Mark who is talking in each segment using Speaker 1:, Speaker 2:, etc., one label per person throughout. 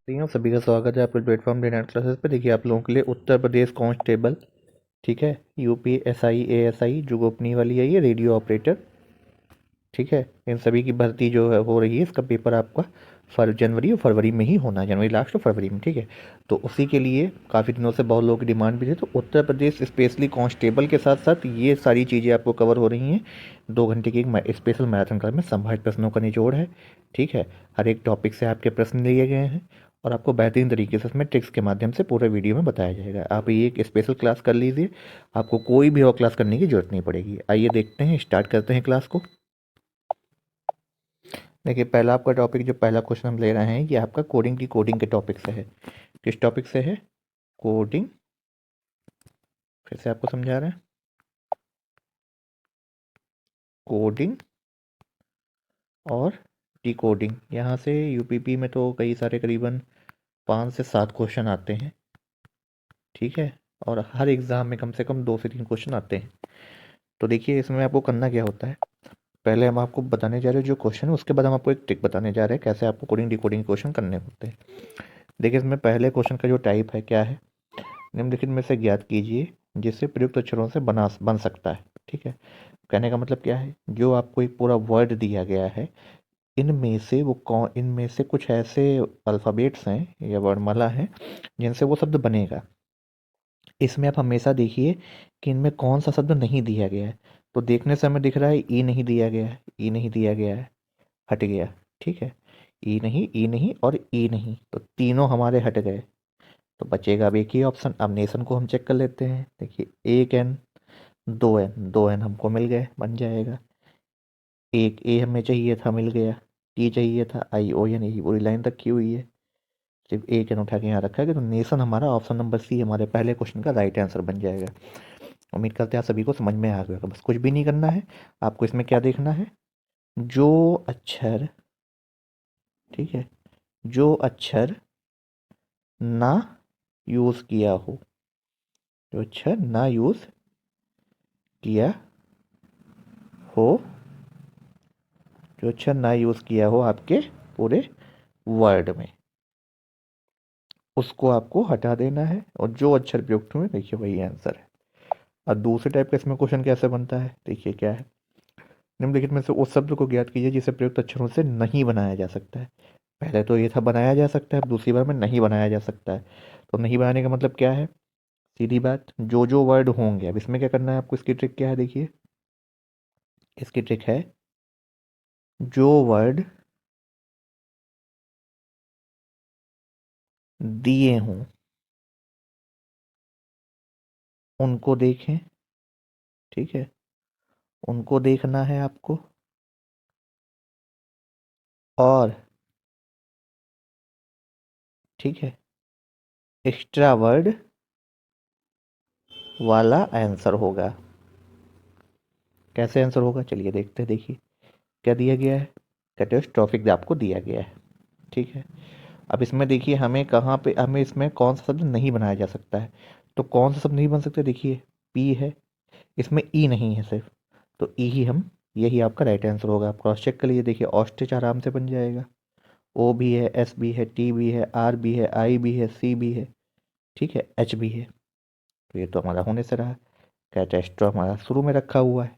Speaker 1: सभी का स्वागत है आपके प्लेटफॉर्म डे नाइट क्लासेस पे। देखिए आप लोगों के लिए उत्तर प्रदेश कांस्टेबल, ठीक है, यूपी एसआई एएसआई जो गोपनीय वाली है, ये रेडियो ऑपरेटर, ठीक है, इन सभी की भर्ती जो है हो रही है। इसका पेपर आपका जनवरी और फरवरी में ही होना है, जनवरी लास्ट और फरवरी में, ठीक है। तो उसी के लिए काफ़ी दिनों से बहुत लोगों की डिमांड भी थी, तो उत्तर प्रदेश स्पेशली कांस्टेबल के साथ साथ ये सारी चीज़ें आपको कवर हो रही हैं। 2 घंटे की एक स्पेशल मैराथन क्लास में संभावित प्रश्नों का निचोड़ है, ठीक है। हर एक टॉपिक से आपके प्रश्न लिए गए हैं और आपको बेहतरीन तरीके से इसमें ट्रिक्स के माध्यम से पूरे वीडियो में बताया जाएगा। आप ये एक स्पेशल क्लास कर लीजिए, आपको कोई भी और क्लास करने की जरूरत नहीं पड़ेगी। आइए देखते हैं, स्टार्ट करते हैं क्लास को। देखिए पहला आपका टॉपिक, जो पहला क्वेश्चन हम ले रहे हैं, ये आपका कोडिंग की कोडिंग के टॉपिक से है। किस टॉपिक से है? कोडिंग। फिर से आपको समझा रहे हैं, कोडिंग और डिकोडिंग। यहाँ से यूपीपी में तो कई सारे करीबन 5 से 7 क्वेश्चन आते हैं, ठीक है, और हर एग्ज़ाम में कम से कम 2 से 3 क्वेश्चन आते हैं। तो देखिए इसमें आपको करना क्या होता है, पहले हम आपको बताने जा रहे हैं जो क्वेश्चन है, उसके बाद हम आपको एक ट्रिक बताने जा रहे हैं कैसे आपको कोडिंग डिकोडिंग क्वेश्चन करने होते हैं। देखिए इसमें पहले क्वेश्चन का जो टाइप है क्या है, निम्नलिखित में से ज्ञात कीजिए जिससे प्रयुक्त अक्षरों से बन सकता है, ठीक है। कहने का मतलब क्या है, जो आपको एक पूरा वर्ड दिया गया है, इनमें से कुछ ऐसे अल्फ़ाबेट्स हैं या वर्णमाला हैं जिनसे वो शब्द बनेगा। इसमें आप हमेशा देखिए कि इनमें कौन सा शब्द नहीं दिया गया है। तो देखने से हमें दिख रहा है ई नहीं दिया गया है, ई नहीं दिया गया है, हट गया, ठीक है। ई नहीं और ई नहीं, तो तीनों हमारे हट गए। तो बचेगा अब एक ही ऑप्शन। अब नेशन को हम चेक कर लेते हैं। देखिए एक एन, दो एन हमको मिल गए, बन जाएगा। एक ए हमें चाहिए था, मिल गया। टी चाहिए था, आई ओ एन, यही पूरी लाइन रखी हुई है, सिर्फ एक एन उठा के यहाँ रखा है। तो नेशन हमारा ऑप्शन नंबर सी हमारे पहले क्वेश्चन का राइट आंसर बन जाएगा। उम्मीद करते हैं आप सभी को समझ में आ गया होगा। बस कुछ भी नहीं करना है आपको, इसमें क्या देखना है, जो अक्षर, ठीक है, जो अक्षर ना यूज़ किया हो, जो अक्षर ना यूज़ किया हो, जो अक्षर ना यूज़ किया हो आपके पूरे वर्ड में, उसको आपको हटा देना है, और जो अक्षर प्रयुक्त हुए देखिए वही आंसर है। अब दूसरे टाइप का इसमें क्वेश्चन कैसे बनता है, देखिए क्या है, निम्नलिखित में से उस शब्द को ज्ञात कीजिए जिसे प्रयुक्त अक्षरों से नहीं बनाया जा सकता है। पहले तो ये था बनाया जा सकता है, अब दूसरी बार में नहीं बनाया जा सकता है। तो नहीं बनाने का मतलब क्या है, सीधी बात, जो वर्ड होंगे। अब इसमें क्या करना है आपको, इसकी ट्रिक क्या है, देखिए इसकी ट्रिक है, जो वर्ड दिए हों उनको देखें, ठीक है, उनको देखना है आपको, और ठीक है, एक्स्ट्रा वर्ड वाला आंसर होगा। कैसे आंसर होगा चलिए देखते हैं। देखिए क्या दिया गया है, कैटेस्ट्रॉफिक आपको दिया गया है, ठीक है। अब इसमें देखिए हमें कहाँ पे, हमें इसमें कौन सा शब्द नहीं बनाया जा सकता है। तो कौन सा शब्द नहीं बन सकता, देखिए पी है, इसमें ई नहीं है सिर्फ, तो ई ही हम, यही आपका राइट आंसर होगा। आप क्रॉस चेक कर लीजिए, देखिए ऑस्ट्रिच आराम से बन जाएगा। ओ भी है, एस भी है, टी भी है, आर भी है, आई भी है, सी भी है, ठीक है, एच भी है। तो ये तो हमारा होने से रहा। कैटेस्ट्रो हमारा शुरू में रखा हुआ है,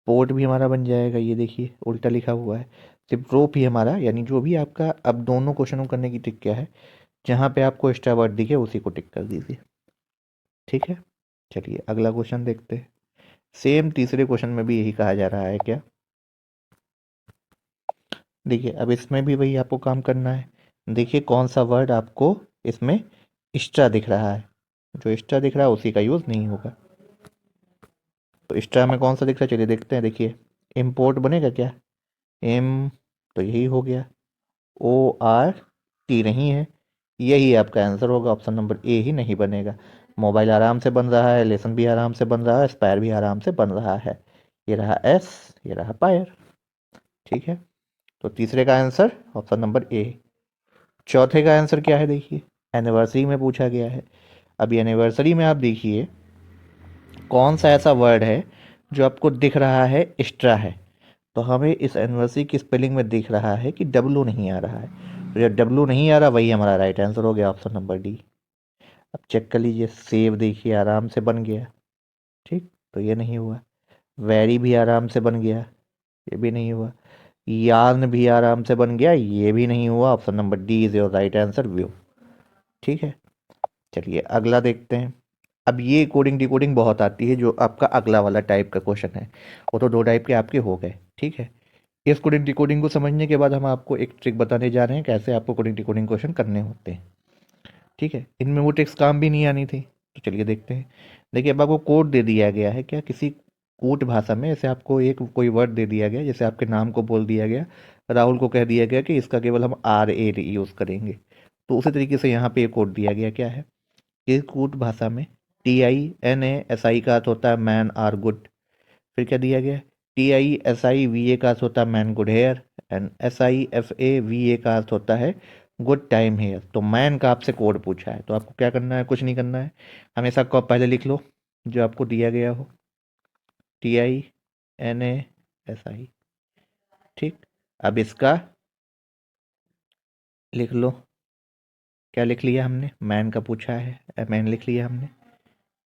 Speaker 1: पोर्ट भी हमारा बन जाएगा, ये देखिए उल्टा लिखा हुआ है। सिर्फ रोप ही हमारा, यानी जो भी आपका, अब दोनों क्वेश्चनों करने की ट्रिक क्या है, जहाँ पे आपको एक्स्ट्रा वर्ड दिखे उसी को टिक कर दीजिए, ठीक है। चलिए अगला क्वेश्चन देखते हैं। सेम तीसरे क्वेश्चन में भी यही कहा जा रहा है क्या, देखिए अब इसमें भी वही आपको काम करना है। देखिए कौन सा वर्ड आपको इसमें एक्स्ट्रा दिख रहा है, जो एक्स्ट्रा दिख रहा है उसी का यूज़ नहीं होगा। तो एक्स्ट्रा में कौन सा दिख रहा है चलिए देखते हैं। देखिए इम्पोर्ट बनेगा क्या, एम, तो यही हो गया। ओ आर टी नहीं है, यही आपका आंसर होगा, ऑप्शन नंबर ए ही नहीं बनेगा। मोबाइल आराम से बन रहा है, लेसन भी आराम से बन रहा है, स्पायर भी आराम से बन रहा है। ये रहा एस, ये रहा पायर, ठीक है। तो तीसरे का आंसर ऑप्शन नंबर ए। चौथे का आंसर क्या है, देखिए एनिवर्सरी में पूछा गया है। अभी एनिवर्सरी में आप देखिए कौन सा ऐसा वर्ड है जो आपको दिख रहा है एक्स्ट्रा है। तो हमें इस एनिवर्सरी की स्पेलिंग में दिख रहा है कि डब्लू नहीं आ रहा है, तो जो डब्लू नहीं आ रहा वही हमारा राइट आंसर हो गया, ऑप्शन नंबर डी। अब चेक कर लीजिए, सेव देखिए आराम से बन गया, ठीक, तो ये नहीं हुआ। वेरी भी आराम से बन गया, ये भी नहीं हुआ। यार्न भी आराम से बन गया, ये भी नहीं हुआ। Option number D is your right answer, view. ठीक है, चलिए अगला देखते हैं। अब ये कोडिंग डिकोडिंग बहुत आती है, जो आपका अगला वाला टाइप का क्वेश्चन है। वो तो दो टाइप के आपके हो गए, ठीक है। इस कोडिंग डिकोडिंग को समझने के बाद हम आपको एक ट्रिक बताने जा रहे हैं, कैसे आपको कोडिंग डिकोडिंग क्वेश्चन करने होते हैं, ठीक है। इनमें वो ट्रिक्स काम भी नहीं आनी थी, तो चलिए देखते हैं। देखिए, अब आपको कोड दे दिया गया है, क्या किसी कूट भाषा में, जैसे आपको एक कोई वर्ड दे दिया गया, जैसे आपके नाम को बोल दिया गया, राहुल को कह दिया गया कि इसका केवल हम RA यूज़ करेंगे। तो उसी तरीके से यहाँ पे एक कोड दिया गया, क्या है, इस कूट भाषा में TINASI का अर्थ होता है मैन आर गुड। फिर क्या दिया गया, TISIVA का अर्थ होता है man good hair, and SIFAVA का अर्थ होता है गुड टाइम हेयर। तो मैन का आपसे कोड पूछा है, तो आपको क्या करना है, कुछ नहीं करना है, हमेशा को पहले लिख लो जो आपको दिया गया हो, TINASI, ठीक। अब इसका लिख लो, क्या लिख लिया हमने, मैन का पूछा है, मैन लिख लिया हमने,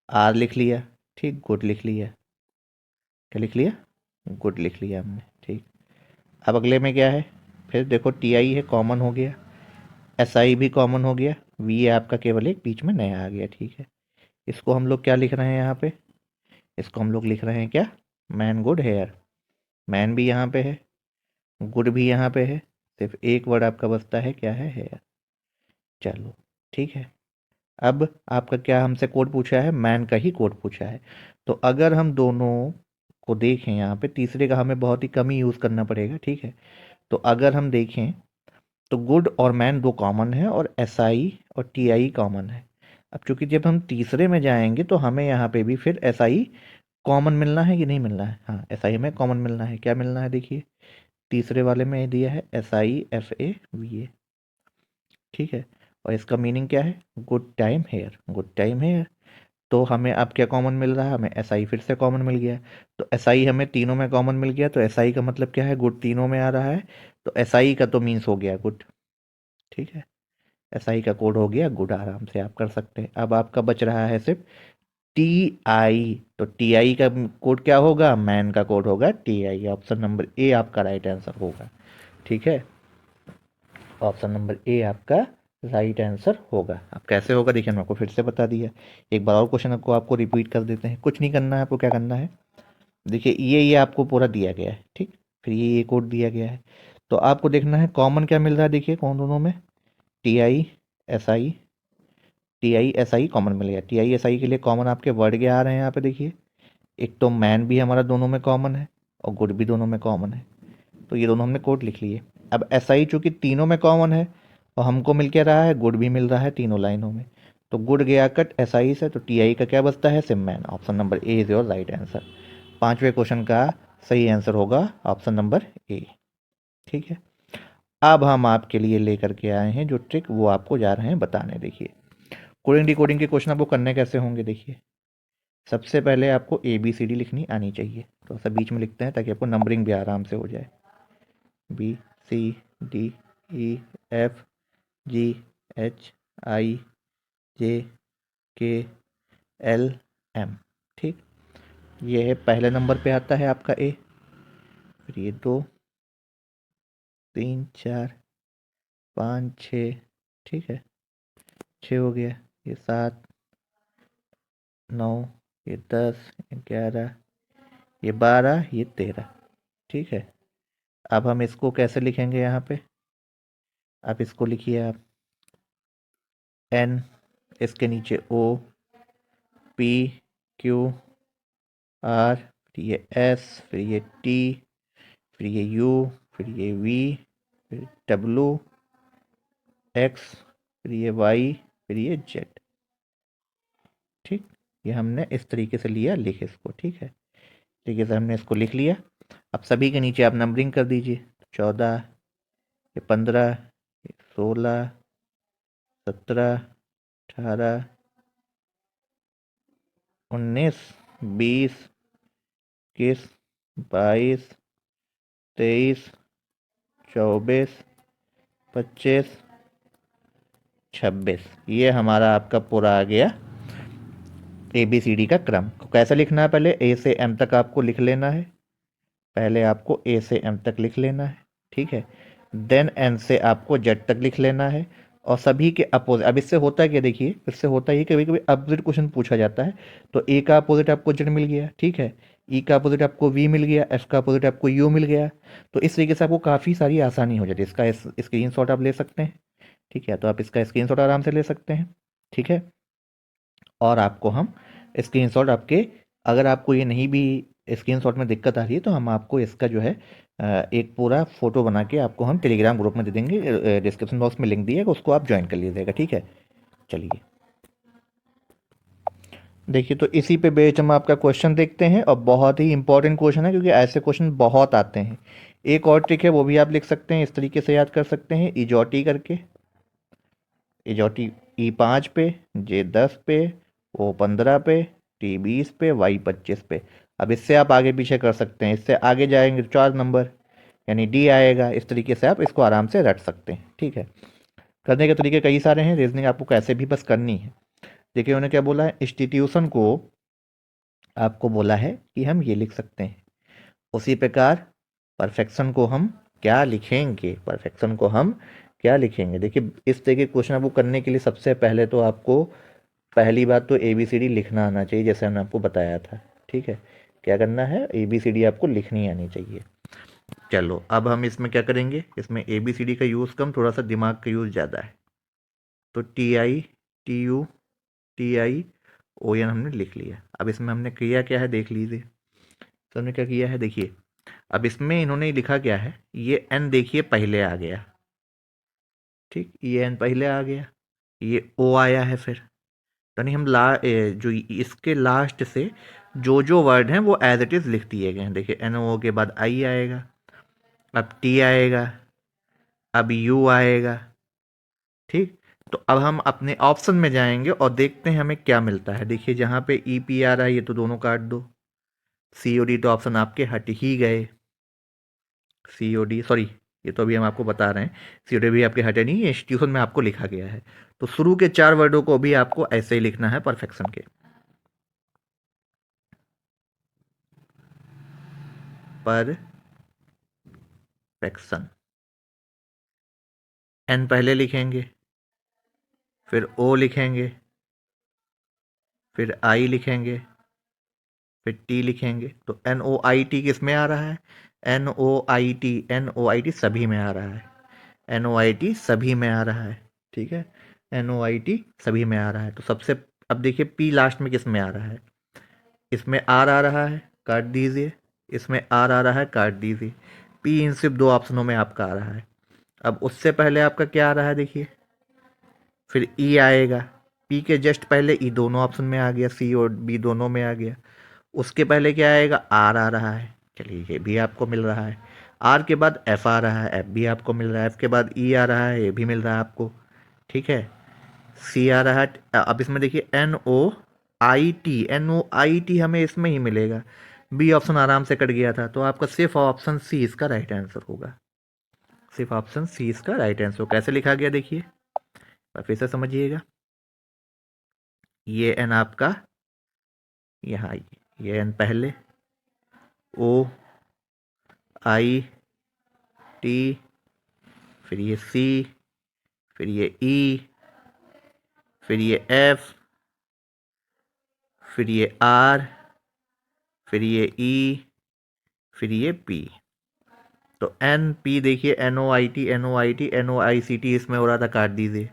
Speaker 1: आर लिख लिया, ठीक, गुड लिख लिया, क्या लिख लिया, गुड लिख लिया हमने, ठीक। अब अगले में क्या है, फिर देखो TI है, कॉमन हो गया, SI भी कॉमन हो गया, V आपका केवल एक बीच में नया आ गया, ठीक है। इसको हम लोग क्या लिख रहे हैं यहाँ पे, इसको हम लोग लिख रहे हैं क्या, मैन गुड हेयर। मैन भी यहाँ पे है, गुड भी यहाँ पे है, सिर्फ एक वर्ड आपका बचता है, क्या है, हेयर। चलो, ठीक है। अब आपका क्या हमसे कोड पूछा है, मैन का ही कोड पूछा है। तो अगर हम दोनों को देखें, यहाँ पे तीसरे का हमें बहुत ही कम ही यूज़ करना पड़ेगा, ठीक है। तो अगर हम देखें तो गुड और मैन दो कॉमन है, और SI और TI कॉमन है। अब चूंकि जब हम तीसरे में जाएंगे तो हमें यहाँ पे भी फिर SI कॉमन मिलना है कि नहीं मिलना है, हाँ SI हमें कॉमन मिलना है। क्या मिलना है, देखिए तीसरे वाले में दिया है SIFAVA, ठीक है। और इसका मीनिंग क्या है, good time hair, good time hair. तो हमें अब क्या कॉमन मिल रहा है, हमें SI फिर से कॉमन मिल गया। तो SI हमें तीनों में कॉमन मिल गया, तो SI का मतलब क्या है, गुड तीनों में आ रहा है। तो SI का तो मीन्स हो गया गुड, ठीक है। SI का कोड हो गया गुड, आराम से आप कर सकते हैं। अब आपका बच रहा है सिर्फ TI। तो TI का कोड क्या होगा, मैन का कोड होगा TI। ऑप्शन नंबर ए आपका राइट आंसर होगा, ठीक है। ऑप्शन नंबर ए आपका राइट आंसर होगा। अब कैसे होगा देखिए, मैं आपको फिर से बता दिया। एक बार और क्वेश्चन को आपको रिपीट कर देते हैं, कुछ नहीं करना है आपको, क्या करना है, देखिए ये आपको पूरा दिया गया है, ठीक। फिर ये कोड दिया गया है, तो आपको देखना है कॉमन क्या मिल रहा है। देखिए कौन दोनों में, TI SI, TI SI common मिल गया। TI SI के लिए कॉमन आपके वर्ड क्या आ रहे हैं यहाँ पे, देखिए एक तो मैन भी हमारा दोनों में कॉमन है, और गुड भी दोनों में कॉमन है। तो ये दोनों हमने कोड लिख लिए। अब SI चूंकि तीनों में कॉमन है, और हमको मिल के रहा है गुड भी मिल रहा है तीनों लाइनों में, तो गुड गया कट SI से, तो TI का क्या बचता है, SIM man. Option number A is your right answer. पांचवें क्वेश्चन का सही आंसर होगा ऑप्शन नंबर ए, ठीक है। अब हम आपके लिए लेकर के आए हैं जो ट्रिक, वो आपको जा रहे हैं बताने। देखिए कोडिंग डिकोडिंग के क्वेश्चन आपको करने कैसे होंगे, देखिए सबसे पहले आपको ABCD लिखनी आनी चाहिए। तो ऐसा बीच में लिखते हैं ताकि आपको नंबरिंग भी आराम से हो जाए, BCDEFGHIJKLM, ठीक। ये है पहले नंबर पे आता है आपका A, फिर ये 2 3 4 5 6, ठीक है, 6 हो गया, ये 7 9, ये 10, 11, ये 12, ये 13, ठीक है। अब हम इसको कैसे लिखेंगे, यहाँ पे आप इसको लिखिए, आप N, इसके नीचे O, P, Q, R, फिर ये S, फिर ये T, फिर ये U, फिर ये V, फिर W, X, फिर ये Y, फिर ये Z, ठीक। ये हमने इस तरीके से लिया, लिख इसको, ठीक है। तरीके से हमने इसको लिख लिया। अब सभी के नीचे आप नंबरिंग कर दीजिए, 14, ये 15, ये 16, 17, 18, 19, 20, 21, 22, 23, 24, 25, 26। ये हमारा आपका पूरा आ गया ABCD का क्रम। कैसे लिखना है, पहले A से M तक आपको लिख लेना है, पहले आपको A से M तक लिख लेना है, ठीक है। देन N से आपको Z तक लिख लेना है, और सभी के अपोजिट। अब इससे होता है क्या, देखिए इससे होता है कभी कभी अपोजिट क्वेश्चन पूछा जाता है, तो A का अपोजिट आपको Z मिल गया, ठीक है। E का अपोजिट आपको V मिल गया, F का अपोजिट आपको U मिल गया। तो इस तरीके से आपको काफ़ी सारी आसानी हो जाती है। इसका स्क्रीन शॉट आप ले सकते हैं, ठीक है। तो आप इसका स्क्रीन शॉट आराम से ले सकते हैं, ठीक है। और आपको हम स्क्रीनशॉट आपके, अगर आपको ये नहीं भी स्क्रीनशॉट में दिक्कत आ रही है, तो हम आपको इसका जो है एक पूरा फ़ोटो बना के आपको हम टेलीग्राम ग्रुप में दे देंगे, डिस्क्रिप्शन बॉक्स में लिंक दिएगा, उसको आप ज्वाइन कर लीजिएगा, ठीक है। चलिए देखिए, तो इसी पे बेस्ड हम आपका क्वेश्चन देखते हैं, और बहुत ही इंपॉर्टेंट क्वेश्चन है, क्योंकि ऐसे क्वेश्चन बहुत आते हैं। एक और ट्रिक है, वो भी आप लिख सकते हैं, इस तरीके से याद कर सकते हैं, इजोटी करके। इजोटी E5 पे, J10 पे, O15 पे, T20 पे, Y25 पे। अब इससे आप आगे पीछे कर सकते हैं, इससे आगे जाएंगे 4 नंबर, यानी D आएगा। इस तरीके से आप इसको आराम से रट सकते हैं, ठीक है। करने के तरीके कई सारे हैं, रीजनिंग आपको कैसे भी बस करनी है। देखिए उन्होंने क्या बोला है, इंस्टीट्यूशन को आपको बोला है कि हम ये लिख सकते हैं। उसी प्रकार परफेक्शन को हम क्या लिखेंगे, परफेक्शन को हम क्या लिखेंगे। देखिए इस तरह के क्वेश्चन आपको करने के लिए सबसे पहले तो आपको, पहली बात तो ABCD लिखना आना चाहिए, जैसे हमने आपको बताया था, ठीक है। क्या करना है, ABCD आपको लिखनी आनी चाहिए। चलो अब हम इसमें क्या करेंगे, इसमें ABCD का यूज़ कम, थोड़ा सा दिमाग का यूज़ ज़्यादा है। तो TI TU TION हमने लिख लिया। अब इसमें हमने किया क्या है, देख लीजिए। तो हमने क्या किया है, देखिए अब इसमें इन्होंने लिखा क्या है, ये N देखिए पहले आ गया, ठीक, ये N पहले आ गया, ये O आया है फिर। यानी हम जो इसके लास्ट से जो वर्ड हैं वो एज इट इज़ लिख दिए गए हैं। देखिए NO के बाद I आएगा, अब T आएगा, अब U आएगा, ठीक। तो अब हम अपने ऑप्शन में जाएंगे और देखते हैं हमें क्या मिलता है। देखिए जहाँ पे EP आ रहा है, ये तो दोनों काट दो। COD तो ऑप्शन आपके हट ही गए, COD सॉरी, ये तो अभी हम आपको बता रहे हैं, COD भी आपके हटे नहीं, इंस्टीट्यूशन में आपको लिखा गया है। तो शुरू के 4 वर्डों को भी आपको ऐसे ही लिखना है परफेक्शन के। परफेक्शन, N पहले लिखेंगे, फिर O लिखेंगे, फिर I लिखेंगे, फिर T लिखेंगे। तो NOIT किस में आ रहा है, NOIT सभी में आ रहा है, NOIT सभी में आ रहा है, ठीक है। NOIT सभी में आ रहा है। तो सबसे, अब देखिए P लास्ट में किस में आ रहा है, इसमें R आ रहा है, काट दीजिए, इसमें R आ रहा है, काट दीजिए। P इन सिर्फ 2 ऑप्शनों में आपका आ रहा है। अब उससे पहले आपका क्या आ रहा है, देखिए फिर E आएगा, P के जस्ट पहले E दोनों ऑप्शन में आ गया, C और B दोनों में आ गया। उसके पहले क्या आएगा, R आ रहा है, चलिए ये भी आपको मिल रहा है। R के बाद F आ रहा है, F भी आपको मिल रहा है। F के बाद E आ रहा है, ये भी मिल रहा है आपको, ठीक है। C आ रहा है। अब इसमें देखिए NOIT हमें इसमें ही मिलेगा। B ऑप्शन आराम से कट गया था, तो आपका सिर्फ ऑप्शन C इसका राइट आंसर होगा। सिर्फ ऑप्शन C इसका राइट आंसर। कैसे लिखा गया देखिए, फिर से समझिएगा। ये N आपका यहाँ, ये N पहले, OIT, फिर ये C, फिर ये E, फिर ये F, फिर ये R, फिर ये E, फिर ये P। तो NP देखिए, NOIT इसमें हो रहा था, काट दीजिए।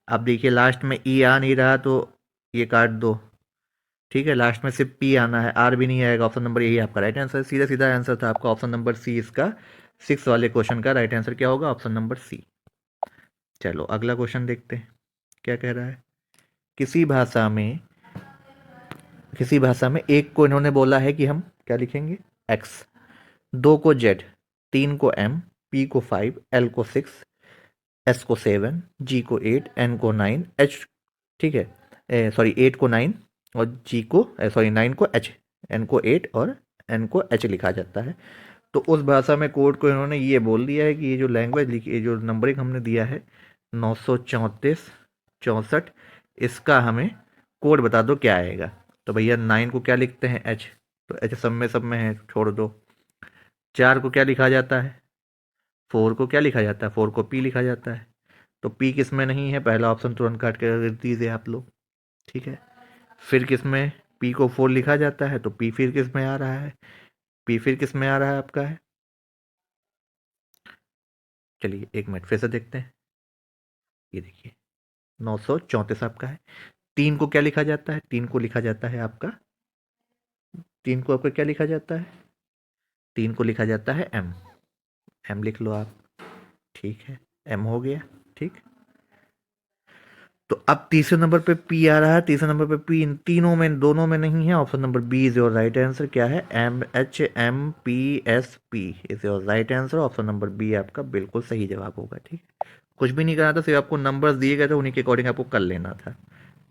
Speaker 1: अब देखिए लास्ट में E आ नहीं रहा, तो ये काट दो, ठीक है। लास्ट में सिर्फ P आना है, R भी नहीं आएगा। ऑप्शन नंबर यही आपका राइट आंसर, सीधा सीधा आंसर था आपका ऑप्शन नंबर C। इसका 6 वाले क्वेश्चन का राइट आंसर क्या होगा, ऑप्शन नंबर C। चलो अगला क्वेश्चन देखते हैं क्या कह रहा है। किसी भाषा में एक को इन्होंने बोला है कि हम क्या लिखेंगे, X, 2 को Z, 3 को M, P को 5, L को 6, S को 7, G को 8, N को 9, H, ठीक है, सॉरी 8 को 9 और G को, सॉरी 9 को H, N को 8 और N को H लिखा जाता है। तो उस भाषा में कोड को इन्होंने ये बोल दिया है कि ये जो लैंग्वेज लिखी, ये जो नंबरिंग हमने दिया है 934 64। इसका हमें कोड बता दो क्या आएगा। तो भैया 9 को क्या लिखते हैं, एच, तो एच सब में है, छोड़ दो। 4 को क्या लिखा जाता है, 4 को क्या लिखा जाता है, 4 को पी लिखा जाता है। तो पी किस में नहीं है, पहला ऑप्शन तुरंत काट के रख दीजिए आप लोग, ठीक है। फिर किस में पी को 4 लिखा जाता है, तो पी फिर किस में आ रहा है, पी फिर किस में आ रहा है आपका है, चलिए 1 मिनट फिर से देखते हैं। ये देखिए 934 आपका है। 3 को क्या लिखा जाता है, 3 को लिखा जाता है आपका, 3 को आपका क्या लिखा जाता है, 3 को लिखा जाता है एम, एम लिख लो आप, ठीक है, एम हो गया, ठीक। तो अब तीसरे नंबर पे पी आ रहा है, तीसरे नंबर पे पी इन तीनों में दोनों में नहीं है, option number B is your right answer. क्या है, M H M P S P is your right answer. Option number B आपका बिल्कुल सही जवाब होगा, ठीक है। कुछ भी नहीं करना था, सिर्फ आपको नंबर्स दिए गए थे, उन्हीं के अकॉर्डिंग आपको कर लेना था,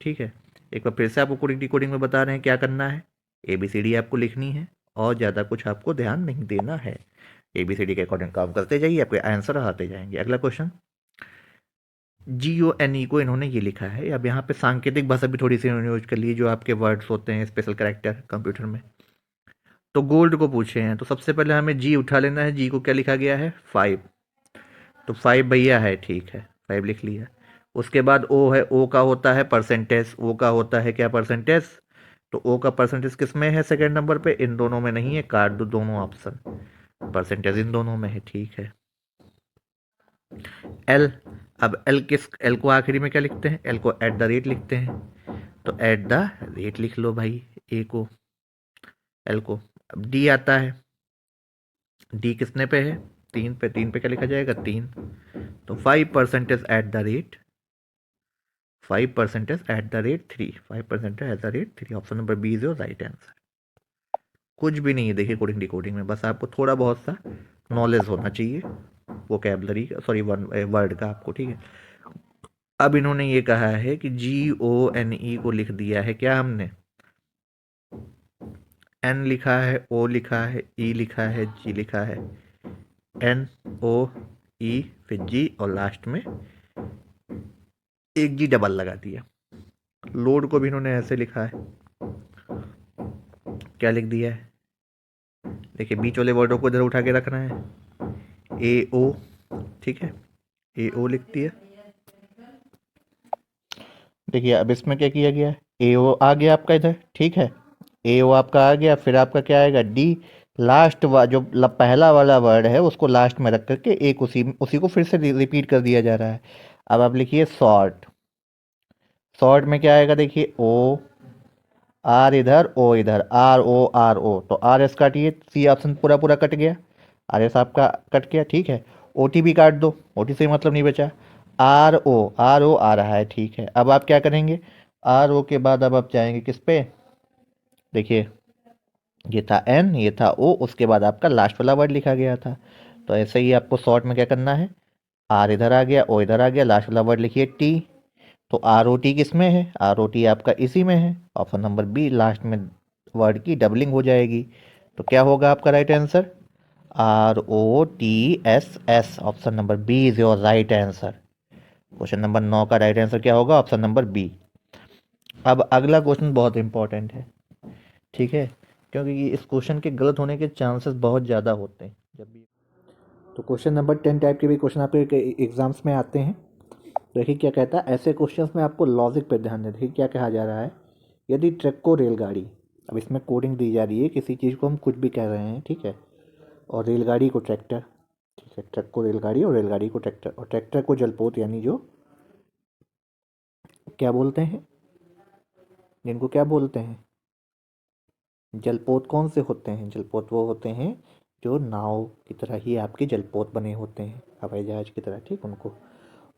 Speaker 1: ठीक है। एक बार फिर से आपको कोडिंग डिकोडिंग में बता रहे हैं क्या करना है। ए बी सी डी आपको लिखनी है और ज़्यादा कुछ आपको ध्यान नहीं देना है। ए बी सी डी के अकॉर्डिंग काम करते जाइए, आपके आंसर आते जाएंगे। अगला क्वेश्चन, GONE को इन्होंने ये लिखा है। अब यहाँ पे सांकेतिक भाषा भी थोड़ी सी इन्होंने यूज कर ली, जो आपके वर्ड्स होते हैं स्पेशल कैरेक्टर कंप्यूटर में। तो गोल्ड को पूछे हैं, तो सबसे पहले हमें जी उठा लेना है। जी को क्या लिखा गया है, 5, तो 5 भैया है, ठीक है, 5 लिख लिया। उसके बाद ओ है, ओ का होता है परसेंटेज, ओ का होता है क्या, परसेंटेज। तो ओ का परसेंटेज किस में है, सेकेंड नंबर पे, इन दोनों में नहीं है, काट दो दोनों ऑप्शन, परसेंटेज इन दोनों में है, ठीक है। एल, अब एल किस, एल को आखिरी में क्या लिखते हैं, एल को एट द रेट लिखते हैं, तो एट द रेट लिख लो भाई, ए को, एल को। अब डी आता है, डी किसने पे है, 3 पे, 3 पे क्या लिखा जाएगा, 3। तो 5% at the rate, 5% at the rate 3, 5% at the rate 3। Option number B is your right answer. कुछ भी नहीं है देखिए कोडिंग डिकोडिंग में, बस आपको थोड़ा बहुत सा नॉलेज होना चाहिए वोकैबलरी का, सॉरी वर्ड का आपको, ठीक है। अब इन्होंने ये कहा है कि GONE को लिख दिया है क्या हमने, एन लिखा है, ओ लिखा है, ई लिखा है, जी लिखा है, एन ओ ई फिर जी और लास्ट में एक जी डबल लगा दिया। लोड को भी इन्होंने ऐसे लिखा है, क्या लिख दिया है, देखिए बीच वाले वर्डों को इधर उठा के रखना है, ए ओ, ठीक है, ए ओ लिख दिया। देखिए अब इसमें क्या किया गया है, ए ओ आ गया आपका इधर, ठीक है, ए ओ आपका आ गया, फिर आपका क्या आएगा, डी। लास्ट जो पहला वाला वर्ड है उसको लास्ट में रख करके एक उसी को फिर से रिपीट कर दिया जा रहा है। अब आप लिखिए शॉर्ट, शॉर्ट में क्या आएगा, देखिए ओ, आर इधर, ओ इधर, आर ओ, तो आर एस काटिए, सी ऑप्शन पूरा पूरा कट गया, आर एस आपका कट गया, ठीक है। ओ टी भी काट दो, ओ टी से मतलब नहीं बचा, आर ओ आ रहा है, ठीक है। अब आप क्या करेंगे, आर ओ के बाद अब आप जाएंगे किस पे, देखिए ये था एन, ये था ओ, उसके बाद आपका लास्ट वाला वर्ड लिखा गया था। तो ऐसे ही आपको शॉर्ट में क्या करना है, आर इधर आ गया, ओ इधर आ गया, लास्ट वाला वर्ड लिखिए टी। तो आर ओ टी किस में है, आर ओ टी आपका इसी में है, ऑप्शन नंबर बी, लास्ट में वर्ड की डबलिंग हो जाएगी। तो क्या होगा आपका right answer, ROTSS। Option number B is your right answer. Question number 9 का राइट आंसर क्या होगा, ऑप्शन नंबर बी। अब अगला क्वेश्चन बहुत इंपॉर्टेंट है, ठीक है, क्योंकि इस क्वेश्चन के गलत होने के चांसेस बहुत ज़्यादा होते हैं जब भी। तो क्वेश्चन नंबर 10 टाइप के भी क्वेश्चन आपके एग्जाम्स में आते हैं। देखिए क्या कहता है, ऐसे क्वेश्चंस में आपको लॉजिक पर ध्यान दें। देखिए क्या कहा जा रहा है, यदि ट्रक को रेलगाड़ी, अब इसमें कोडिंग दी जा रही है, किसी चीज़ को हम कुछ भी कह रहे हैं, ठीक है, और रेलगाड़ी को ट्रैक्टर, ठीक है, ट्रक को रेलगाड़ी और रेलगाड़ी को ट्रैक्टर, और ट्रैक्टर को जलपोत, यानी जो क्या बोलते हैं, जिनको क्या बोलते हैं, जलपोत कौन से होते हैं, जलपोत वो होते हैं जो नाव की तरह ही आपके जलपोत बने होते हैं, हवाई जहाज़ की तरह, ठीक, उनको।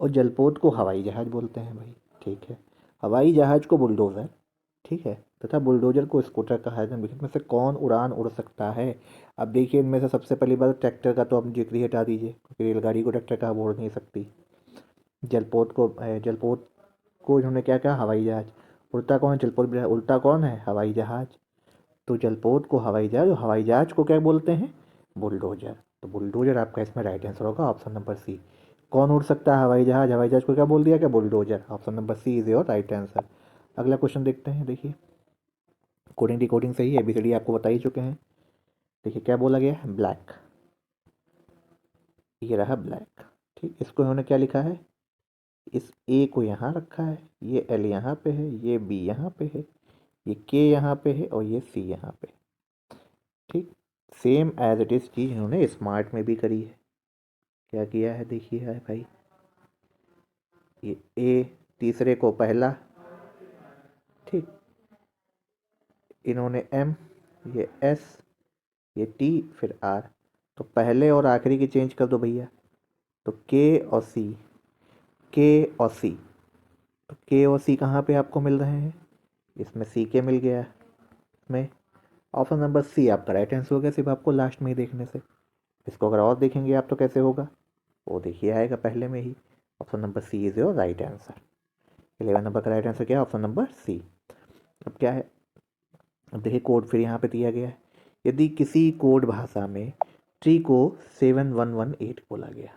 Speaker 1: और जलपोत को हवाई जहाज़ बोलते हैं भाई, ठीक है। हवाई जहाज़ को बुलडोज़र, ठीक है, तथा बुलडोजर को स्कूटर कहा है। निम्नलिखित में से कौन उड़ान उड़ सकता है। अब देखिए इनमें से सबसे पहली बात, ट्रैक्टर का तो हम जिक्र ही हटा दीजिए, क्योंकि रेलगाड़ी को ट्रैक्टर कहा उड़ नहीं सकती। जलपोत को इन्होंने क्या कहा, हवाई जहाज़। उड़ता कौन है, जलपोत भी उड़ता कौन है, हवाई जहाज़। तो जलपोत को हवाई जहाज़, और हवाई जहाज़ को क्या बोलते हैं, बुलडोजर। तो बुलडोजर आपका इसमें राइट आंसर होगा, ऑप्शन नंबर सी। कौन उड़ सकता है? हवाई जहाज। हवाई जहाज को क्या बोल दिया? क्या? Bulldozer. Option number C is your right answer. अगला क्वेश्चन देखते हैं। देखिए कोडिंग डिकोडिंग सही है, ABCD आपको बता ही चुके हैं। देखिए क्या बोला गया है? ब्लैक। ये रहा ब्लैक। ठीक, इसको इन्होंने क्या लिखा है? इस ए को यहाँ रखा है, ये एल यहाँ पे है, ये बी यहाँ पे है, ये के यहाँ पे है और ये सी यहाँ पे। ठीक, सेम एज इट इज़ चीज़ इन्होंने स्मार्ट में भी करी है। क्या किया है? देखिए है भाई, ये ए तीसरे को पहला, ठीक, इन्होंने एम, ये एस, ये टी, फिर आर। तो पहले और आखिरी की चेंज कर दो भैया। तो के और सी, के और सी, तो के और सी कहाँ पे आपको मिल रहे हैं? इसमें सी के मिल गया इसमें। ऑप्शन नंबर सी आपका राइट आंसर हो गया, सिर्फ आपको लास्ट में ही देखने से। इसको अगर और देखेंगे आप तो कैसे होगा? वो देखिए आएगा पहले में ही। Option number C is your right answer. 11 number का राइट आंसर क्या है? Option number C. अब क्या है? अब देखिए कोड फिर यहाँ पे दिया गया है। यदि किसी कोड भाषा में ट्री को 7118 बोला गया,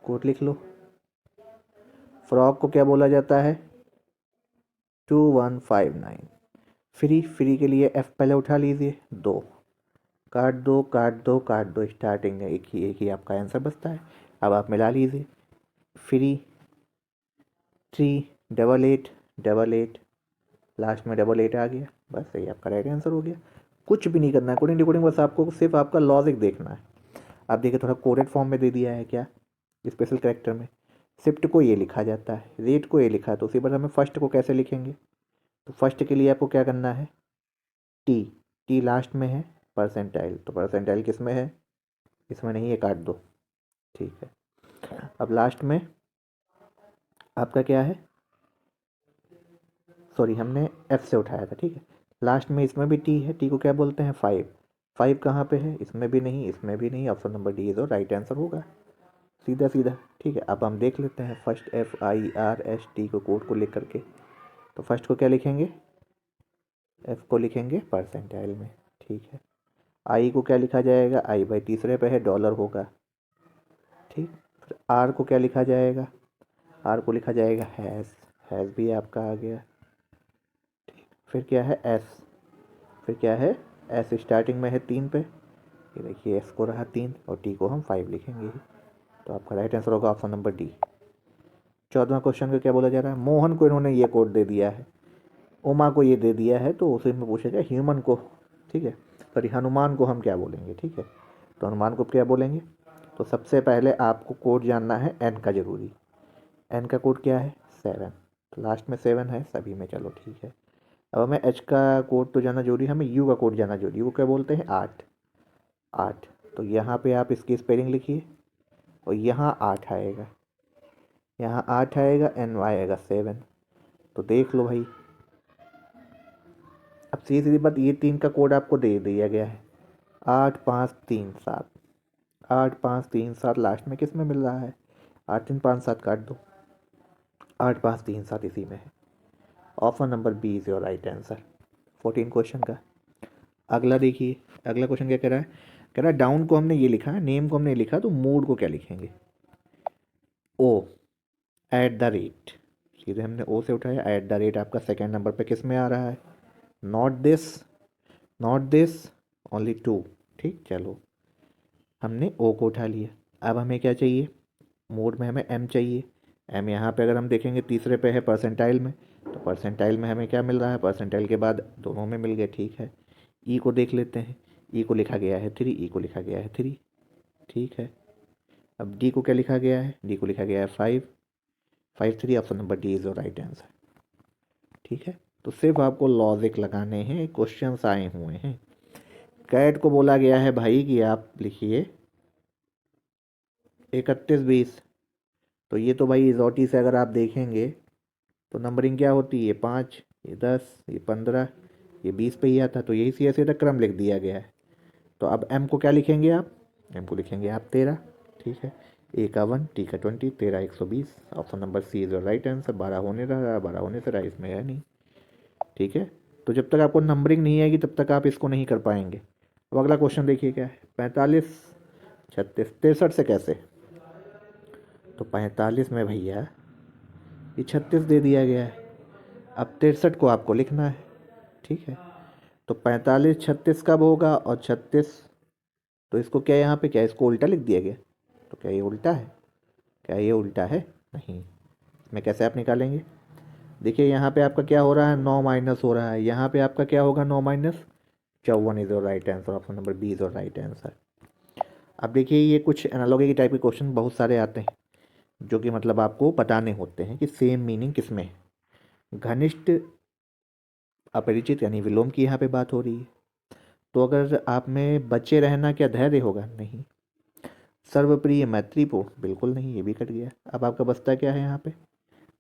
Speaker 1: कोड लिख लो। फ्रॉग को क्या बोला जाता है? 2159। फ्री, फ्री के लिए एफ पहले उठा लीजिए, 2 काट दो, काट दो, काट दो, स्टार्टिंग में एक ही आपका आंसर बचता है। अब आप मिला लीजिए। Free, three, double eight, double eight, last में डबल एट आ गया, बस यही आपका राइट आंसर हो गया। कुछ भी नहीं करना है कोडिंग डिकोडिंग, बस आपको सिर्फ आपका लॉजिक देखना है। आप देखिए थोड़ा कोडेड फॉर्म में दे दिया है क्या, स्पेशल कैरेक्टर में। शिफ्ट को ये लिखा जाता है, रेट को ये लिखा है, तो उसी पर हमें फर्स्ट को कैसे लिखेंगे? तो फर्स्ट के लिए आपको क्या करना है? टी, टी लास्ट में है, परसेंटाइल, तो परसेंटाइल किस में है? इसमें नहीं है, काट दो। ठीक है, अब लास्ट में आपका क्या है? सॉरी, हमने एफ से उठाया था, ठीक है। लास्ट में इसमें भी टी है, टी को क्या बोलते हैं? 5। 5 कहाँ पे है? इसमें भी नहीं, इसमें भी नहीं। ऑप्शन नंबर डी इज और राइट आंसर होगा, सीधा सीधा। ठीक है, अब हम देख लेते हैं फर्स्ट FIRST को कोड को लिख करके। तो फर्स्ट को क्या लिखेंगे? एफ को लिखेंगे परसेंटाइल में, ठीक है। आई को क्या लिखा जाएगा? आई भाई तीसरे पे है, डॉलर होगा, ठीक। फिर आर को क्या लिखा जाएगा? आर को लिखा जाएगा हैज़, हैज़ भी आपका आ गया, ठीक। फिर क्या है? एस, फिर क्या है? एस स्टार्टिंग में है 3 पे, ये देखिए एस को रहा 3 और टी को हम 5 लिखेंगे ही। तो आपका राइट आंसर होगा ऑप्शन नंबर डी। 14वां क्वेश्चन को क्या बोला जा रहा है? मोहन को इन्होंने ये कोड दे दिया है, उमा को ये दे दिया है, तो उसी में पूछा जाए ह्यूमन को, ठीक है, सॉरी हनुमान को हम क्या बोलेंगे? ठीक है, तो हनुमान को क्या बोलेंगे? तो सबसे पहले आपको कोड जानना है एन का, जरूरी। एन का कोड क्या है? 7। तो लास्ट में 7 है सभी में, चलो ठीक है। अब हमें एच का कोड तो जानना जरूरी, हमें यू का कोड जानना जरूरी। वो क्या बोलते हैं? 8। 8, तो यहाँ पे आप इसकी स्पेलिंग लिखिए और यहाँ 8 आएगा, यहाँ 8 आएगा, एन आएगा 7। तो देख लो भाई, अब सीधी सीधी बात, ये 3 का कोड आपको दे दिया गया है, 8537। 8537 लास्ट में किस में मिल रहा है? 8357 काट दो, 8537 इसी में है। Option number B is your right answer 14 question का। अगला देखिए, अगला क्वेश्चन क्या कह रहा है? कह रहा है डाउन को हमने ये लिखा है, नेम को हमने लिखा, तो मूड को क्या लिखेंगे? ओ, एट द रेट, सीधे हमने ओ से उठाया। एट द रेट आपका सेकेंड नंबर पे किस में आ रहा है? Not this, not this, only 2, ठीक। चलो हमने ओ को उठा लिया। अब हमें क्या चाहिए? मोड में हमें एम चाहिए। एम यहाँ पे अगर हम देखेंगे तीसरे पे है परसेंटाइल में, तो परसेंटाइल में हमें क्या मिल रहा है? परसेंटाइल के बाद दोनों में मिल गए, ठीक है। ई को देख लेते हैं, ई को लिखा गया है 3, ई को लिखा गया है 3, ठीक है। अब डी को क्या लिखा गया है? डी को लिखा गया है 5, 5 3। Option number D is your right answer, ठीक है। तो सिर्फ आपको लॉजिक लगाने हैं, क्वेश्चंस आए हुए हैं। कैट को बोला गया है भाई कि आप लिखिए 3120। तो ये तो भाई इजोटी से अगर आप देखेंगे तो नंबरिंग क्या होती है? 5, ये 10, ये 15, ये 20 पे ही आता, तो यही सी ऐसे क्रम लिख दिया गया है। तो अब एम को क्या लिखेंगे आप? एम को लिखेंगे आप 13, ठीक है। ए का 1, टी का 20, 13 120। Option number C is right answer. 12 होने रहा, 12 होने से रहा, इसमें है नहीं, ठीक है। तो जब तक आपको नंबरिंग नहीं आएगी तब तक आप इसको नहीं कर पाएंगे। अब अगला क्वेश्चन देखिए क्या है? 45 36 63 से कैसे? तो 45 में भैया ये 36 दे दिया गया है। अब 63 को आपको लिखना है, ठीक है। तो 45 36 कब होगा, और 36, तो इसको क्या यहाँ पे क्या इसको उल्टा लिख दिया गया, तो क्या ये उल्टा है, क्या ये उल्टा है, नहीं। इसमें कैसे आप निकालेंगे, देखिए यहाँ पे आपका क्या हो रहा है, 9 माइनस हो रहा है, यहाँ पे आपका क्या होगा, 9 minus 54 is your right answer, option number B is your right answer. अब देखिए ये कुछ एनालॉजी की टाइप के क्वेश्चन बहुत सारे आते हैं जो कि मतलब आपको बताने होते हैं कि सेम मीनिंग किस में है। घनिष्ठ अपरिचित यानी विलोम की यहाँ पे बात हो रही है, तो अगर आप में बचे रहना क्या धैर्य होगा, नहीं। सर्वप्रिय मैत्रीपूर्ण, बिल्कुल नहीं, ये भी कट गया। अब आपका बचता क्या है यहाँ पे,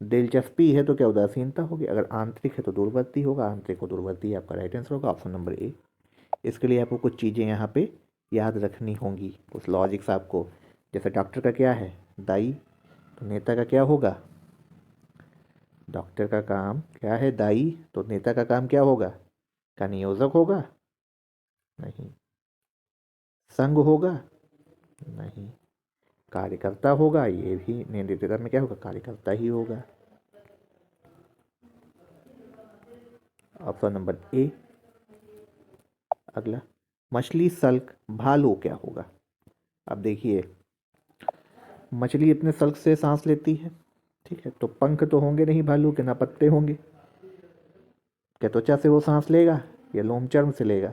Speaker 1: दिलचस्पी है तो क्या उदासीनता होगी, अगर आंतरिक है तो दूरवर्ती होगा, आंतरिक को दूरवर्ती आपका राइट आंसर होगा, ऑप्शन नंबर ए। इसके लिए आपको कुछ चीज़ें यहाँ पे याद रखनी होंगी, कुछ लॉजिक्स आपको, जैसे डॉक्टर का क्या है, दाई, तो नेता का क्या होगा, डॉक्टर का काम क्या है, दाई, तो नेता का काम क्या होगा, का नियोजक होगा, नहीं। संघ होगा, नहीं। कार्यकर्ता होगा, ये भी नेतृत्व में क्या होगा, कार्यकर्ता ही होगा, ऑप्शन नंबर ए। अगला, मछली सल्क भालू क्या होगा। अब देखिए मछली इतने सल्क से सांस लेती है, ठीक है, तो पंख तो होंगे नहीं भालू के, ना पत्ते होंगे, क्या त्वचा से वो सांस लेगा या लोम चर्म से लेगा।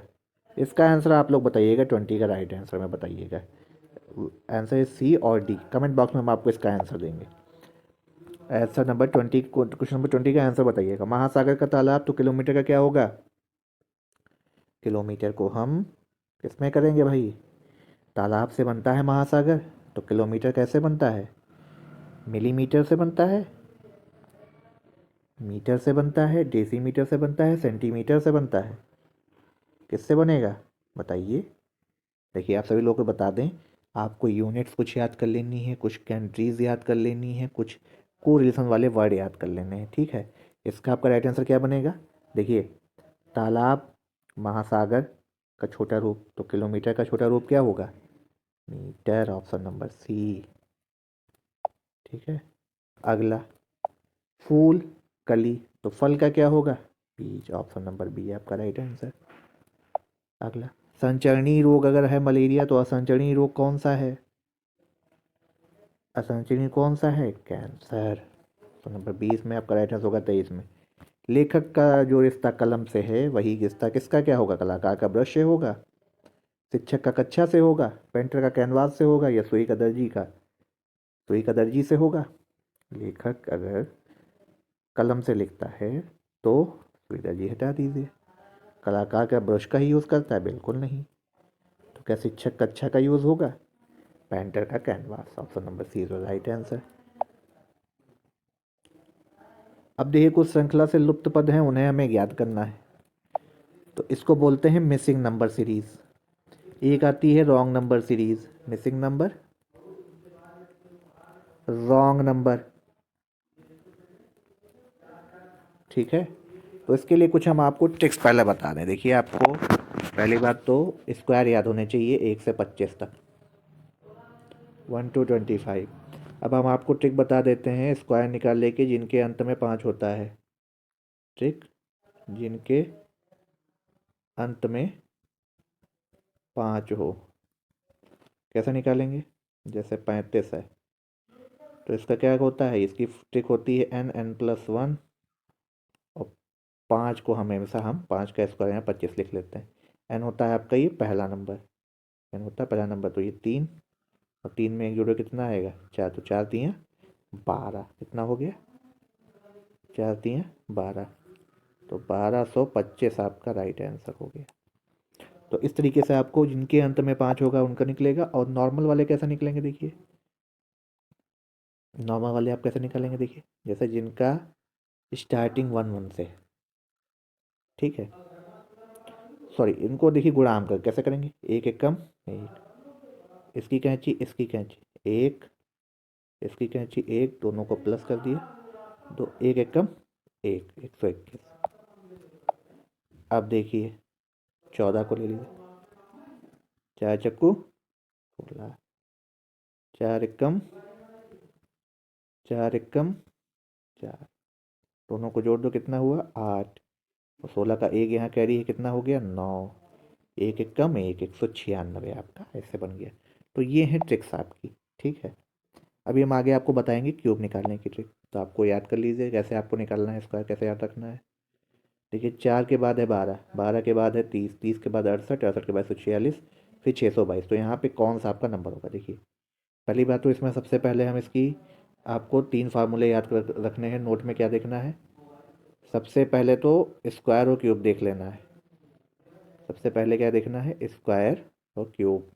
Speaker 1: इसका आंसर आप लोग बताइएगा, 20 का राइट आंसर में बताइएगा। आंसर है सी और डी, कमेंट बॉक्स में हम आपको इसका आंसर देंगे। आंसर नंबर 20, क्वेश्चन नंबर 20 का आंसर बताइएगा। महासागर का तालाब तो किलोमीटर का क्या होगा, किलोमीटर को हम किसमें करेंगे भाई, तालाब से बनता है महासागर, तो किलोमीटर कैसे बनता है, मिलीमीटर से बनता है, मीटर से बनता है, डेसीमीटर से बनता है, सेंटीमीटर से बनता है, किससे बनेगा बताइए। देखिए आप सभी लोगों को बता दें, आपको यूनिट्स कुछ याद कर लेनी है, कुछ कंट्रीज़ याद कर लेनी है, कुछ को रिलेशन वाले वर्ड याद कर लेने हैं, ठीक है। इसका आपका राइट आंसर क्या बनेगा, देखिए तालाब, महासागर का छोटा रूप, तो किलोमीटर का छोटा रूप क्या होगा, मीटर, ऑप्शन नंबर सी, ठीक है। अगला, फूल कली, तो फल का क्या होगा, बीज, ऑप्शन नंबर बी आपका राइट आंसर। अगला, संचरणीय रोग अगर है मलेरिया, तो असंचरणीय रोग कौन सा है, असंचरणीय कौन सा है, कैंसर, तो नंबर 20 में आपका राइट आंसर होगा, 23 में। लेखक का जो रिश्ता कलम से है वही रिश्ता किसका क्या होगा, कलाकार का ब्रश से होगा, शिक्षक का कक्षा से होगा, पेंटर का कैनवास से होगा, या सुई का दर्जी से होगा। लेखक अगर कलम से लिखता है तो सुई दर्जी हटा दीजिए। कलाकार का ब्रश का ही यूज़ करता है, बिल्कुल नहीं। तो क्या शिक्षक कक्षा का यूज़ होगा, पेंटर का canvas, option number C is right answer. अब देखिए कुछ श्रृंखला से लुप्त पद हैं, उन्हें हमें याद करना है, तो इसको बोलते हैं मिसिंग नंबर सीरीज। एक आती है wrong number series, missing number, wrong number, ठीक है। तो इसके लिए कुछ हम आपको ट्रिक्स पहले बता दें। देखिए आपको पहली बात तो स्क्वायर याद होने चाहिए 1 से 25 तक, 1 to 25। अब हम आपको ट्रिक बता देते हैं स्क्वायर निकालने की जिनके अंत में 5 होता है, ट्रिक, जिनके अंत में 5 हो, कैसे निकालेंगे, जैसे 35 है तो इसका क्या होता है, इसकी ट्रिक होती है n+1, और 5 को हमेशा हम 5 का स्क्वायर यहाँ 25 लिख लेते हैं। n होता है आपका ये पहला नंबर, n होता है पहला नंबर, तो ये 3, और 3 में एक जोड़ो कितना आएगा, 4, तो 4 3 12, कितना हो गया, 4 3 12, तो 1225 आपका राइट आंसर हो गया। तो इस तरीके से आपको जिनके अंत में 5 होगा उनका निकलेगा। और नॉर्मल वाले कैसे निकलेंगे, देखिए नॉर्मल वाले आप कैसे निकालेंगे, देखिए जैसे जिनका स्टार्टिंग 1 1 से, ठीक है, सॉरी इनको देखिए गुणाम कर कैसे करेंगे, एक एक कम एक, इसकी कैंची इसकी कैंची एक, इसकी कैंची एक, दोनों को प्लस कर दिया, दो, एक एक कम एक, 121। अब देखिए 14 को ले लीजिए, 4 चक्कू 16, 4 एक कम 4 एकम 4, दोनों को जोड़ दो कितना हुआ 8, और 16 का एक यहाँ कैरी है कितना हो गया 9, एक एकम एक 196 आपका ऐसे बन गया। तो ये है ट्रिक्स आपकी, ठीक है। अभी हम आगे आपको बताएंगे क्यूब निकालने की ट्रिक, तो आपको याद कर लीजिए कैसे आपको निकालना है, स्क्वायर कैसे याद रखना है। देखिए 4 के बाद है 12, 12 के बाद है 30, 30 के बाद 68, 68 के बाद 146, फिर 622। तो यहाँ पे कौन सा आपका नंबर होगा। देखिए पहली बात तो इसमें सबसे पहले हम इसकी आपको 3 फार्मूले याद रखने हैं, नोट में क्या देखना है। सबसे पहले तो स्क्वायर और क्यूब देख लेना है। सबसे पहले क्या देखना है, स्क्वायर और क्यूब।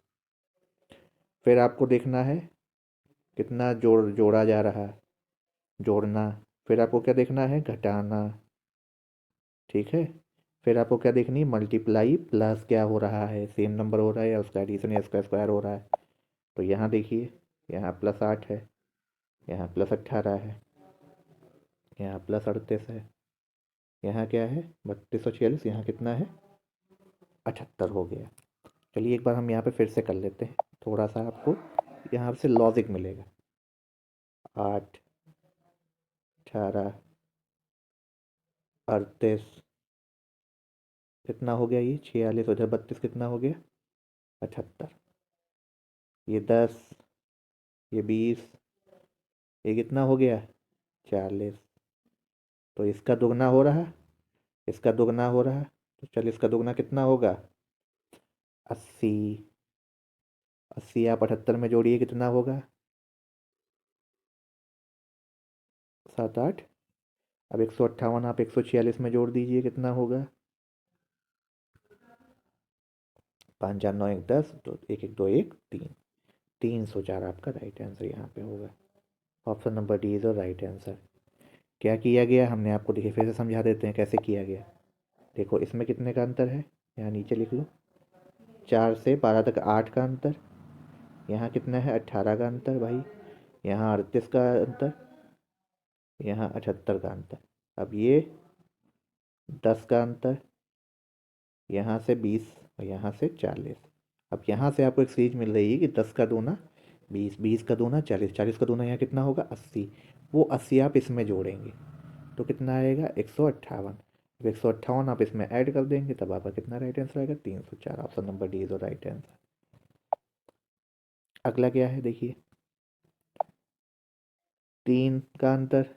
Speaker 1: फिर आपको देखना है कितना जोड़ा जा रहा है, जोड़ना। फिर आपको क्या देखना है, घटाना, ठीक है। फिर आपको क्या देखनी है, मल्टीप्लाई प्लस क्या हो रहा है, सेम नंबर हो रहा है या उसका एडिशन या उसका स्क्वायर हो रहा है। तो यहाँ देखिए, यहाँ +8 है, यहाँ +18 है, यहाँ +38 है, यहाँ क्या है 3246, यहाँ कितना है 78 हो गया। चलिए एक बार हम यहाँ पे फिर से कर लेते हैं, थोड़ा सा आपको यहाँ से लॉजिक मिलेगा। 8, 18, 38, कितना हो गया ये 46, उधर 32 कितना हो गया 78, ये 10, ये 20, ये कितना हो गया 40। तो इसका दुगना हो रहा, इसका दुगना हो रहा, तो चल इसका दुगना कितना होगा 80। 80 आप 78 में जोड़िए कितना होगा 7, 8। अब 158 आप 146 में जोड़ दीजिए कितना होगा 5, 4, 9, 1, 10, तो 1, 1, 2, 1, 3, 304 आपका राइट आंसर यहाँ पे होगा। Option number D is the right answer. क्या किया गया हमने आपको देखिए फिर से समझा देते हैं कैसे किया गया। देखो इसमें कितने का अंतर है, यहाँ नीचे लिख लो, 4 से 12 तक 8 का अंतर, यहाँ कितना है 18 का अंतर भाई, यहाँ 38 का अंतर, यहाँ 78 का अंतर। अब ये 10 का अंतर, यहाँ से 20 और यहाँ से 40। अब यहाँ से आपको एक सीरीज मिल रही है कि 10 का दूना 20, 20 का दूना 40, 40 का दूना यहाँ कितना होगा 80। वो 80 आप इसमें जोड़ेंगे तो कितना आएगा 158। 158 आप इसमें ऐड कर देंगे तब आपका कितना राइट आंसर आएगा 304। Option number D is the right answer. अगला क्या है देखिए, 3 का अंतर,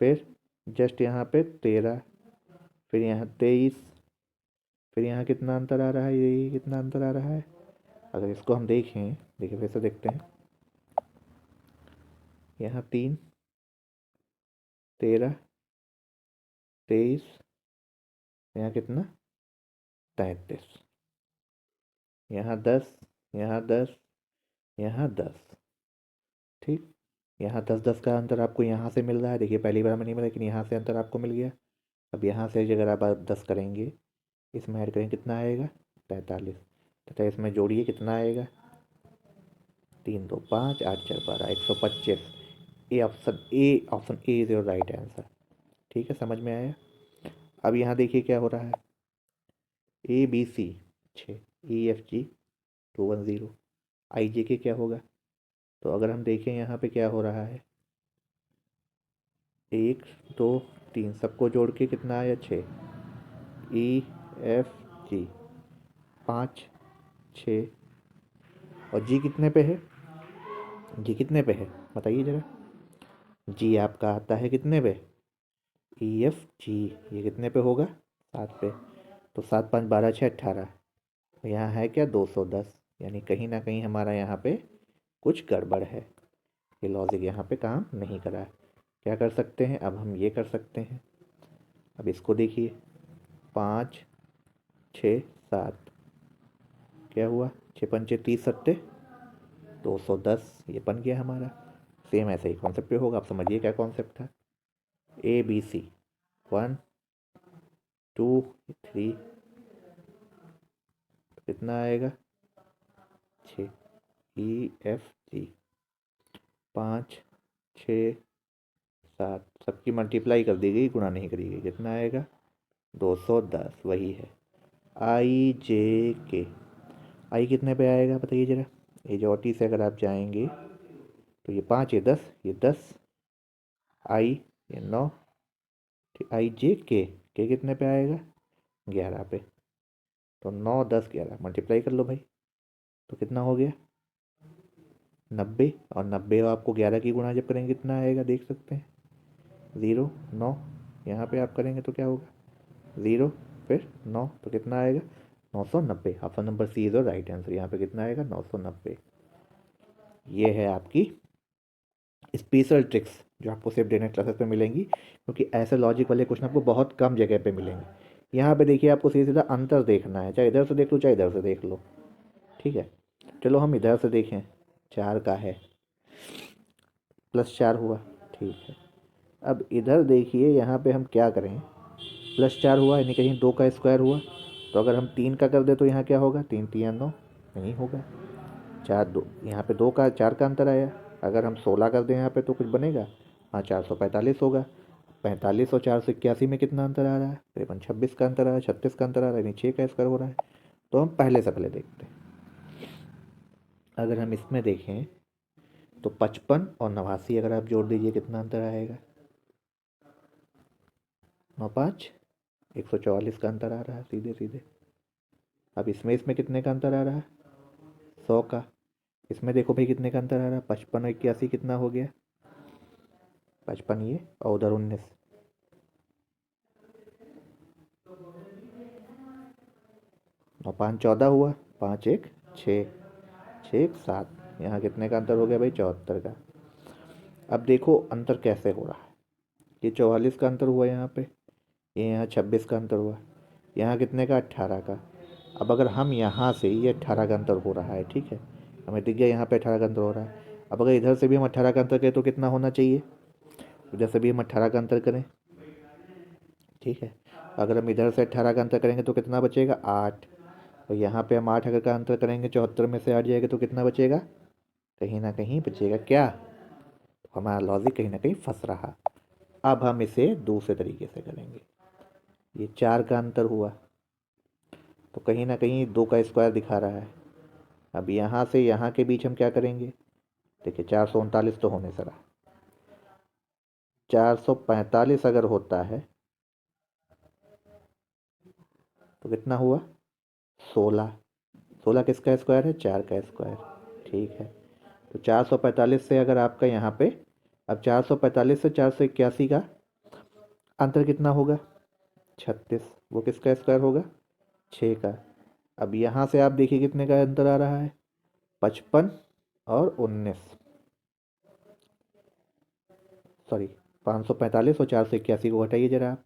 Speaker 1: फिर जस्ट यहाँ पे 13, फिर यहाँ 23, फिर यहाँ कितना अंतर आ रहा है, ये कितना अंतर आ रहा है। अगर इसको हम देखें, देखिए फिर से देखते हैं, यहाँ 3, 13, 23, यहाँ कितना 33, यहाँ 10, यहाँ 10, यहाँ 10, ठीक। यहाँ 10, 10 का अंतर आपको यहाँ से मिल रहा है, देखिए पहली बार में नहीं मिला लेकिन यहाँ से अंतर आपको मिल गया। अब यहाँ से अगर आप 10 करेंगे, इसमें ऐड करेंगे कितना आएगा 45, तथा इसमें जोड़िए कितना आएगा 3, 2, 5, 8, 4, 12, 125। A option A is your right answer. ठीक है, समझ में आया। अब यहाँ देखिए क्या हो रहा है, ABC 6, EFG 210, IJK क्या होगा। तो अगर हम देखें यहाँ पे क्या हो रहा है, 1, 2, 3 सबको जोड़ के कितना आया 6, EFG 5, 6, और जी कितने पे है, जी कितने पे है बताइए ज़रा। जी आपका आता है कितने पे, EFG, ये कितने पे होगा 7 पे। तो 7, 5, 12, 6, 18, यहाँ है क्या 210, यानी कहीं ना कहीं हमारा यहाँ पे कुछ गड़बड़ है, ये लॉजिक यहाँ पे काम नहीं करा है। क्या कर सकते हैं, अब हम ये कर सकते हैं, अब इसको देखिए 5, 6, 7, क्या हुआ 6 पंचे 30 सट्टे 210, ये बन गया हमारा। सेम ऐसे ही कॉन्सेप्ट पे होगा, आप समझिए क्या कॉन्सेप्ट था। ABC 1, 2, 3, कितना आएगा 6, EFG 5, 6, 7, सबकी मल्टीप्लाई कर दी गई, गुणा नहीं करी गई, कितना आएगा 210, वही है IJK। आई कितने पे आएगा बताइए ज़रा। एजॉटी से अगर आप जाएंगे तो ये 5 ये 10 आई ये 9 आई जे के कितने पे आएगा 11 पे। तो 9 10 11 मल्टीप्लाई कर लो भाई, तो कितना हो गया 90। और 90 आपको 11 की गुणा जब करेंगे कितना आएगा देख सकते हैं 0 9, यहाँ पे आप करेंगे तो क्या होगा 0 फिर 9 तो कितना आएगा 990। Option number C is right answer. यहाँ पे कितना आएगा 990। ये है आपकी स्पेशल ट्रिक्स जो आपको सिर्फ डेनेट क्लासेस पे मिलेंगी, क्योंकि ऐसे लॉजिक वाले क्वेश्चन आपको बहुत कम जगह पे मिलेंगे। यहाँ पे देखिए आपको सीधा सीधा अंतर देखना है, चाहे इधर से देख लो चाहे इधर से देख लो, ठीक है। चलो हम इधर से देखें, 4 का है +4 हुआ, ठीक है। अब इधर देखिए यहाँ पे हम क्या करें, +4 हुआ यानी कहीं 2 का स्क्वायर हुआ, तो अगर हम 3 का कर दे तो यहाँ क्या होगा 3 3 9 नहीं होगा, 4 2 यहाँ पे 2 का 4 का अंतर आया। अगर हम 16 कर दें यहाँ पे तो कुछ बनेगा, हाँ 445 होगा। 45 और 481 में कितना अंतर आ रहा है 53 26 का अंतर आ रहा है, 36 का अंतर आ रहा है, यानी 6 का स्क्वायर हो रहा है। तो हम पहले से पहले देखते हैं, अगर हम इसमें देखें तो 55 और 89 अगर आप जोड़ दीजिए कितना अंतर आएगा 9 5 144 का अंतर आ रहा है सीधे सीधे। अब इसमें इसमें कितने का अंतर आ रहा है 100 का। इसमें देखो भाई कितने का अंतर आ रहा है 55 और 81 कितना हो गया 55 ये और उधर 19, 9 5 14 हुआ, 5 1 6 6 1 7, यहाँ कितने का अंतर हो गया भाई 74 का। अब देखो अंतर कैसे हो रहा है, ये 44 का अंतर हुआ यहाँ पे, ये यहाँ 26 का अंतर हुआ, यहाँ कितने का 18 का। अब अगर हम यहाँ से ये 18 का अंतर हो रहा है, ठीक है, हमें दिख गया यहाँ पे 18 का अंतर हो रहा है। अब अगर इधर से भी हम 18 का अंतर करें तो कितना होना चाहिए, इधर से भी हम 18 का अंतर करें, ठीक है। अगर हम इधर से 18 का अंतर करेंगे तो कितना बचेगा 8, और यहाँ पे हम 8 अगर का अंतर करेंगे 74 में से 8 जाएगा तो कितना बचेगा, कहीं ना कहीं बचेगा क्या, तो हमारा लॉजिक कहीं ना कहीं फंस रहा। अब हम इसे दूसरे तरीके से करेंगे, ये 4 का अंतर हुआ तो कहीं ना कहीं 2 का स्क्वायर दिखा रहा है। अब यहाँ से यहाँ के बीच हम क्या करेंगे, देखिए 439 तो होने से रहा, 445 अगर होता है तो कितना हुआ 16, 16 किसका स्क्वायर है 4 का स्क्वायर, ठीक है। तो 445 से अगर आपका यहाँ पे, अब 445 से 481 का अंतर कितना होगा 36, वो किसका स्क्वायर होगा 6 का। अब यहाँ से आप देखिए कितने का अंतर आ रहा है 55 और 19, सॉरी 545 और 481 को घटाइए जरा आप,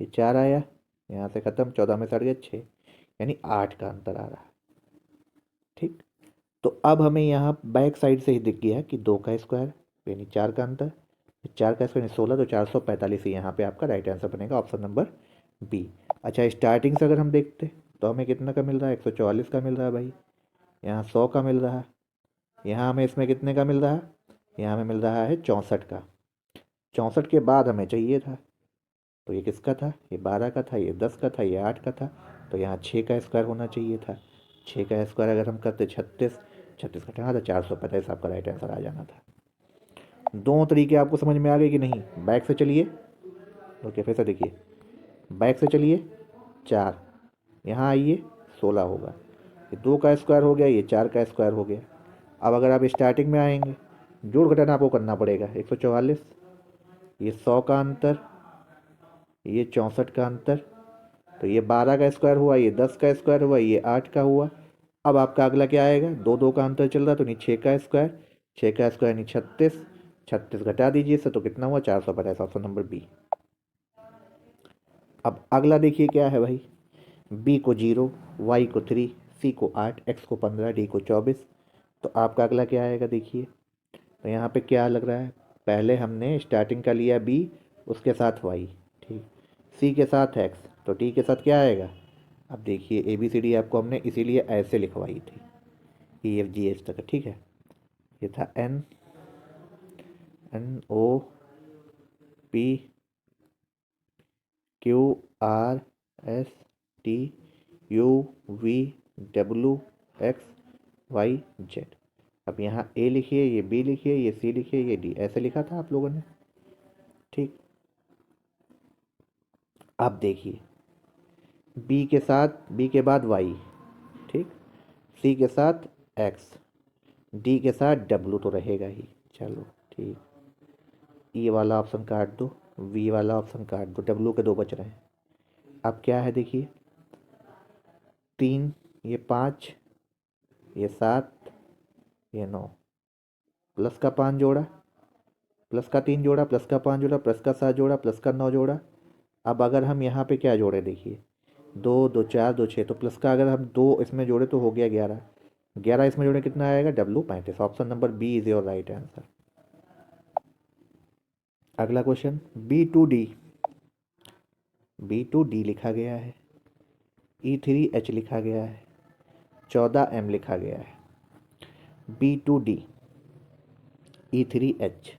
Speaker 1: ये 4 आया, यहाँ से ख़त्म, 14 में से हट गया 6, यानी 8 का अंतर आ रहा है, ठीक। तो अब हमें यहाँ बैक साइड से ही दिख गया कि 2 का स्क्वायर यानी 4 का अंतर, 4 का स्क्वायर यानी 16, तो 445 ही यहाँ पे आपका राइट आंसर बनेगा, ऑप्शन नंबर बी। अच्छा स्टार्टिंग से अगर हम देखते तो हमें कितना का मिल रहा है 144 का मिल रहा है भाई, यहाँ 100 का मिल रहा है, यहाँ हमें इसमें कितने का मिल रहा है, यहाँ हमें मिल रहा है 64 का। 64 के बाद हमें चाहिए था, तो ये किसका था, ये 12 का था, ये 10 का था, ये 8 का था, तो यहाँ 6 का स्क्वायर होना चाहिए था। 6 का स्क्वायर अगर हम करते 36, 36 घटाना था 445, आपका राइट आंसर आ जाना था। दोनों तरीके आपको समझ में आ गए कि नहीं, बैक से चलिए, ओके फिर से देखिए, बैक से चलिए 4, यहाँ आइए 16 होगा, ये 2 का स्क्वायर हो गया, ये 4 का स्क्वायर हो गया। अब अगर आप स्टार्टिंग में आएंगे, जोड़ घटाना आपको करना पड़ेगा, 144, ये 100 का अंतर, ये 64 का अंतर, तो ये 12 का स्क्वायर हुआ, ये 10 का स्क्वायर हुआ, ये 8 का हुआ। अब आपका अगला क्या आएगा, 2 2 का अंतर चल रहा, तो नहीं 6 का स्क्वायर, 6 का स्क्वायर नहीं 36, 36 घटा दीजिए इससे तो कितना हुआ 450, ऑप्शन नंबर बी। अब अगला देखिए क्या है भाई, बी को 0, वाई को 3, सी को 8, एक्स को 15, डी को 24, तो आपका अगला क्या आएगा देखिए। तो यहाँ पे क्या लग रहा है, पहले हमने स्टार्टिंग का लिया बी, उसके साथ वाई, ठीक, सी के साथ एक्स, तो डी के साथ क्या आएगा। अब देखिए ए बी सी डी आपको हमने इसीलिए ऐसे लिखवाई थी, ई एफ जी एच तक, ठीक है। ये था N, N O P Q R S T U V W X Y Z, अब यहाँ ए लिखिए, ये बी लिखिए, ये सी लिखिए, ये डी, ऐसे लिखा था आप लोगों ने। ठीक, अब देखिए बी के साथ, बी के बाद वाई, ठीक, सी के साथ एक्स, डी के साथ डब्लू तो रहेगा ही। चलो ठीक, ई वाला ऑप्शन काट दो, वी वाला ऑप्शन काट दो, डब्लू के दो बच रहे हैं। अब क्या है देखिए, 3, ये 5, ये 7, ये 9, प्लस का 5 जोड़ा, प्लस का 3 जोड़ा, प्लस का 5 जोड़ा, प्लस का 7 जोड़ा, प्लस का 9 जोड़ा। अब अगर हम यहाँ पे क्या जोड़े देखिए, 2 2 4 2 6, तो प्लस का अगर हम 2 इसमें जोड़े तो हो गया 11, 11 इसमें जोड़े कितना आएगा, W 35। Option number B is your right answer. अगला question, B to D, B to D लिखा गया है, ई थ्री एच लिखा गया है, 14 एम लिखा गया है। B to D, E three H,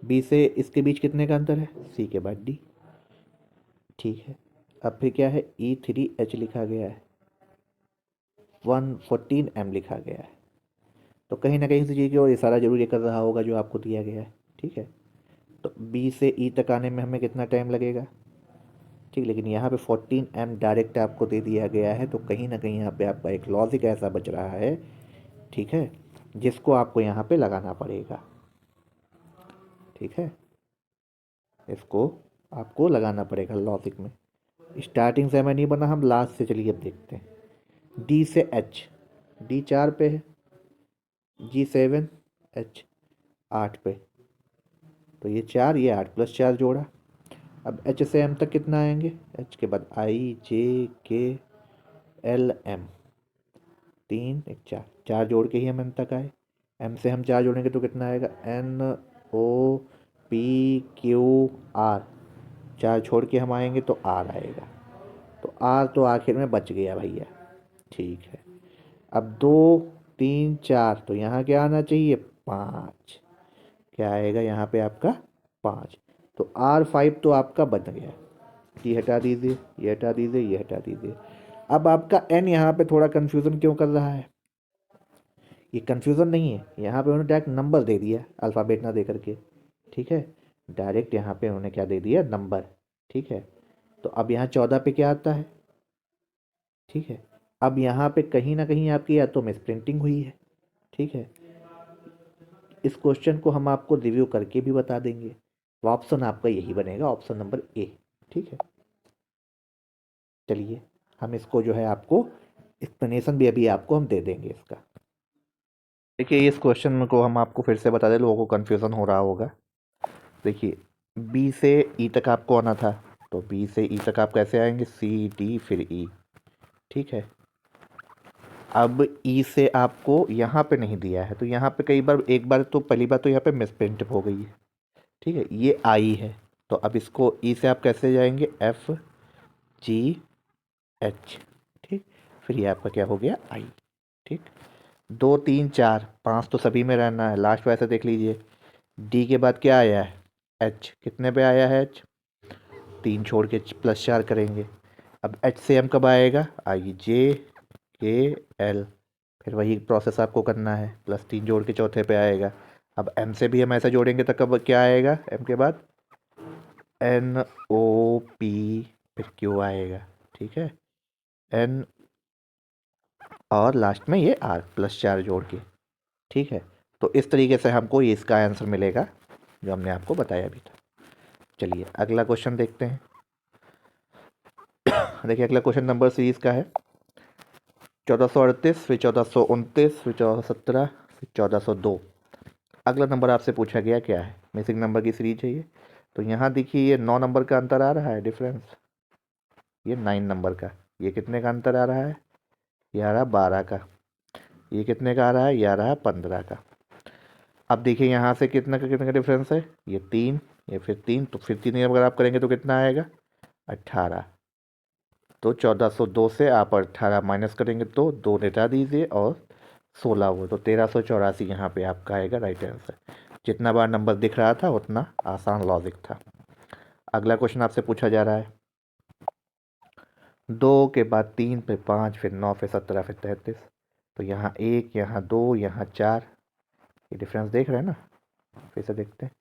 Speaker 1: B से इसके बीच कितने का अंतर है, सी के बाद डी। ठीक है, अब फिर क्या है, ई थ्री एच लिखा गया है, 114 एम लिखा गया है। तो कहीं ना कहीं से चीज़ की ओर इशारा जरूर ये कर रहा होगा जो आपको दिया गया है। ठीक है, तो बी से ई तक आने में हमें कितना टाइम लगेगा। ठीक, लेकिन यहाँ पे 14 एम डायरेक्ट आपको दे दिया गया है, तो कहीं ना कहीं यहाँ पे आपका एक लॉजिक ऐसा बच रहा है, ठीक है, जिसको आपको यहाँ पे लगाना पड़ेगा। ठीक है, इसको आपको लगाना पड़ेगा लॉजिक में। स्टार्टिंग से हमें नहीं बना, हम लास्ट से चलिए अब देखते हैं। डी से एच, डी 4 पे है, जी 7, एच 8 पे, तो ये 4, ये 8, प्लस 4 जोड़ा। अब एच से एम तक कितना आएंगे, एच के बाद आई जे के एल एम, 3 1 4, 4 जोड़ के ही हम एम तक आए। एम से हम 4 जोड़ेंगे तो कितना आएगा, N O P Q R, 4 छोड़ के हम आएंगे तो आर आएगा, तो आर तो आखिर में बच गया भैया। ठीक है, अब 2 3 4, तो यहाँ क्या आना चाहिए, 5, क्या आएगा यहाँ पे आपका 5, तो R5 तो आपका बन गया। ये हटा दीजिए, ये हटा दीजिए, ये हटा दीजिए। अब आपका N यहाँ पे थोड़ा कन्फ्यूज़न क्यों कर रहा है, ये कन्फ्यूज़न नहीं है, यहाँ पे उन्होंने डायरेक्ट नंबर दे दिया, अल्फ़ाबेट ना दे करके। ठीक है, डायरेक्ट यहाँ पे उन्होंने क्या दे दिया, नंबर। ठीक है, तो अब यहाँ 14 पे क्या आता है। ठीक है, अब यहाँ पे कहीं ना कहीं आपकी या तो मिस प्रिंटिंग हुई है। ठीक है, इस क्वेश्चन को हम आपको रिव्यू करके भी बता देंगे, तो ऑप्शन आपका यही बनेगा, ऑप्शन नंबर ए। ठीक है, चलिए हम इसको जो है आपको एक्सप्लेनेशन भी अभी आपको हम दे देंगे इसका। देखिए इस क्वेश्चन को हम आपको फिर से बता दें, लोगों को कन्फ्यूज़न हो रहा होगा। देखिए बी से ई तक आपको आना था, तो बी से ई तक आप कैसे आएंगे, सी डी फिर ई। ठीक है, अब ई से आपको यहाँ पे नहीं दिया है, तो यहाँ पे कई बार, एक बार तो पहली बार तो यहाँ पे मिसप्रिंट हो गई है। ठीक है, ये आई है, तो अब इसको ई से आप कैसे जाएंगे, एफ जी एच। ठीक, फिर ये आपका क्या हो गया, आई। ठीक, 2 3 4 5 तो सभी में रहना है, लास्ट वैसे देख लीजिए। डी के बाद क्या आया है, एच, कितने पे आया है एच, 3 छोड़ के प्लस 4 करेंगे। अब एच से एम कब आएगा, आई जे के एल, फिर वही प्रोसेस आपको करना है, प्लस 3 जोड़ के चौथे पे आएगा। अब एम से भी हम ऐसे जोड़ेंगे तो कब क्या आएगा, एम के बाद एन ओ पी, फिर क्यू आएगा। ठीक है, एन, और लास्ट में ये आर, प्लस 4 जोड़ के। ठीक है, तो इस तरीके से हमको ये इसका आंसर मिलेगा जो हमने आपको बताया भी था। चलिए अगला क्वेश्चन देखते हैं। देखिए अगला क्वेश्चन नंबर सीरीज का है 1438, फिर 1429, फिर 1417, फिर 1402। अगला नंबर आपसे पूछा गया क्या है, मिसिंग नंबर की सीरीज है ये। तो यहाँ देखिए ये 9 नंबर का अंतर आ रहा है डिफरेंस, ये 9 नंबर का, ये कितने का अंतर आ रहा है, ये आ रहा 12 का, ये कितने का आ रहा है, ये आ रहा है 15 का। अब देखिए यहाँ से कितने का डिफरेंस है, ये 3, ये फिर 3, तो फिर 3 अगर आप करेंगे तो कितना आएगा, 18। तो 1402 से आप 18 माइनस करेंगे तो 2 हटा दीजिए और 16 हुआ, तो 1384 यहाँ पे आपका आएगा राइट आंसर। जितना बार नंबर दिख रहा था उतना आसान लॉजिक था। अगला क्वेश्चन आपसे पूछा जा रहा है 2 के बाद 3 फिर 5 फिर 9 फिर 17 फिर 33। तो यहाँ 1, यहाँ 2, यहाँ 4, ये डिफरेंस देख रहे हैं ना, फिर से देखते हैं।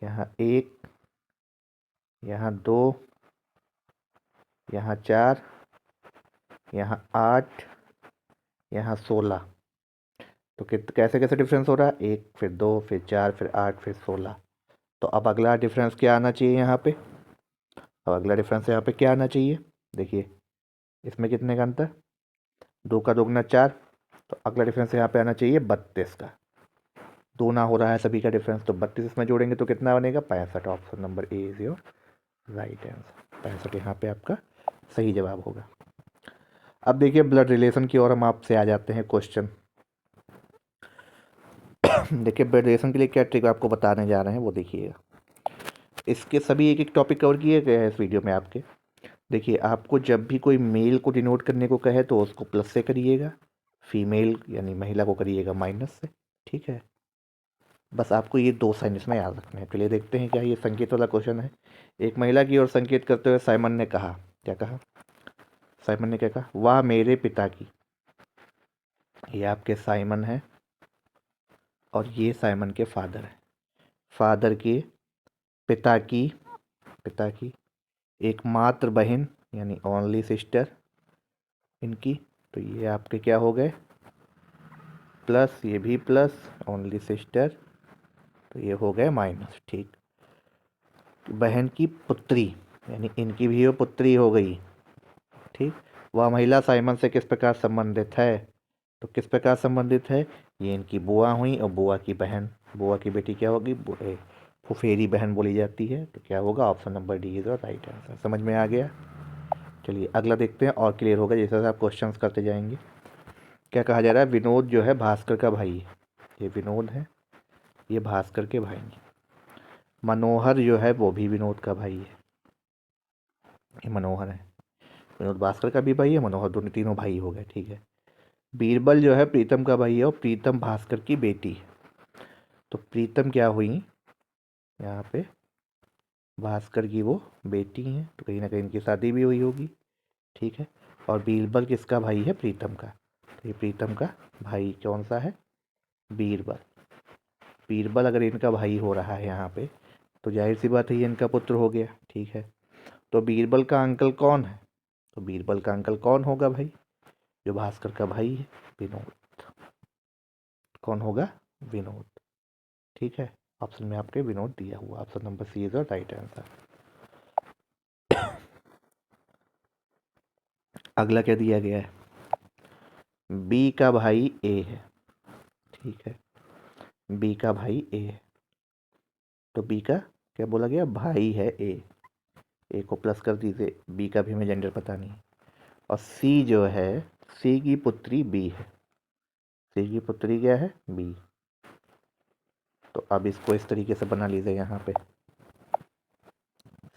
Speaker 1: यहाँ 1, यहाँ 2, यहाँ 4, यहाँ 8, यहाँ 16। तो कैसे कैसे डिफरेंस हो रहा है, 1 फिर 2 फिर 4 फिर 8 फिर 16। तो अब अगला डिफरेंस क्या आना चाहिए यहाँ पे, अब अगला डिफरेंस यहाँ पे क्या आना चाहिए, देखिए इसमें कितने का अंतर, 2 का 2 गुना 4। तो अगला डिफरेंस यहाँ पे आना चाहिए 32 का। 2 ना हो रहा है सभी का डिफरेंस, तो 32 इसमें जोड़ेंगे तो कितना बनेगा, 65। Option number A is your right answer. 65 यहाँ पे आपका सही जवाब होगा। अब देखिए ब्लड रिलेशन की ओर हम आपसे आ जाते हैं क्वेश्चन। देखिए ब्लड रिलेशन के लिए क्या ट्रिक आपको बताने जा रहे हैं वो देखिएगा। इसके सभी एक एक टॉपिक कवर किए गए हैं इस वीडियो में आपके। देखिए आपको जब भी कोई मेल को डिनोट करने को कहे तो उसको प्लस से करिएगा, फीमेल यानी महिला को करिएगा माइनस से, ठीक है। बस आपको ये 2 साइन इसमें याद रखने हैं। चलिए देखते हैं क्या ये संकेत वाला क्वेश्चन है। एक महिला की ओर संकेत करते हुए साइमन ने कहा, क्या कहा, साइमन ने क्या कहा, वाह मेरे पिता की। ये आपके साइमन है और ये साइमन के फादर है। फादर के पिता की एकमात्र बहन यानी ओनली सिस्टर इनकी, तो ये आपके क्या हो गए प्लस, ये भी प्लस, ओनली सिस्टर, तो ये हो गए माइनस, ठीक। बहन की पुत्री यानी इनकी भी वो पुत्री हो गई, ठीक। वह महिला साइमन से किस प्रकार संबंधित है, तो किस प्रकार संबंधित है, ये इनकी बुआ हुई और बुआ की बहन, बुआ की बेटी क्या होगी, फुफेरी बहन बोली जाती है। तो क्या होगा, ऑप्शन नंबर डी इज और राइट आंसर। समझ में आ गया। चलिए अगला देखते हैं और क्लियर होगा जैसे आप क्वेश्चंस करते जाएंगे। क्या कहा जा रहा है, विनोद जो है भास्कर का भाई है, ये विनोद है, ये भास्कर के भाई है। मनोहर जो है वो भी विनोद का भाई है, ये मनोहर है। विनोद भास्कर का भी भाई है, मनोहर, दोनों तीनों भाई हो गए, ठीक है। बीरबल जो है प्रीतम का भाई है और प्रीतम भास्कर की बेटी है। तो प्रीतम क्या हुई यहाँ पे, भास्कर की वो बेटी हैं, तो कहीं ना कहीं इनकी शादी भी हुई होगी, ठीक है। और बीरबल किसका भाई है, प्रीतम का। तो ये प्रीतम का भाई कौन सा है, बीरबल। बीरबल अगर इनका भाई हो रहा है यहाँ पे तो जाहिर सी बात है ये इनका पुत्र हो गया, ठीक है। तो बीरबल का अंकल कौन है, तो बीरबल का अंकल कौन होगा भाई, जो भास्कर का भाई है, विनोद। कौन होगा, विनोद, ठीक है। ऑप्शन में आपके विनोद दिया हुआ, option number C is the right answer. अगला क्या दिया गया है, बी का भाई ए है, ठीक है। बी का भाई ए है, तो बी का क्या बोला गया, भाई है ए को प्लस कर दीजिए, बी का भी हमें जेंडर पता नहीं। और सी जो है, सी की पुत्री बी है, सी की पुत्री क्या है, बी। तो अब इसको इस तरीके से बना लीजिए, यहाँ पे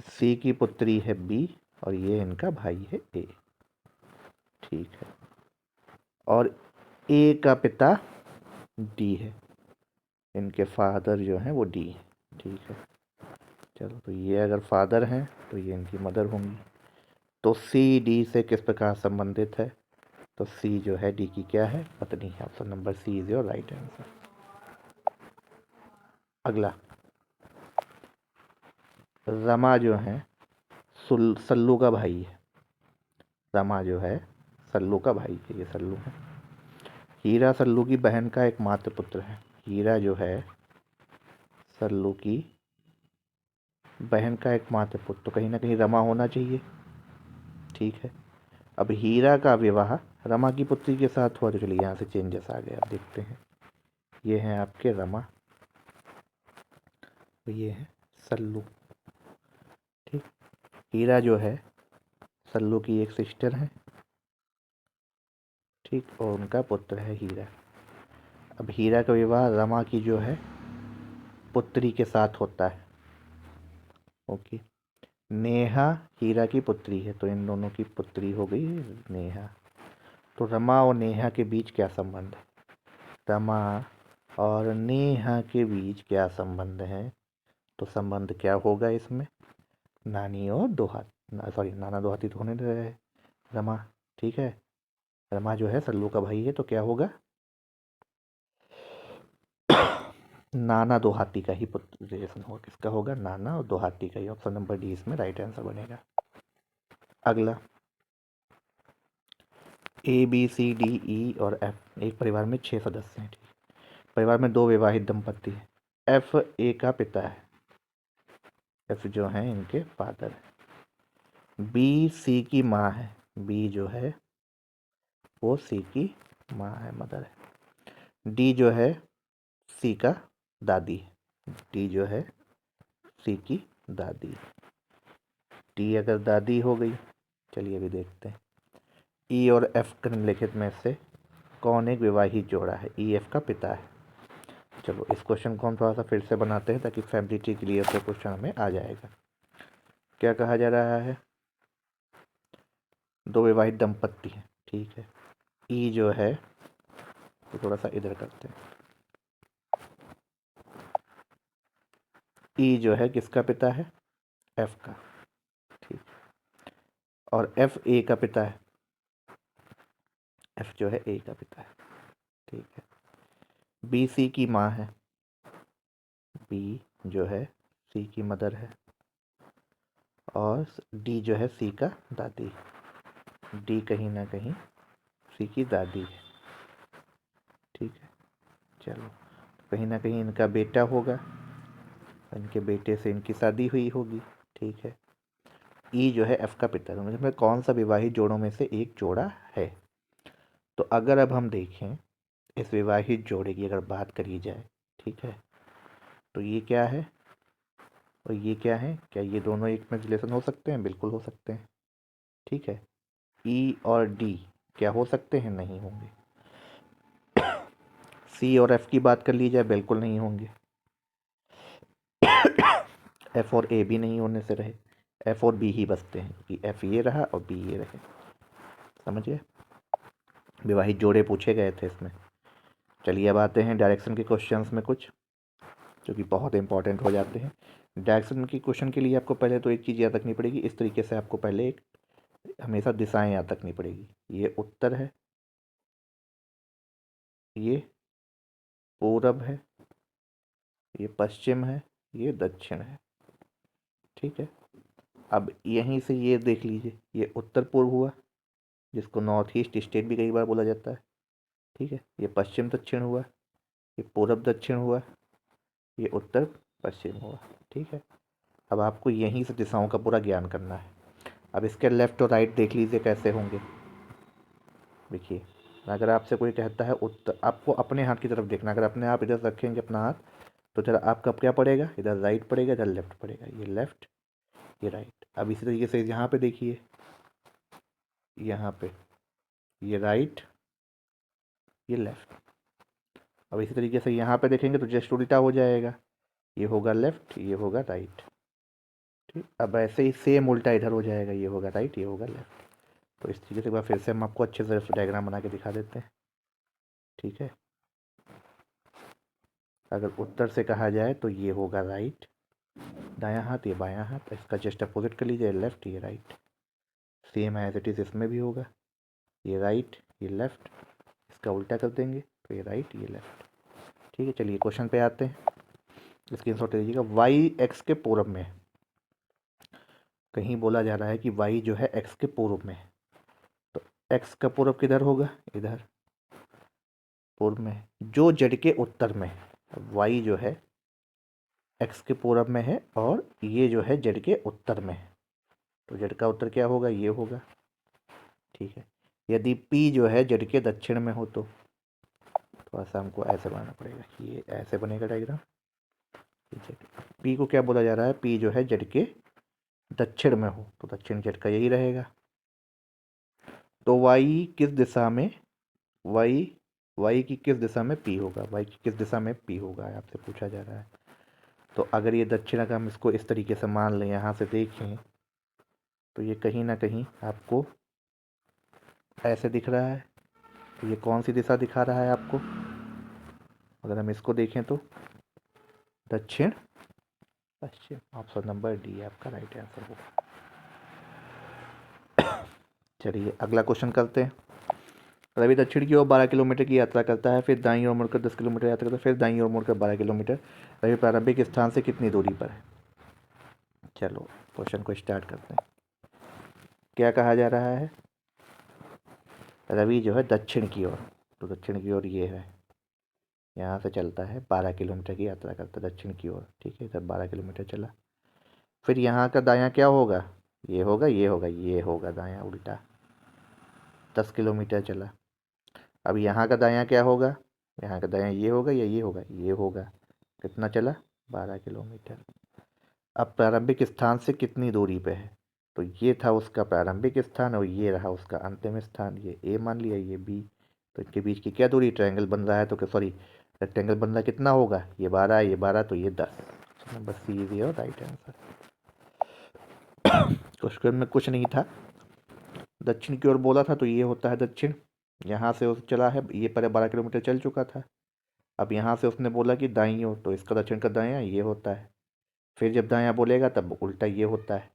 Speaker 1: सी की पुत्री है बी और ये इनका भाई है ए, ठीक है। और ए का पिता डी है, इनके फादर जो हैं वो डी है, ठीक है। चलो तो ये अगर फादर हैं तो ये इनकी मदर होंगी। तो सी डी से किस प्रकार संबंधित है, तो सी जो है डी की क्या है, पत्नी है। Option number C is your right answer. अगला, रमा जो है सल्लू का भाई है, रमा जो है सल्लू का भाई है, ये सल्लू है। हीरा सल्लू की बहन का एकमात्र पुत्र है, हीरा जो है सल्लू की बहन का एकमात्र पुत्र, तो कहीं ना कहीं रमा होना चाहिए, ठीक है। अब हीरा का विवाह रमा की पुत्री के साथ हुआ, तो चलिए यहाँ से चेंजेस आ गए, आप देखते हैं। ये हैं आपके रमा, तो ये है सल्लू, ठीक। हीरा जो है सल्लू की एक सिस्टर है, ठीक, और उनका पुत्र है हीरा। अब हीरा का विवाह रमा की जो है पुत्री के साथ होता है, ओके। नेहा हीरा की पुत्री है, तो इन दोनों की पुत्री हो गई नेहा। तो रमा और नेहा के बीच क्या संबंध है, रमा और नेहा के बीच क्या संबंध है, तो संबंध क्या होगा इसमें, नानी और दोहात, सॉरी नाना दोहाती तो होने दे रहे हैं रमा, ठीक है। रमा जो है सल्लू का भाई है, तो क्या होगा? नाना देहाती का ही रिलेशन होगा। किसका होगा? नाना और देहाती का ही। ऑप्शन नंबर डी इसमें राइट आंसर बनेगा। अगला, A B C D E और एफ एक परिवार में 6 सदस्य हैं। ठीक, परिवार में 2 विवाहित दंपति हैं। एफ ए का पिता है, एफ जो है इनके फादर है। बी सी की माँ है, बी जो है वो सी की माँ है, मदर है। डी जो है सी का दादी है, डी जो है सी की दादी। डी अगर दादी हो गई, चलिए अभी देखते हैं ई और एफ निम्नलिखित में से कौन एक विवाहित जोड़ा है? ई एफ का पिता है। चलो इस क्वेश्चन को हम थोड़ा सा फिर से बनाते हैं ताकि फैमिली ट्री क्लियर से क्वेश्चन हमें आ जाएगा। क्या कहा जा रहा है? 2 विवाहित दंपत्ति हैं, ठीक है। ई जो है तो थोड़ा सा इधर करते हैं। ई जो है किसका पिता है? एफ का, ठीक। और एफ ए का पिता है, एफ जो है ए का पिता है, ठीक है। बी सी की माँ है, बी जो है सी की मदर है। और डी जो है सी का दादी, डी कहीं ना कहीं सी की दादी है, ठीक है। चलो कहीं ना कहीं इनका बेटा होगा, इनके बेटे से इनकी शादी हुई होगी, ठीक है। ई जो है एफ का पिता है, मतलब कौन सा विवाहित जोड़ों में से एक जोड़ा है? तो अगर अब हम देखें इस विवाहित जोड़े की अगर बात करी जाए, ठीक है, तो ये क्या है और ये क्या है? क्या ये दोनों एक में रिलेशन हो सकते हैं? बिल्कुल हो सकते हैं, ठीक है। ई और डी क्या हो सकते हैं? नहीं होंगे। सी और एफ की बात कर ली जाए, बिल्कुल नहीं होंगे। एफ और ए भी नहीं होने से रहे, एफ और बी ही बचते हैं, क्योंकि एफ ये रहा और बी ये रहे। समझ गए? विवाहित जोड़े पूछे गए थे इसमें। चलिए अब आते हैं डायरेक्शन के क्वेश्चंस में कुछ जो कि बहुत इंपॉर्टेंट हो जाते हैं। डायरेक्शन के क्वेश्चन के लिए आपको पहले तो एक चीज़ याद रखनी पड़ेगी, इस तरीके से आपको पहले एक हमेशा दिशाएं याद रखनी पड़ेगी। ये उत्तर है, ये पूरब है, ये पश्चिम है, ये दक्षिण है, ठीक है। अब यहीं से ये देख लीजिए, ये उत्तर पूर्व हुआ, जिसको नॉर्थ ईस्ट स्टेट भी कई बार बोला जाता है, ठीक है। ये पश्चिम दक्षिण हुआ, ये पूरब दक्षिण हुआ, ये उत्तर पश्चिम हुआ, ठीक है। अब आपको यहीं से दिशाओं का पूरा ज्ञान करना है। अब इसके लेफ्ट और राइट देख लीजिए कैसे होंगे। देखिए, अगर आपसे कोई कहता है उत्तर, आपको अपने हाथ की तरफ देखना। अगर अपने आप इधर रखेंगे अपना हाथ, तो इधर आपका क्या पड़ेगा? इधर राइट पड़ेगा, इधर लेफ्ट पड़ेगा। ये लेफ्ट, ये राइट। अब इसी तरीके से यहाँ पे देखिए, यहाँ पे ये राइट, ये लेफ्ट। अब इसी तरीके से यहाँ पे देखेंगे तो जस्ट उल्टा हो जाएगा, ये होगा लेफ्ट, ये होगा राइट, ठीक। अब ऐसे ही सेम उल्टा इधर हो जाएगा, ये होगा राइट, ये होगा लेफ्ट। तो इस तरीके से एक बार फिर से हम आपको अच्छे से डायग्राम बना के दिखा देते हैं, ठीक है। अगर उत्तर से कहा जाए तो ये होगा राइट, दायां हाथ, ये बायां हाथ। इसका जस्ट अपोजिट कर लीजिए, लेफ्ट, ये right. Same as it is इसमें भी होगा, ये राइट, ये लेफ्ट। इसका उल्टा कर देंगे तो ये राइट, ये लेफ्ट, ठीक है। चलिए क्वेश्चन पे आते हैं, स्क्रीनशॉट ले लीजिएगा। वाई एक्स के पूरब में, कहीं बोला जा रहा है कि वाई जो है एक्स के पूर्व में है, तो एक्स का पूर्व किधर होगा? इधर पूर्व में। जो जेड के उत्तर में है, वाई जो है एक्स के पूरब में है और ये जो है जेड के उत्तर में है, तो जेड का उत्तर क्या होगा? ये होगा, ठीक है। यदि पी जो है जेड के दक्षिण में हो तो थोड़ा सा हमको ऐसे बनाना पड़ेगा, ये ऐसे बनेगा डायग्राम। पी को क्या बोला जा रहा है? पी जो है जेड के दक्षिण में हो तो दक्षिण जेड का यही रहेगा। तो वाई किस दिशा में, वाई वाई की किस दिशा में पी होगा? वाई की किस दिशा में पी होगा आपसे पूछा जा रहा है। तो अगर ये दक्षिण का हम इसको इस तरीके से मान लें, यहाँ से देखें तो ये कहीं ना कहीं आपको ऐसे दिख रहा है, तो ये कौन सी दिशा दिखा रहा है आपको? अगर हम इसको देखें तो दक्षिण पश्चिम। ऑप्शन नंबर डी आपका राइट आंसर होगा। चलिए अगला क्वेश्चन करते हैं। रवि दक्षिण की ओर 12 किलोमीटर की यात्रा करता है, फिर दाईं ओर मुड़कर 10 किलोमीटर यात्रा करता है, फिर दाईं ओर मुड़कर 12 किलोमीटर। रवि प्रारंभिक स्थान से कितनी दूरी पर है? चलो क्वेश्चन को स्टार्ट करते हैं। क्या कहा जा रहा है? रवि जो है दक्षिण की ओर, तो दक्षिण की ओर ये है, यहाँ से चलता है 12 किलोमीटर की यात्रा करता है दक्षिण की ओर, ठीक है। इधर 12 किलोमीटर चला, फिर यहाँ का दायां क्या होगा? ये होगा, ये होगा, ये होगा दायां उल्टा, 10 किलोमीटर चला। अब यहाँ का दायां क्या होगा? यहाँ का दायां ये होगा या ये होगा? ये होगा। कितना चला? 12 किलोमीटर। अब प्रारंभिक स्थान से कितनी दूरी पे है? तो ये था उसका प्रारंभिक स्थान और ये रहा उसका अंतिम स्थान, ये ए मान लिया, ये बी। तो इनके बीच की क्या दूरी? ट्रायंगल बन रहा है तो सॉरी रेक्टेंगल बन रहा है, कितना होगा? ये 12 है, ये 12, तो ये 10। Number C is your right answer. Question में कुछ नहीं था, दक्षिण की ओर बोला था तो ये होता है दक्षिण। यहाँ से उस चला है, ये पहले 12 किलोमीटर चल चुका था। अब यहाँ से उसने बोला कि दाईं ओर, तो इसका दक्षिण का दायां ये होता है। फिर जब दायां बोलेगा तब उल्टा ये होता है।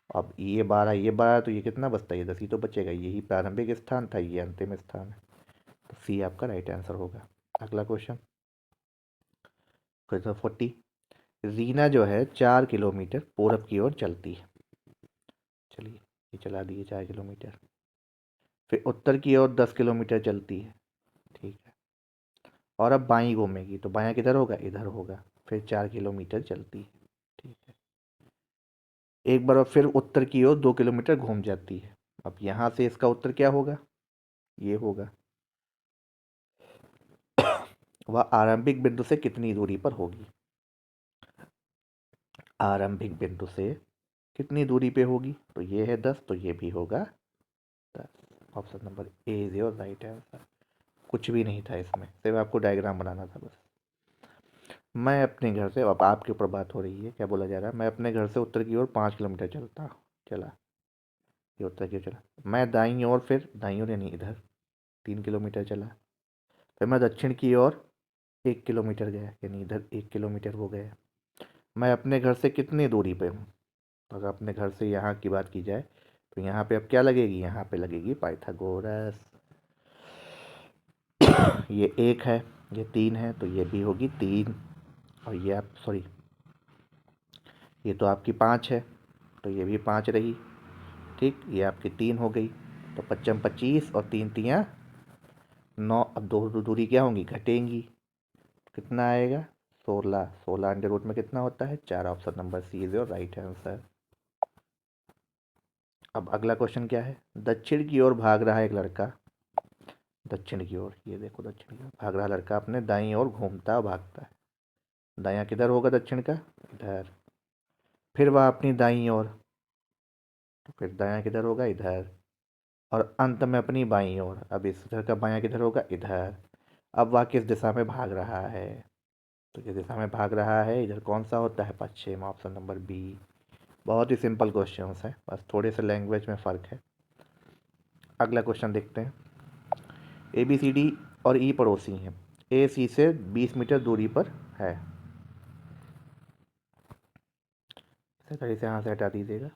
Speaker 1: अब ये 12, ये 12, तो ये कितना बचता है? ये 10 ही तो बचेगा। यही प्रारंभिक स्थान था, ये अंतिम स्थान है, तो सी आपका राइट आंसर होगा। अगला क्वेश्चन, क्वेश्चन 40। रीना जो है 4 किलोमीटर पूरब की ओर चलती है। चलिए ये चला दिए 4 किलोमीटर। फिर उत्तर की ओर 10 किलोमीटर चलती है, ठीक है। और अब बाईं घूमेगी, तो बायां किधर होगा? इधर होगा। फिर 4 किलोमीटर चलती है, ठीक है। एक बार और फिर उत्तर की ओर 2 किलोमीटर घूम जाती है। अब यहाँ से इसका उत्तर क्या होगा? ये होगा। वह आरंभिक बिंदु से कितनी दूरी पर होगी? आरंभिक बिंदु से कितनी दूरी पे होगी? तो ये है 10, तो ये भी होगा 10। Option number A is your right answer. कुछ भी नहीं था इसमें, सिर्फ आपको डायग्राम बनाना था बस। मैं अपने घर से, अब आपके ऊपर बात हो रही है, क्या बोला जा रहा है? मैं अपने घर से उत्तर की ओर 5 किलोमीटर चला, ये उत्तर की ओर चला। मैं दाईं ओर, फिर दाईं ओर यानी इधर 3 किलोमीटर चला। फिर मैं दक्षिण की ओर 1 किलोमीटर गया, यानी इधर 1 किलोमीटर हो गया। मैं अपने घर से कितनी दूरी पे हूँ? तो अगर अपने घर से यहाँ की बात की जाए तो यहाँ पे अब क्या लगेगी? यहाँ पे लगेगी पाइथागोरस। ये 1 है, ये 3 है, तो ये भी होगी 3। और ये आप सॉरी, ये तो आपकी 5 है, तो ये भी 5 रही, ठीक। ये आपकी 3 हो गई, तो 55 25 और 3 तियाँ 9। अब दो दूरी क्या होंगी? घटेंगी। कितना आएगा? 16। 16 अंडर रूट में कितना होता है? 4। Option number C is your right answer. अब अगला क्वेश्चन क्या है? दक्षिण की ओर भाग रहा है एक लड़का, दक्षिण की ओर, ये देखो दक्षिण की ओर भाग रहा लड़का अपने दाईं ओर घूमता भागता है। दायां किधर होगा दक्षिण का? इधर। फिर वह अपनी दाईं ओर, तो फिर दायां किधर होगा? इधर। और अंत में अपनी बाईं ओर, अब इस इधर का बायां किधर होगा? इधर। अब वह किस दिशा में भाग रहा है? तो किस दिशा में भाग रहा है? इधर कौन सा होता है? पश्चिम। Option number B. बहुत ही सिंपल क्वेश्चन है, बस थोड़े से लैंग्वेज में फ़र्क है। अगला क्वेश्चन देखते हैं। ए बी सी डी और ई पड़ोसी हैं, ए सी से 20 मीटर दूरी पर है। इसे यहाँ से हटा दीजिएगा।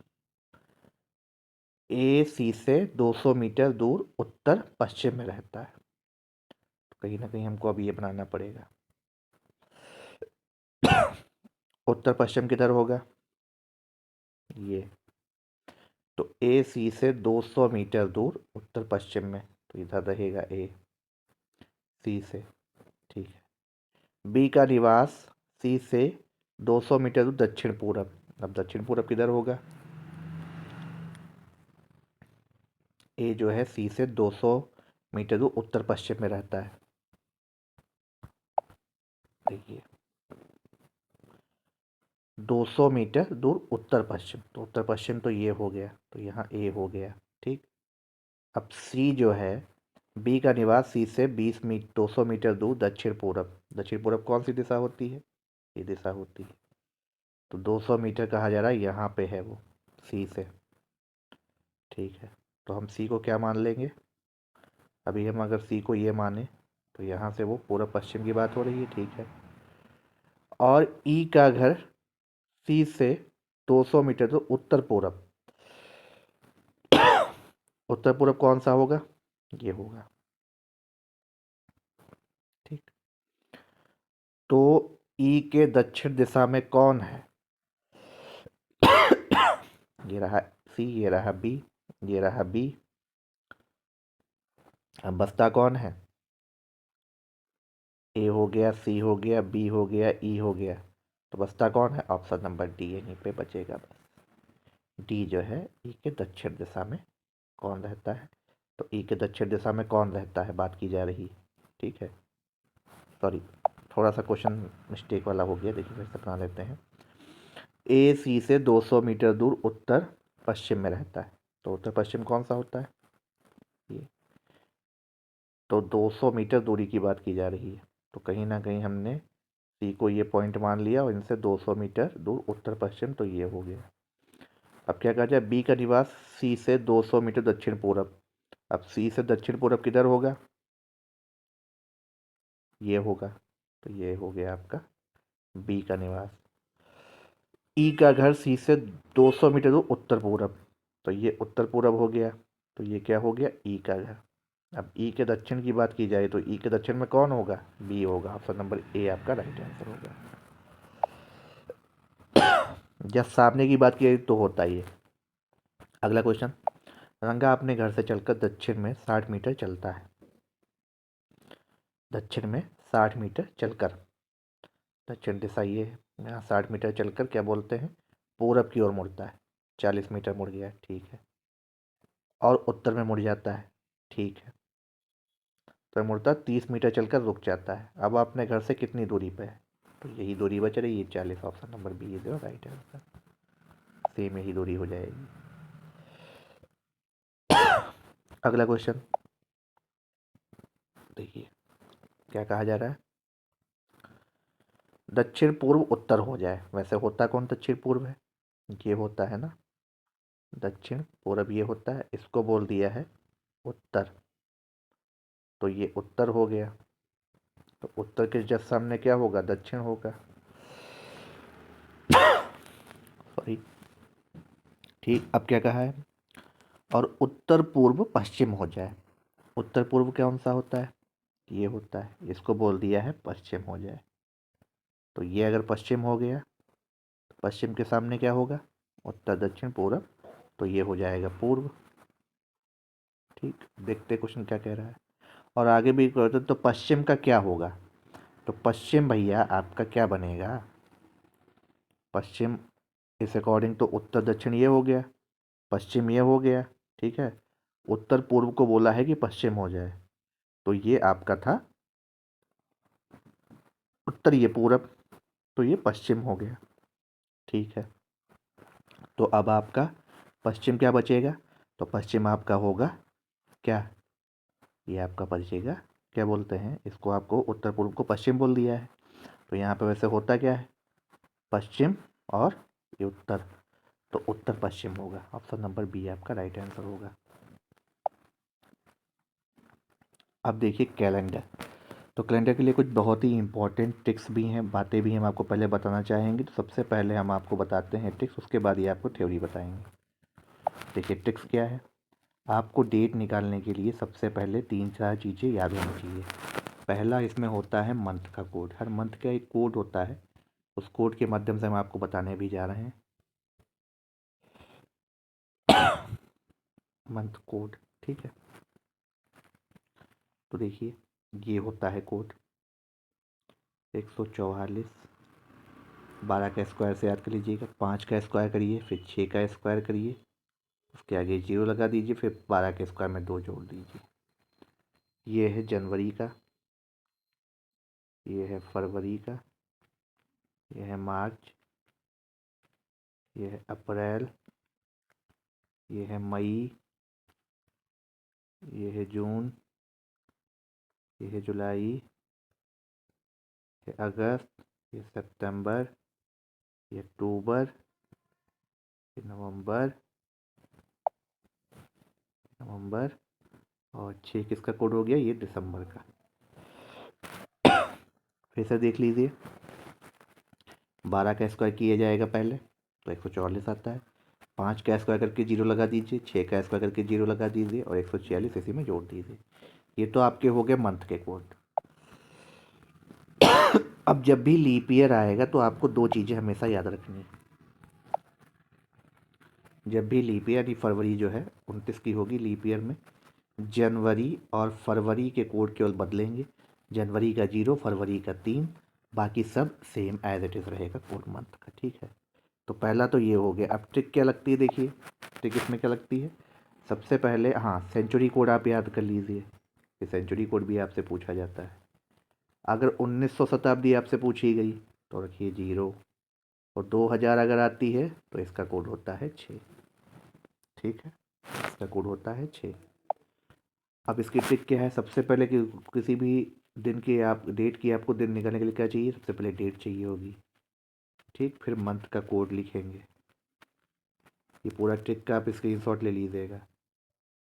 Speaker 1: ए सी से 200 मीटर दूर उत्तर पश्चिम में रहता है, तो कहीं ना कहीं हमको अब ये बनाना पड़ेगा। उत्तर पश्चिम किधर होगा? ये। तो ए सी से 200 मीटर दूर उत्तर पश्चिम में, तो इधर रहेगा ए सी से, ठीक है। बी का निवास सी से 200 मीटर दूर दक्षिण पूरब। अब दक्षिण पूरब किधर होगा? ए जो है सी से 200 मीटर दूर उत्तर पश्चिम में रहता है। देखिए 200 मीटर दूर उत्तर पश्चिम, तो उत्तर पश्चिम तो ये हो गया, तो यहाँ ए हो गया, ठीक। अब सी जो है, बी का निवास सी से 200 मीटर दूर दक्षिण पूरब। दक्षिण पूरब कौन सी दिशा होती है? ये दिशा होती है, तो 200 मीटर कहा जा रहा है यहाँ पे है वो, सी से, ठीक है। तो हम सी को क्या मान लेंगे? अभी हम अगर सी को ये माने तो यहाँ से वो पूर्व पश्चिम की बात हो रही है, ठीक है। और ई का घर सी से 200 मीटर दूर उत्तर पूरब। उत्तर पूरब कौन सा होगा? ये होगा, तो ई के दक्षिण दिशा में कौन है? ये रहा सी, ये रहा बी, ये रहा बी। अब बचता कौन है? ए हो गया, सी हो गया, बी हो गया, ई हो गया। तो बचता कौन है? ऑप्शन नंबर डी यहीं पे बचेगा बस। डी जो है ई के दक्षिण दिशा में कौन रहता है? तो ई के दक्षिण दिशा में कौन रहता है बात की जा रही है। ठीक है, सॉरी, थोड़ा सा क्वेश्चन मिस्टेक वाला हो गया। देखिए फिर से बना लेते हैं। ए सी से 200 मीटर दूर उत्तर पश्चिम में रहता है। तो उत्तर पश्चिम कौन सा होता है? ये तो 200 मीटर दूरी की बात की जा रही है। तो कहीं ना कहीं हमने सी को ये पॉइंट मान लिया और इनसे 200 मीटर दूर उत्तर पश्चिम, तो ये हो गया। अब क्या कहा जाए? बी का निवास सी से 200 मीटर दक्षिण पूरब। अब सी से दक्षिण पूरब किधर होगा? ये होगा। तो ये हो गया आपका बी का निवास। ई का घर सी से 200 मीटर दूर उत्तर पूरब। तो ये उत्तर पूरब हो गया। तो ये क्या हो गया? ई का घर। अब ई के दक्षिण की बात की जाए तो ई के दक्षिण में कौन होगा? बी होगा। ऑप्शन नंबर ए आपका राइट आंसर होगा। जब सामने की बात की जाए तो होता ही है। अगला क्वेश्चन। रंगा अपने घर से चलकर दक्षिण में 60 मीटर चलता है। दक्षिण में 60 मीटर चलकर, दक्षिण दिशा ये है, यहाँ 60 मीटर चलकर क्या बोलते हैं? पूरब की ओर मुड़ता है। 40 मीटर मुड़ गया, ठीक है। और उत्तर में मुड़ जाता है, ठीक है। तो मुड़ता 30 मीटर चलकर रुक जाता है। अब अपने घर से कितनी दूरी पे है? तो यही दूरी बच रही है 40। Option number B is right answer. Same यही दूरी हो जाएगी। अगला क्वेश्चन देखिए क्या कहा जा रहा है। दक्षिण पूर्व उत्तर हो जाए। वैसे होता कौन दक्षिण पूर्व है? ये होता है ना दक्षिण पूर्व, ये होता है। इसको बोल दिया है उत्तर। तो ये उत्तर हो गया। तो उत्तर के जस्ट सामने क्या होगा? दक्षिण होगा। सॉरी, ठीक। अब क्या कहा है? और उत्तर पूर्व पश्चिम हो जाए। उत्तर पूर्व कौन सा होता है? ये होता है। इसको बोल दिया है पश्चिम हो जाए। तो ये अगर पश्चिम हो गया तो पश्चिम के सामने क्या होगा? उत्तर दक्षिण पूर्व। तो ये हो जाएगा पूर्व। ठीक, देखते क्वेश्चन क्या कह रहा है। और आगे भी करते तो पश्चिम का क्या होगा? तो पश्चिम भैया आपका क्या बनेगा? पश्चिम इस अकॉर्डिंग तो उत्तर दक्षिण ये हो गया, पश्चिम ये हो गया, ठीक है। उत्तर पूर्व को बोला है कि पश्चिम हो जाए। तो ये आपका था उत्तर, ये पूरब, तो ये पश्चिम हो गया, ठीक है। तो अब आपका पश्चिम क्या बचेगा? तो पश्चिम आपका होगा क्या? ये आपका बचेगा, क्या बोलते हैं इसको, आपको उत्तर पूर्व को पश्चिम बोल दिया है। तो यहाँ पे वैसे होता क्या है? पश्चिम और ये उत्तर। तो उत्तर पश्चिम होगा। ऑप्शन नंबर बी आपका राइट आंसर होगा। अब देखिए कैलेंडर। तो कैलेंडर के लिए कुछ बहुत ही इंपॉर्टेंट ट्रिक्स भी हैं, बातें भी हम आपको पहले बताना चाहेंगे। तो सबसे पहले हम आपको बताते हैं ट्रिक्स, उसके बाद ये आपको थ्योरी बताएंगे। देखिए ट्रिक्स क्या है। आपको डेट निकालने के लिए सबसे पहले 3-4 चीज़ें याद होनी चाहिए। पहला इसमें होता है मंथ का कोड। हर मंथ का एक कोड होता है, उस कोड के माध्यम से हम आपको बताने भी जा रहे हैं। मंथ कोड, ठीक है। तो देखिए ये होता है कोड 144। 12 का स्क्वायर से याद कर लीजिएगा। 5 का स्क्वायर करिए, फिर 6 का स्क्वायर करिए, उसके आगे 0 लगा दीजिए, फिर 12 के स्क्वायर में 2 जोड़ दीजिए। ये है जनवरी का, ये है फरवरी का, ये है मार्च, ये है अप्रैल, ये है मई, ये है जून, ये है जुलाई, ये अगस्त, ये सितंबर, ये अक्टूबर, ये नवंबर, और 6 किसका कोड हो गया? ये दिसंबर का। फिर से देख लीजिए। 12 का स्क्वायर किया जाएगा पहले, तो 144 आता है। 5 का स्क्वायर करके 0 लगा दीजिए, 6 का स्क्वायर करके 0 लगा दीजिए, और 146 इसी में जोड़ दीजिए। ये तो आपके हो गए मंथ के कोड। अब जब भी लीप ईयर आएगा तो आपको दो चीज़ें हमेशा याद रखनी है। जब भी लीप ईयर यानी फरवरी जो है 29 की होगी लीप ईयर में, जनवरी और फरवरी के कोड केवल बदलेंगे। जनवरी का 0, फरवरी का 3, बाकी सब सेम एज इट इज़ रहेगा कोड मंथ का। ठीक है, तो पहला तो ये हो गया। अब ट्रिक क्या लगती है, देखिए ट्रिक इसमें क्या लगती है। सबसे पहले हाँ, सेंचुरी कोड आप याद कर लीजिए, ये सेंचुरी कोड भी आपसे पूछा जाता है। अगर 1900 शताब्दी आपसे पूछी गई तो रखिए 0, और 2000 अगर आती है तो इसका कोड होता है 6। ठीक है, इसका कोड होता है 6। अब इसकी ट्रिक क्या है, सबसे पहले कि किसी भी दिन की आप डेट की आपको दिन निकालने के लिए क्या चाहिए, सबसे पहले डेट चाहिए होगी। ठीक, फिर मंथ का कोड लिखेंगे। ये पूरा ट्रिक का आप स्क्रीनशॉट ले लीजिएगा।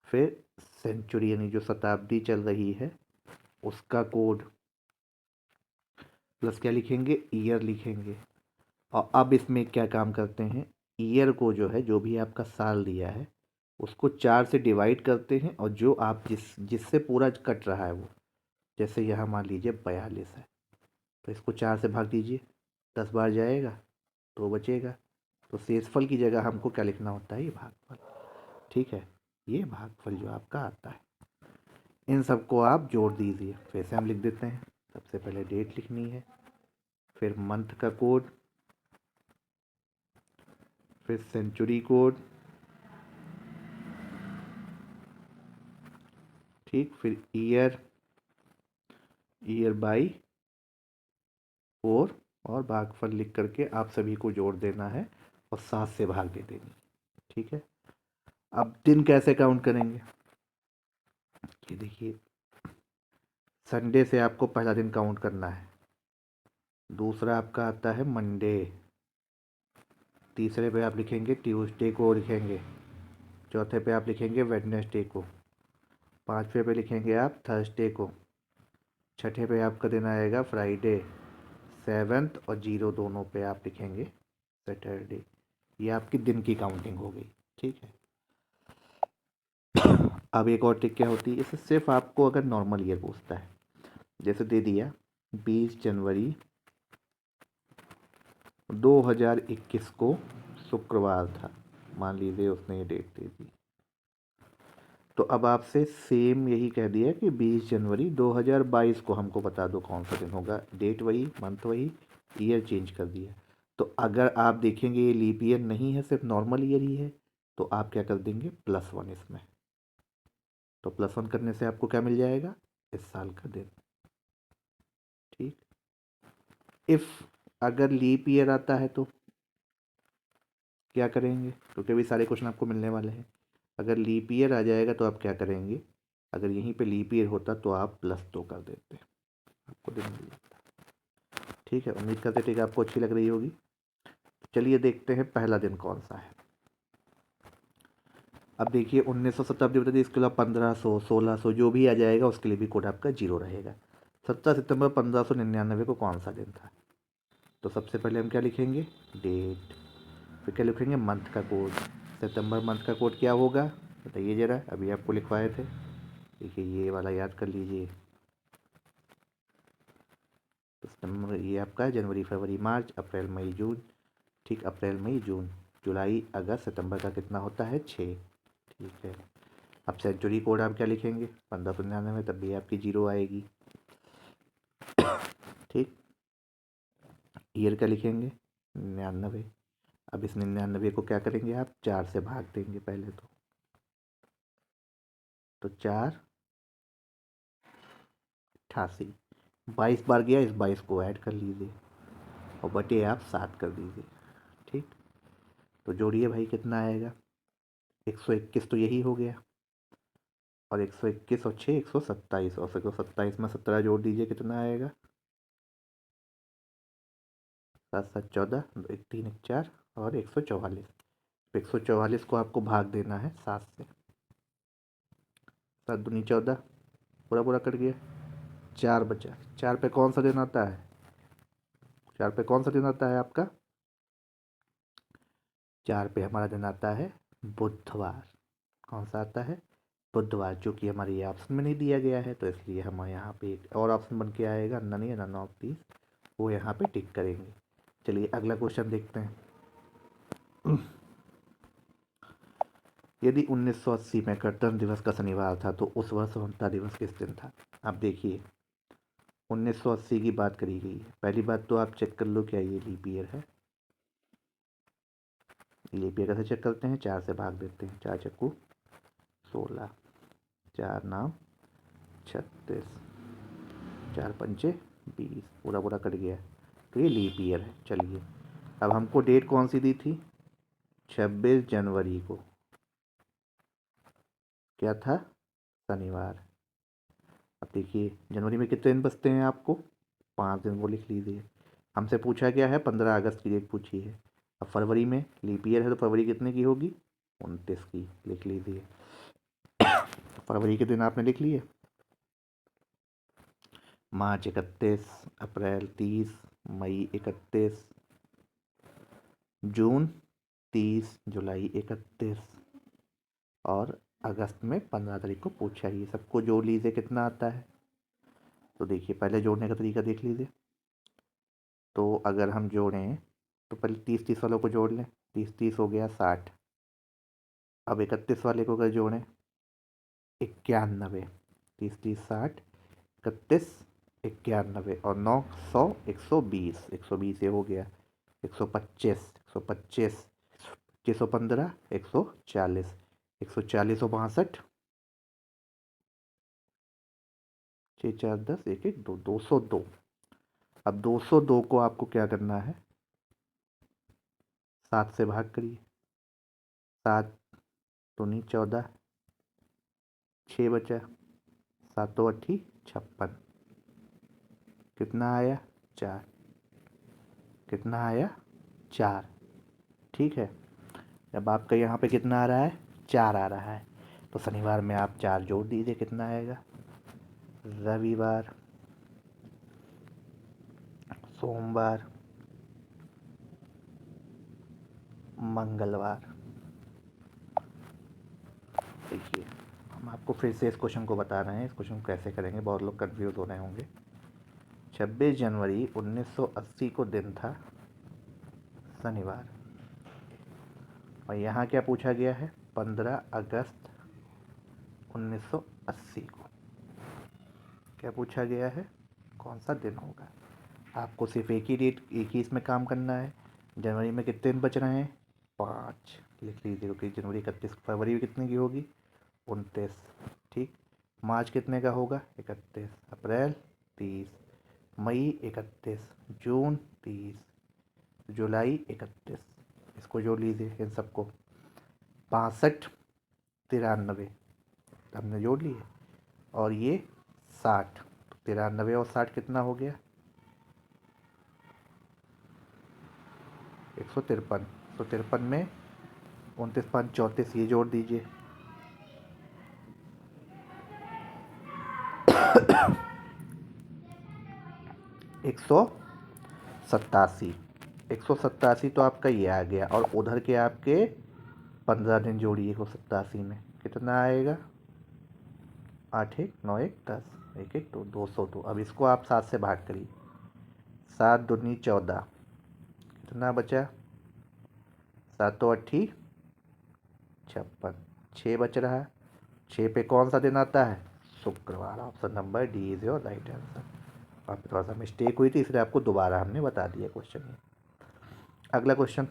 Speaker 1: फिर सेंचुरी यानी जो शताब्दी चल रही है उसका कोड, प्लस क्या लिखेंगे, ईयर लिखेंगे। और अब इसमें क्या काम करते हैं, ईयर को जो है, जो भी आपका साल दिया है उसको 4 से डिवाइड करते हैं, और जो आप जिससे पूरा कट रहा है वो, जैसे यहाँ मान लीजिए 42 है तो इसको 4 से भाग दीजिए, 10 बार जाएगा तो बचेगा। तो शेषफल की जगह हमको क्या लिखना होता है, ये भागफल। ठीक है, ये भागफल जो आपका आता है, इन सबको आप जोड़ दीजिए। फिर से हम लिख देते हैं, सबसे पहले डेट लिखनी है, फिर मंथ का कोड, फिर सेंचुरी कोड, ठीक, फिर ईयर, ईयर बाई 4, और भागफल लिख करके आप सभी को जोड़ देना है और 7 से भाग दे देनी। ठीक है, अब दिन कैसे काउंट करेंगे, ये देखिए, संडे से आपको पहला दिन काउंट करना है, दूसरा आपका आता है मंडे, तीसरे पे आप लिखेंगे ट्यूसडे को लिखेंगे, चौथे पे आप लिखेंगे वेडनेसडे को, पाँचवें पे लिखेंगे आप थर्सडे को, छठे पे आपका दिन आएगा फ्राइडे, सेवन्थ और 0 दोनों पे आप लिखेंगे सैटरडे। ये आपकी दिन की काउंटिंग हो गई। ठीक है, अब एक और ट्रिक क्या होती है, इससे सिर्फ आपको अगर नॉर्मल ईयर पूछता है, जैसे दे दिया 20 जनवरी 2021 को शुक्रवार था, मान लीजिए उसने ये डेट दे दी, तो अब आपसे सेम यही कह दिया कि 20 जनवरी 2022 को हमको बता दो कौन सा दिन होगा, डेट वही, मंथ वही, ईयर चेंज कर दिया। तो अगर आप देखेंगे ये लीप ईयर नहीं है, सिर्फ नॉर्मल ईयर ही है, तो आप क्या कर देंगे, +1 इसमें। तो +1 करने से आपको क्या मिल जाएगा, इस साल का दिन। ठीक, इफ़ अगर लीप ईयर आता है तो क्या करेंगे, क्योंकि अभी सारे क्वेश्चन आपको मिलने वाले हैं। अगर लीप ईयर आ जाएगा तो आप क्या करेंगे, अगर यहीं पे लीप ईयर होता तो आप +2 कर देते, आपको दिन मिल जाता। ठीक है, उम्मीद करते ठीक आपको अच्छी लग रही होगी। चलिए देखते हैं पहला दिन कौन सा है। अब देखिए 1900 शताब्दी बता दी, इसके अलावा 1500 1600 जो भी आ जाएगा उसके लिए भी कोड आपका 0 रहेगा। 17 सितंबर 1599 को कौन सा दिन था, तो सबसे पहले हम क्या लिखेंगे, डेट, फिर क्या लिखेंगे, मंथ का कोड। सितंबर मंथ का कोड क्या होगा बताइए ज़रा, अभी आपको लिखवाए थे, देखिए ये वाला याद कर लीजिए। तो सितंबर ये आपका है, जनवरी फरवरी मार्च अप्रैल मई जून। ठीक, अप्रैल मई जून, जुलाई अगस्त सितंबर का कितना होता है, 6। ठीक है, अब सेंचुरी कोड आप क्या लिखेंगे, 1599, तब भी आपकी 0 आएगी। ठीक, ईयर का लिखेंगे 99। अब इस 99 को क्या करेंगे आप, 4 से भाग देंगे पहले तो 4 88, 22 बार गया, इस 22 को ऐड कर लीजिए और बटे आप 7 कर दीजिए। ठीक, तो जोड़िए भाई कितना आएगा, 121 तो यही हो गया, और 121 और 6 127, और 127 में 17 जोड़ दीजिए कितना आएगा, 7 7 14, 1 3 1 4, और 144। 144 को आपको भाग देना है 7 से, 7 दूनी 14, पूरा पूरा कट गया, 4 बचा। 4 पे कौन सा दिन आता है, 4 पे कौन सा दिन आता है आपका, 4 पे हमारा दिन आता है बुधवार। कौन सा आता है, बुधवार, जो कि हमारे ये ऑप्शन में नहीं दिया गया है, तो इसलिए हम यहाँ पे एक और ऑप्शन बन के आएगा, नन या नन ऑफ दीज, वो यहाँ पे टिक करेंगे। चलिए अगला क्वेश्चन देखते हैं। यदि 1980 में गणतंत्र दिवस का शनिवार था तो उस वर्ष स्वतंत्रता दिवस किस दिन था? आप देखिए 1980 की बात करी गई है। पहली बात तो आप चेक कर लो क्या ये लीप ईयर है। लीप ईयर कैसे चेक करते हैं? 4 से भाग देते हैं। 4 चक्कू 16, 4 नाम 36, 4 पंचे 20, पूरा पूरा कट गया, तो ये लीप ईयर है। चलिए अब हमको डेट कौन सी दी थी? 26 जनवरी को क्या था? शनिवार। अब देखिए जनवरी में कितने दिन बचते हैं आपको? 5 दिन, वो लिख लीजिए। हमसे पूछा गया है 15 अगस्त की डेट पूछी है। अब फरवरी में लीप ईयर है तो फरवरी कितने की होगी? 29 की, लिख लीजिए। फरवरी के दिन आपने लिख लिए। मार्च 31, अप्रैल 30, मई 31, जून 30, जुलाई 31 और अगस्त में 15 तारीख को पूछा है। ये सबको जोड़ लीजिए कितना आता है। तो देखिए पहले जोड़ने का तरीका देख लीजिए। तो अगर हम जोड़ें तो पहले 30-30 वालों को जोड़ लें। 30-30 हो गया 60। अब 31 वाले को अगर जोड़ें 91। 30-30 60, 31 91 और 900 120। 120 ये हो गया। 125 125 615 140 140 और 62 6 4 10 1 1 2 202। अब 202 को आपको क्या करना है? 7 से भाग करिए। 7 दूनी 14, 6 बचा, 7 8 56, कितना आया? 4। कितना आया? 4। ठीक है। अब आपका यहाँ पे कितना आ रहा है? 4 आ रहा है। तो शनिवार में आप 4 जोड़ दीजिए, कितना आएगा? रविवार, सोमवार, मंगलवार। देखिए हम आपको फिर से इस क्वेश्चन को बता रहे हैं। इस क्वेश्चन को कैसे करेंगे, बहुत लोग कंफ्यूज हो रहे होंगे। 26 जनवरी 1980 को दिन था शनिवार, और यहाँ क्या पूछा गया है? 15 अगस्त 1980 को क्या पूछा गया है? कौन सा दिन होगा? आपको सिर्फ एक ही डेट, एक ही इसमें काम करना है। जनवरी में कितने दिन बच रहे हैं? 5, लिख लीजिए, क्योंकि जनवरी 31। फरवरी में कितने की होगी? 29। ठीक। मार्च कितने का होगा? 31। अप्रैल 30, मई 31, जून 30, जुलाई 31। इसको जोड़ लीजिए इन सबको। 65 93 हमने जोड़ लिए, और ये 60। 93 और 60 कितना हो गया? 153। 153 में 29 5 34, ये जोड़ दीजिए। 187। 187 तो आपका ये आ गया, और उधर के आपके 15 दिन जोड़िए 187 में, कितना आएगा? 8 1 9 1 10 1 1 2 202। अब इसको आप 7 से भाग करिए। 7 दूनी 14, कितना बचा? 7 8 56, 6 बच रहा है। 6 पे कौन सा दिन आता है? शुक्रवार। Option number D is your right answer. वहाँ पे थोड़ा सा मिस्टेक हुई थी, इसलिए आपको दोबारा हमने बता दिया क्वेश्चन में। अगला क्वेश्चन,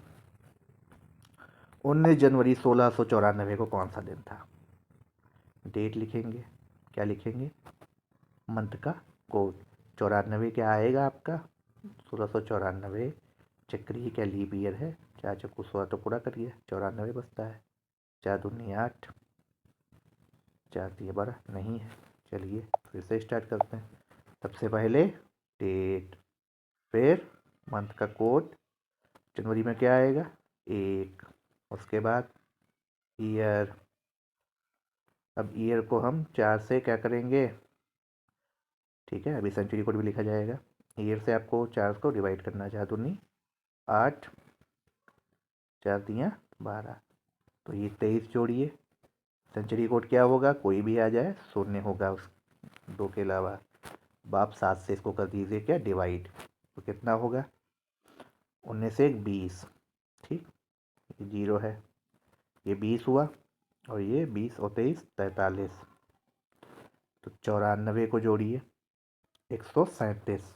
Speaker 1: 19 जनवरी 1694 को कौन सा दिन था? डेट लिखेंगे, क्या लिखेंगे? मंथ का कोड। 94 क्या आएगा आपका? 1694 चक्रीय क्या लीप ईयर है? 4 चक्कू 16 तो पूरा करिए, 94 बचता है। 4 दूनी 8, 4 दिए 12 नहीं है। चलिए फिर से स्टार्ट करते हैं। सबसे पहले डेट, फिर मंथ का कोड। जनवरी में क्या आएगा? 1। उसके बाद ईयर। अब ईयर को हम 4 से क्या करेंगे? ठीक है, अभी सेंचुरी कोड भी लिखा जाएगा। ईयर से आपको 4 को डिवाइड करना है। 4 दूनी 8, 4 दिया 12, तो ये 23 जोड़िए। सेंचुरी कोड क्या होगा? कोई भी आ जाए, शून्य होगा उस 2 के अलावा। अब आप 7 से इसको कर दीजिए क्या? डिवाइड। तो कितना होगा, 19 से 1 20, ठीक, ये 0 है, ये 20 हुआ, और ये 20 और 23 43, तो 94 को जोड़िए, 137,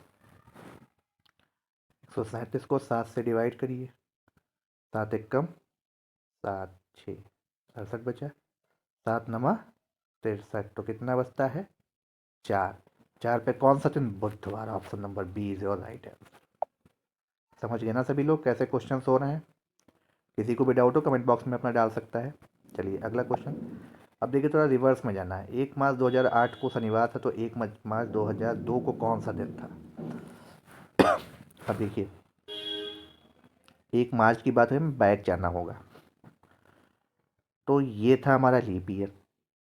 Speaker 1: 137 को 7 से डिवाइड करिए, 7 एक कम 7 6 68 बचा, 7 नमा 63, तो कितना बचता है 4, 4 पे कौन सा दिन, बुधवार, option number B is your right answer. समझ गए ना सभी लोग कैसे क्वेश्चंस हो रहे हैं? किसी को भी डाउट हो कमेंट बॉक्स में अपना डाल सकता है। चलिए अगला क्वेश्चन। अब देखिए थोड़ा रिवर्स में जाना है। 1 मार्च 2008 को शनिवार था, तो 1 मार्च 2002 को कौन सा दिन था? अब देखिए 1 मार्च की बात है, हमें बैक जाना होगा, तो ये था हमारा लीप ईयर,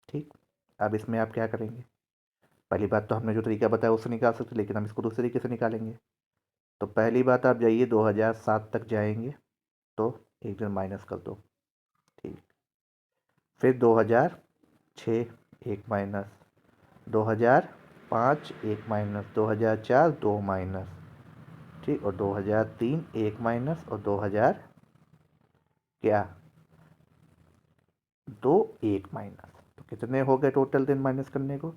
Speaker 1: ठीक। अब इसमें आप क्या करेंगे, पहली बात तो हमने जो तरीका बताया उससे निकाल सकते, लेकिन हम इसको दूसरे तरीके से निकालेंगे। तो पहली बात आप जाइए 2007 तक जाएंगे, तो एक दिन माइनस कर दो, ठीक। फिर 2006 एक माइनस, 2005 एक माइनस, 2004 दो माइनस, ठीक, और 2003 एक माइनस, और 2000 क्या 2 एक माइनस। तो कितने हो गए टोटल दिन माइनस करने को,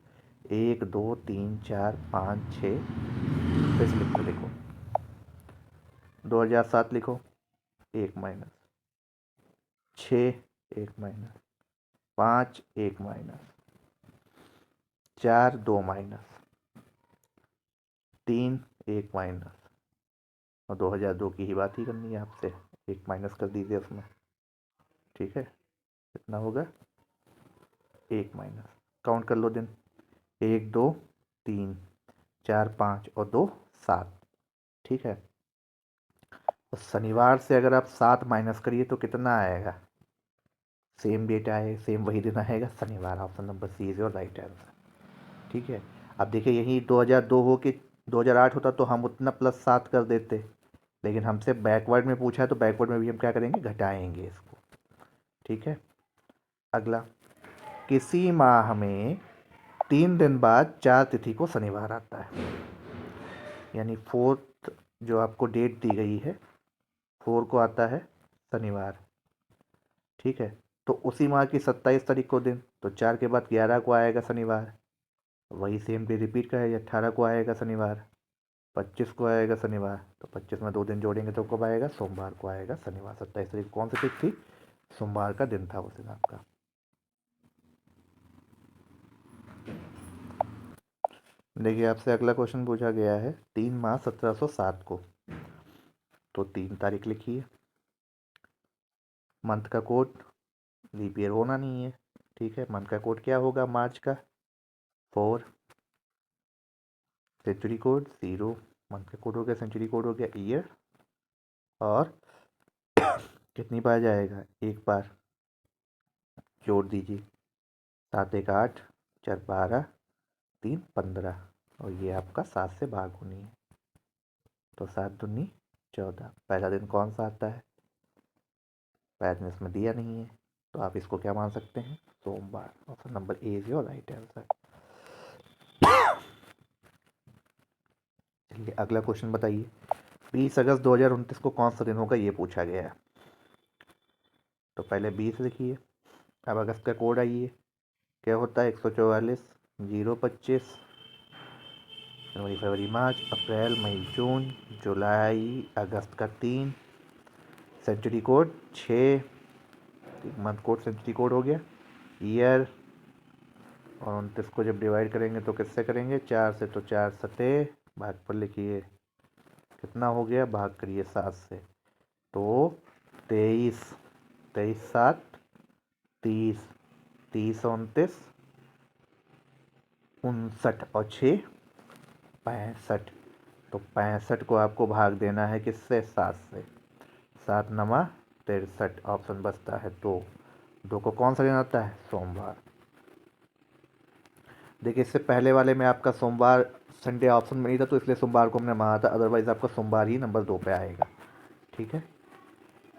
Speaker 1: 1 2 3 4 5 6, फिर से लिखो, देखो 2007 लिखो, एक माइनस, 6 एक माइनस, 5 एक माइनस, 4 2 माइनस, 3 एक माइनस, और 2002 की ही बात ही करनी है आपसे, एक माइनस कर दीजिए उसमें, ठीक है। कितना होगा, एक माइनस, काउंट कर लो दिन, 1 2 3 4 5 और 2 7, ठीक है। तो शनिवार से अगर आप 7 माइनस करिए तो कितना आएगा, सेम डेट आए, सेम वही दिन आएगा, शनिवार, option number C is your right answer, ठीक है। अब देखिए यही 2002 हो के 2008 होता तो हम उतना प्लस 7 कर देते, लेकिन हमसे बैकवर्ड में पूछा है, तो बैकवर्ड में भी हम क्या करेंगे, घटाएंगे इसको, ठीक है। अगला, किसी माह में 3 दिन बाद 4 तिथि को शनिवार आता है, यानी 4th जो आपको डेट दी गई है, 4 को आता है शनिवार, ठीक है। तो उसी माह की 27 तारीख को दिन, तो 4 के बाद 11 को आएगा शनिवार, वही सेम डे रिपीट का है, 18 को आएगा शनिवार, 25 को आएगा शनिवार, तो 25 में 2 दिन जोड़ेंगे तो कब आएगा, सोमवार को आएगा शनिवार। 27 तारीख कौन सी तिथि थी, सोमवार का दिन था उस दिन आपका। देखिए आपसे अगला क्वेश्चन पूछा गया है 3 मार्च 1707 को, तो 3 तारीख लिखिए, मंथ का कोड, लीप ईयर होना नहीं है, ठीक है। मंथ का कोड क्या होगा मार्च का, 4, सेंचुरी कोड 0, मंथ का कोड हो गया, सेंचुरी कोड हो गया ईयर, और कितनी बार जाएगा, एक बार, जोड़ दीजिए, 7 1 8, 4 12, 3 15, और ये आपका 7 से भाग होनी है, तो 7 दूनी 14। पहला दिन कौन सा आता है, पहले दिन इसमें दिया नहीं है, तो आप इसको क्या मान सकते हैं, सोमवार, option number A is your right answer. चलिए अगला क्वेश्चन बताइए, 20 अगस्त 2029 को कौन सा दिन होगा, ये पूछा गया है। तो पहले 20 लिखिए, अब अगस्त का कोड आइए, क्या होता है, 144 025, जनवरी फरवरी मार्च अप्रैल मई जून जुलाई अगस्त का 3, century code 6, month code century code हो गया, ईयर, और 29 को जब डिवाइड करेंगे तो किससे करेंगे, 4 से, तो 4 सते, भाग पर लिखिए, कितना हो गया, भाग करिए 7 से, तो 23, 23 7 30, 30 29 59, और 6 65, तो 65 को आपको भाग देना है किससे, 7 से, 7 नमा 63, ऑप्शन बचता है 2, 2 को कौन सा दिन आता है, सोमवार। देखिए इससे पहले वाले में आपका सोमवार संडे ऑप्शन में नहीं था, तो इसलिए सोमवार को हमने माना था, अदरवाइज आपका सोमवार ही नंबर 2 पे आएगा, ठीक है।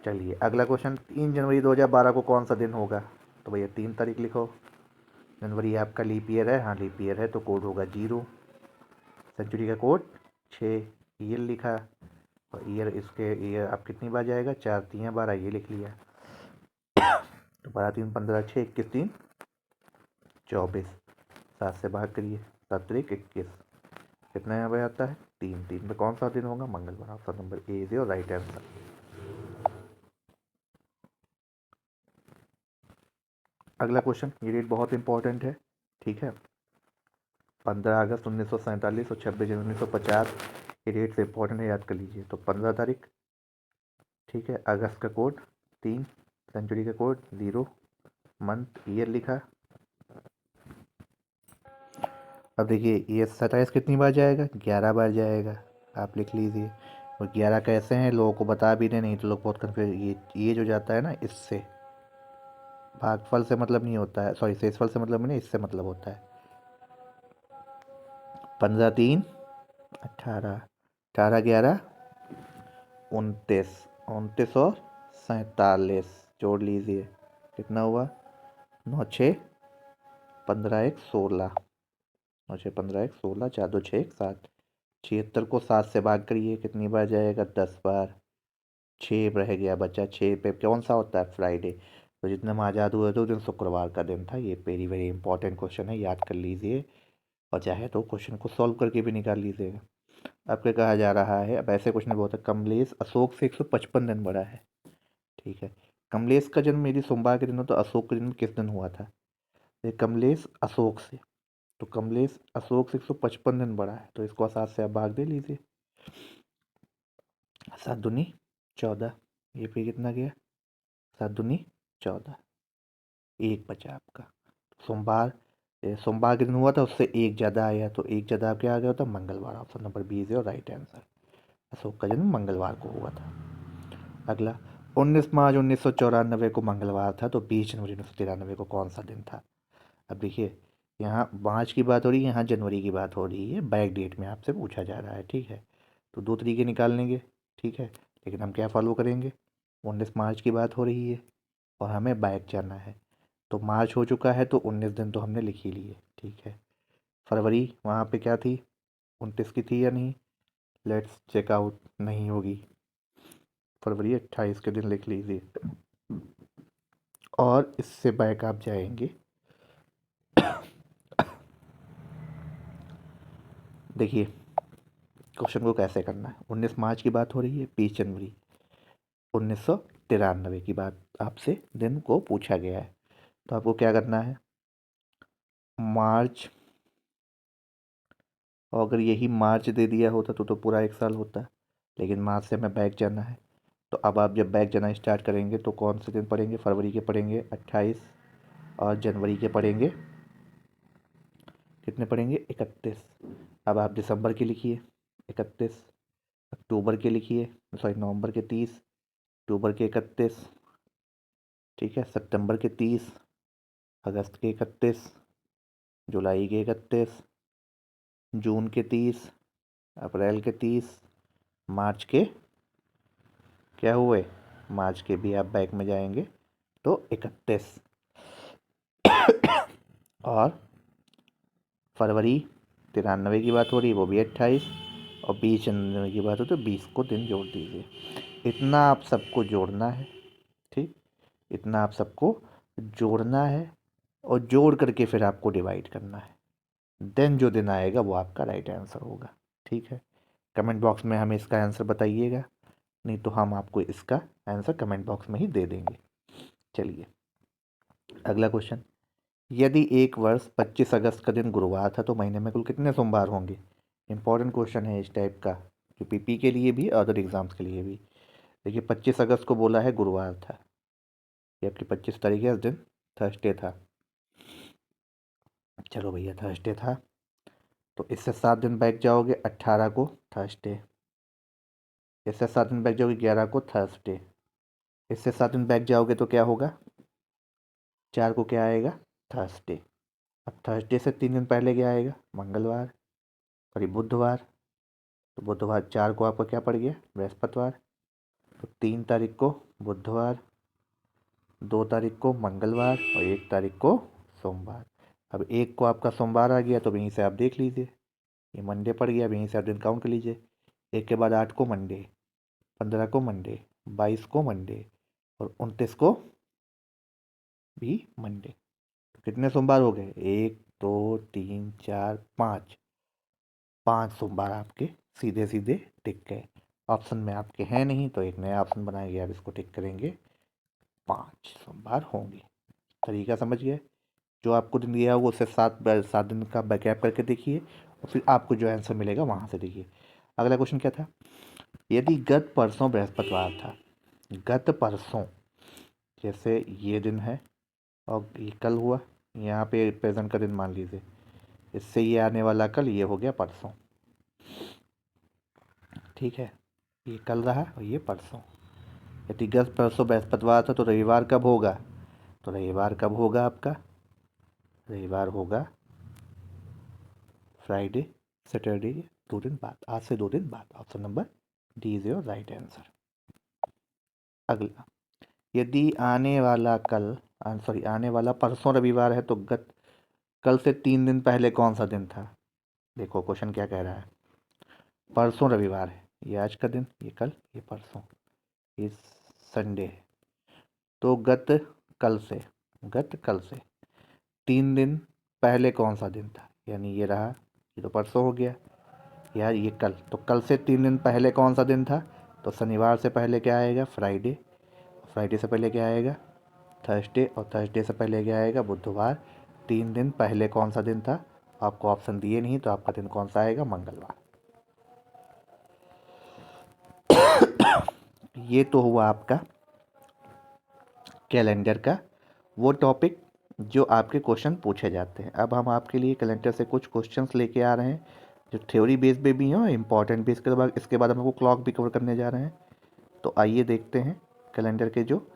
Speaker 1: चलिए अगला क्वेश्चन, 3 जनवरी 2012 को कौन सा दिन होगा, तो भैया 3 तारीख लिखो, जनवरी आपका लीप ईयर है, हाँ लीप ईयर है, तो कोड होगा 0, सेंचुरी का कोड 6, ईयर लिखा, और ईयर इसके ईयर आप कितनी बार जाएगा, 4 3 12 ये लिख लिया। तो 12 3 15 6 21 3 24, 7 से भाग करिए, 7 3 21, कितना यहाँ पे आता है 3, 3 में कौन सा दिन होगा, मंगलवार। Option number A is your right answer. अगला क्वेश्चन, ये डेट बहुत इंपॉर्टेंट है, ठीक है। 15 अगस्त 1947 और 26 जनवरी 1950, ये डेट से इंपॉर्टेंट है, याद कर लीजिए। तो 15 तारीख, ठीक है, अगस्त का कोड 3, सेंचुरी का कोड 0, मंथ ईयर लिखा। अब देखिए ये 27 कितनी बार जाएगा, 11 बार जाएगा, आप लिख लीजिए। और 11 कैसे हैं, लोगों को बता भी दें, नहीं तो लोग बहुत कन्फ्यूज। ये जो जाता है ना, इससे भागफल से मतलब नहीं होता है, सॉरी शेषफल से मतलब नहीं, इससे मतलब होता है। 15 3 18, 18 11 29, 29 और 47 जोड़ लीजिए, कितना हुआ 9 6 15 1 16, 9 6 15 1 16, 4 2 6 1 7, 76 को 7 से भाग करिए, कितनी बार जाएगा 10 बार। 6 रह गया बचा, 6 पे कौन सा होता है, फ्राइडे। तो जितने में आज़ाद हुए थे उस दिन शुक्रवार का दिन था। ये वेरी वेरी इंपॉर्टेंट क्वेश्चन है, याद कर लीजिए, और चाहे तो क्वेश्चन को सॉल्व करके भी निकाल लीजिएगा। अब क्या कहा जा रहा है, अब ऐसे क्वेश्चन बहुत है, कमलेश अशोक से 155 दिन बड़ा है, ठीक है। कमलेश का जन्म यदि सोमवार के दिन हो तो अशोक का जन्म किस दिन हुआ था। ये कमलेश अशोक से, तो कमलेश अशोक से 155 दिन बड़ा है, तो इसको 7 से आप भाग दे लीजिए, 7 दूनी 14, ये फिर कितना गया 7 दूनी 14, एक बचा आपका। सोमवार, सोमवार के दिन हुआ था, उससे एक ज़्यादा आया, तो एक ज़्यादा क्या आ गया होता, मंगलवार। Option number B is your right answer. Ashok का जन्म मंगलवार को हुआ था। अगला, 19 मार्च 1994 को मंगलवार था, तो 20 जनवरी 1993 को कौन सा दिन था। अब देखिए, यहाँ मार्च की बात हो रही है, यहाँ जनवरी की बात हो रही है, बैक डेट में आपसे पूछा जा रहा है, ठीक है। तो दो तरीके निकाल लेंगे, ठीक है, लेकिन हम क्या फॉलो करेंगे, 19 मार्च की बात हो रही है और हमें बैक जाना है, तो मार्च हो चुका है, तो 19 दिन तो हमने लिख ही लिए, ठीक है। फरवरी वहाँ पे क्या थी, 29 की थी या नहीं, लेट्स चेक आउट, नहीं होगी, फरवरी 28 के दिन लिख लीजिए, और इससे बैक आप जाएंगे। देखिए क्वेश्चन को कैसे करना है, 19 मार्च की बात हो रही है, 20 जनवरी 1993 की बात आपसे दिन को पूछा गया है, तो आपको क्या करना है, मार्च, और अगर यही मार्च दे दिया होता तो पूरा एक साल होता, लेकिन मार्च से हमें बैक जाना है। तो अब आप जब बैक जाना स्टार्ट करेंगे तो कौन से दिन पढ़ेंगे, फरवरी के पढ़ेंगे 28, और जनवरी के पढ़ेंगे कितने पढ़ेंगे 31। अब आप दिसंबर के लिखिए 31, अक्टूबर के लिखिए, सॉरी नवंबर के 30, अक्टूबर के 31, ठीक है, सितंबर के 30, अगस्त के 31, जुलाई के 31, जून के 30, अप्रैल के 30, मार्च के क्या हुए, मार्च के भी आप बैक में जाएंगे तो 31, और फरवरी 93 की बात हो रही है, वो भी 28, और 20 जनवरी की बात हो तो 20 को दिन जोड़ दीजिए। इतना आप सबको जोड़ना है, ठीक, इतना आप सबको जोड़ना है, और जोड़ करके फिर आपको डिवाइड करना है, देन जो दिन आएगा वो आपका राइट आंसर होगा, ठीक है। कमेंट बॉक्स में हमें इसका आंसर बताइएगा, नहीं तो हम आपको इसका आंसर कमेंट बॉक्स में ही दे देंगे। चलिए अगला क्वेश्चन, यदि एक वर्ष 25 अगस्त का दिन गुरुवार था तो महीने में कुल कितने सोमवार होंगे। इंपॉर्टेंट क्वेश्चन है इस टाइप का, जो पीपी के लिए भी अदर एग्जाम्स के लिए भी। देखिए 25 अगस्त को बोला है गुरुवार था, ये आपकी 25 तारीख है, उस दिन थर्सडे था, चलो भैया थर्सडे था, तो इससे 7 दिन बैक जाओगे 18 को थर्सडे, इससे 7 दिन बैक जाओगे 11 को थर्सडे, इससे 7 दिन बैक जाओगे तो क्या होगा, 4 को क्या आएगा थर्सडे। अब थर्सडे से 3 दिन पहले क्या आएगा, मंगलवार, सॉरी बुधवार, तो बुधवार 4 को आपका क्या पड़ गया, बृहस्पतिवार, तो 3 तारीख को बुधवार, 2 तारीख को मंगलवार, और 1 तारीख को सोमवार। अब 1 को आपका सोमवार आ गया, तो वहीं से आप देख लीजिए, ये मंडे पड़ गया, अब यहीं से आप दिन काउंट कर लीजिए, 1 के बाद 8 को मंडे, 15 को मंडे, 22 को मंडे और 29 को भी मंडे। तो कितने सोमवार हो गए? 1 2 3 4 5, 5 सोमवार आपके सीधे सीधे टिक गए। ऑप्शन में आपके हैं नहीं तो एक नया ऑप्शन बनाएंगे, आप इसको टिक करेंगे, 5 सोमवार होंगे। तरीका समझ गए? जो आपको दिन दिया होगा उससे 7 दिन का बैकअप करके देखिए और फिर आपको जो आंसर मिलेगा वहाँ से देखिए। अगला क्वेश्चन क्या था? यदि गत परसों बृहस्पतिवार था, गत परसों, जैसे ये दिन है और ये कल हुआ, यहाँ पे प्रेजेंट का दिन मान लीजिए, इससे ये आने वाला कल, ये हो गया परसों, ठीक है, ये कल रहा और ये परसों। यदि गत परसों बृहस्पतिवार था तो रविवार कब होगा? तो रविवार कब होगा आपका? रविवार होगा फ्राइडे, सैटरडे, 2 दिन बाद, आज से 2 दिन बाद। Option number D is your right answer. अगला, यदि आने वाला आने वाला परसों रविवार है तो गत कल से 3 दिन पहले कौन सा दिन था? देखो क्वेश्चन क्या कह रहा है। परसों रविवार है, ये आज का दिन, ये कल, ये परसों, ये संडे है। तो गत कल से 3 दिन पहले कौन सा दिन था? यानी ये रहा, ये तो परसों हो गया यार, ये कल, तो कल से 3 दिन पहले कौन सा दिन था? तो शनिवार से पहले क्या आएगा? फ्राइडे, फ्राइडे से पहले क्या आएगा? थर्सडे, और थर्सडे से पहले क्या आएगा? बुधवार। 3 दिन पहले कौन सा दिन था? आपको ऑप्शन दिए नहीं तो आपका दिन कौन सा आएगा? मंगलवार। ये तो हुआ आपका कैलेंडर का वो टॉपिक जो आपके क्वेश्चन पूछे जाते हैं। अब हम आपके लिए कैलेंडर से कुछ क्वेश्चंस लेके आ रहे हैं जो थ्योरी बेस पे भी हैं और इम्पॉर्टेंट बेस के बाद, इसके बाद हम आपको क्लॉक भी कवर करने जा रहे हैं। तो आइए देखते हैं कैलेंडर के जो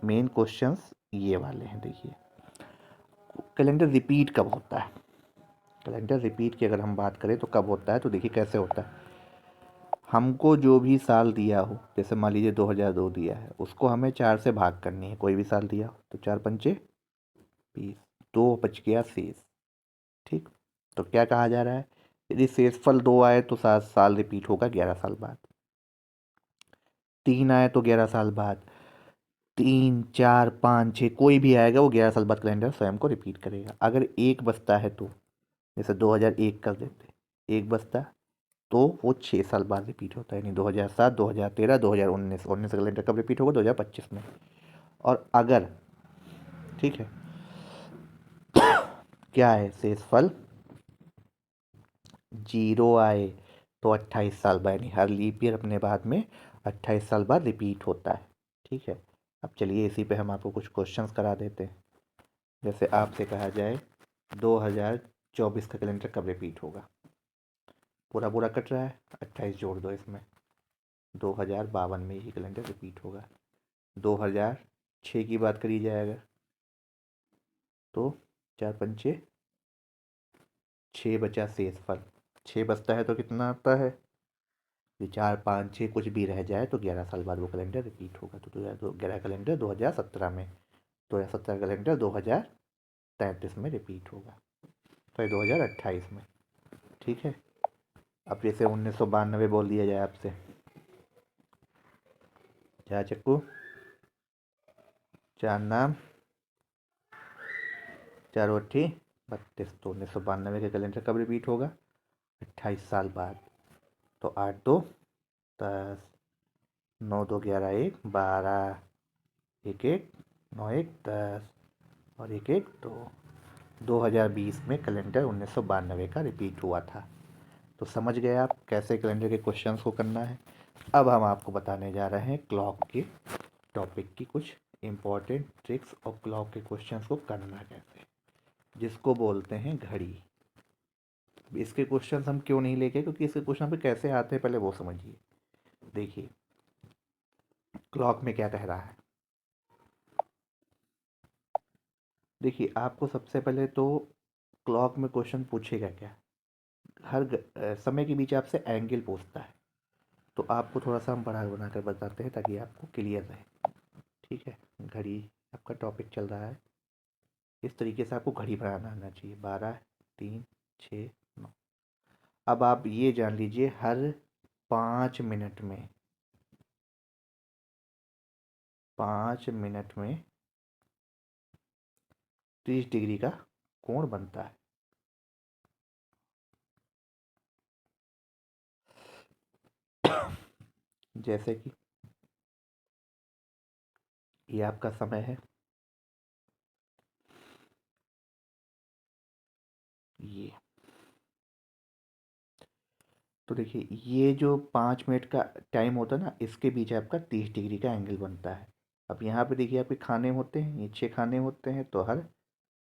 Speaker 1: मेन क्वेश्चंस ये वाले हैं। देखिए, कैलेंडर रिपीट कब होता है? कैलेंडर रिपीट की अगर हम बात करें तो कब होता है, तो देखिए कैसे होता है। हमको जो भी साल दिया हो, जैसे मान लीजिए 2002 दिया है, उसको हमें 4 से भाग करनी है, कोई भी साल दिया हो तो 4 पंचे 20, 2 बच गया शेष, ठीक। तो क्या कहा जा रहा है? यदि शेषफल 2 आए तो 7 साल रिपीट होगा 11 साल बाद, 3 आए तो 11 साल बाद, 3 4 5 6 कोई भी आएगा वो 11 साल बाद कैलेंडर स्वयं को रिपीट करेगा। अगर एक बचता है तो, जैसे 2001 कर देते, एक बचता तो वो 6 साल बाद रिपीट होता है, यानी 2007, 2013, 2019, 19 कैलेंडर कब रिपीट होगा? 2025 में। और अगर, ठीक है, क्या है शेषफल 0 आए तो 28 साल बाद, यानी हर लीप ईयर अपने बाद में 28 साल बाद रिपीट होता है, ठीक है। अब चलिए इसी पे हम आपको कुछ क्वेश्चंस करा देते हैं। जैसे आपसे कहा जाए 2024 का कैलेंडर कब रिपीट होगा? पूरा पूरा कट रहा है, 28 जोड़ दो इसमें, 2052 में ही कैलेंडर रिपीट होगा। 2006 की बात करी जाए अगर तो 4 पंचे 6 बचा शेषफल, 6 बचता है तो कितना आता है? 4 5 6 कुछ भी रह जाए तो 11 साल बाद वो कैलेंडर रिपीट होगा। तो 2011 कैलेंडर 2017 में, 2017 कैलेंडर 2033 में रिपीट होगा, तो 2028 में, ठीक है। अब जैसे 1992 बोल दिया जाए आपसे, चार चक्कू, चार नाम, चार अट्ठी 32, तो 1992 का कैलेंडर कब रिपीट होगा? 28 साल बाद। तो 8 2 10, 9 2 11 1 12, 1 1 9 1 10 और 1 1 2, 2020 में कैलेंडर 1992 का रिपीट हुआ था। तो समझ गए आप कैसे कैलेंडर के क्वेश्चंस को करना है। अब हम आपको बताने जा रहे हैं क्लॉक के टॉपिक की कुछ इम्पोर्टेंट ट्रिक्स और क्लॉक के क्वेश्चंस को करना कैसे, जिसको बोलते हैं घड़ी। इसके क्वेश्चंस हम क्यों नहीं लेके, क्योंकि इसके क्वेश्चन पे कैसे आते हैं पहले वो समझिए। देखिए क्लॉक में क्या कह रहा है। देखिए आपको सबसे पहले तो क्लॉक में क्वेश्चन पूछेगा क्या, हर समय के बीच आपसे एंगल पूछता है। तो आपको थोड़ा सा हम पढ़ा बना कर बताते हैं ताकि आपको क्लियर रहे, ठीक है। घड़ी आपका टॉपिक चल रहा है, इस तरीके से आपको घड़ी बनाना आना चाहिए, 12 3 6 9। अब आप ये जान लीजिए हर 5 मिनट में 30 डिग्री का कोण बनता है। जैसे कि ये आपका समय है, ये तो देखिए ये जो 5 मिनट का टाइम होता है ना, इसके बीच आपका 30 डिग्री का एंगल बनता है। अब यहाँ पे देखिए आपके खाने होते हैं, ये 6 खाने होते हैं, तो हर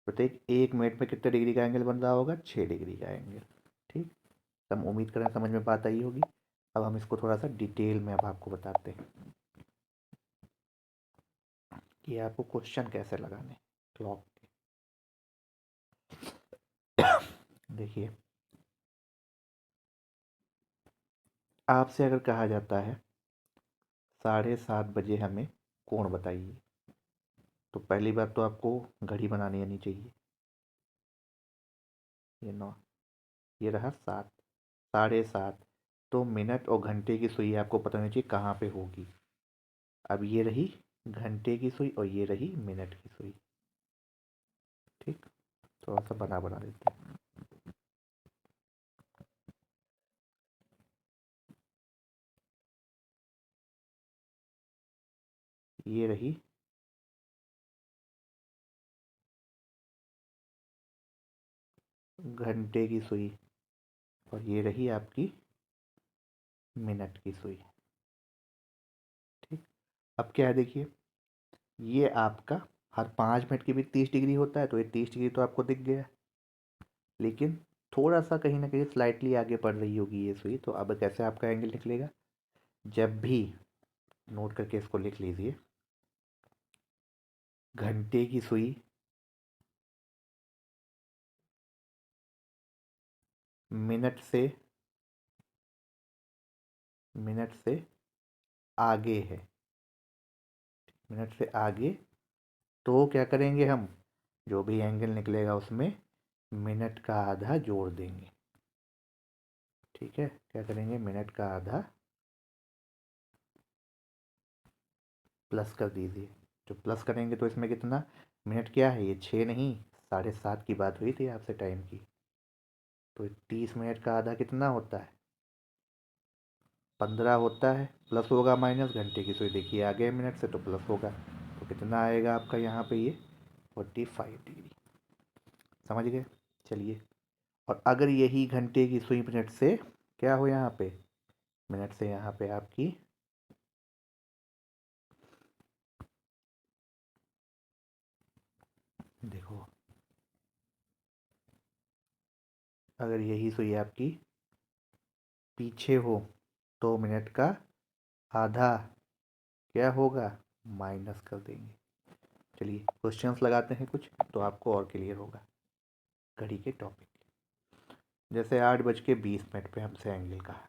Speaker 1: प्रत्येक 1 मिनट में कितने डिग्री का एंगल बन रहा होगा, 6 डिग्री का एंगल। ठीक, हम उम्मीद करें समझ में बात आई होगी। अब हम इसको थोड़ा सा डिटेल में अब आपको बताते हैं कि आपको क्वेश्चन कैसे लगाने क्लॉक के। देखिए आपसे अगर कहा जाता है 7:30 बजे हमें कोण बताइए, तो पहली बात तो आपको घड़ी बनानी आनी चाहिए। ये 9, ये रहा 7, 7:30, तो मिनट और घंटे की सुई आपको पता होनी चाहिए कहाँ पे होगी। अब ये रही घंटे की सुई और ये रही मिनट की सुई। ठीक, थोड़ा सा बना बना देते हैं। ये रही घंटे की सुई और ये रही आपकी मिनट की सुई। ठीक, अब क्या है देखिए, ये आपका हर 5 मिनट की भी 30 डिग्री होता है, तो ये 30 डिग्री तो आपको दिख गया, लेकिन थोड़ा सा कहीं ना कहीं स्लाइटली आगे बढ़ रही होगी ये सुई। तो अब कैसे आपका एंगल निकलेगा, जब भी नोट करके इसको लिख लीजिए, घंटे की सुई मिनट से आगे है, मिनट से आगे, तो क्या करेंगे हम, जो भी एंगल निकलेगा उसमें मिनट का आधा जोड़ देंगे। ठीक है, क्या करेंगे, मिनट का आधा प्लस कर दीजिए। जो प्लस करेंगे तो इसमें कितना, मिनट क्या है ये 6 नहीं 7:30 की बात हुई थी आपसे टाइम की, तो 30 मिनट का आधा कितना होता है, 15 होता है। प्लस होगा माइनस, घंटे की सुई देखिए आगे मिनट से, तो प्लस होगा, तो कितना आएगा आपका यहाँ पे ये 45 डिग्री। समझ गए, चलिए। और अगर यही घंटे की सुई मिनट से क्या हो, यहाँ पे मिनट से यहाँ पे आपकी देखो, अगर यही सुई आपकी पीछे हो तो मिनट का आधा क्या होगा, माइनस कर देंगे। चलिए क्वेश्चंस लगाते हैं कुछ, तो आपको और क्लियर होगा घड़ी के टॉपिक। जैसे 8:20 पे हमसे एंगल कहा,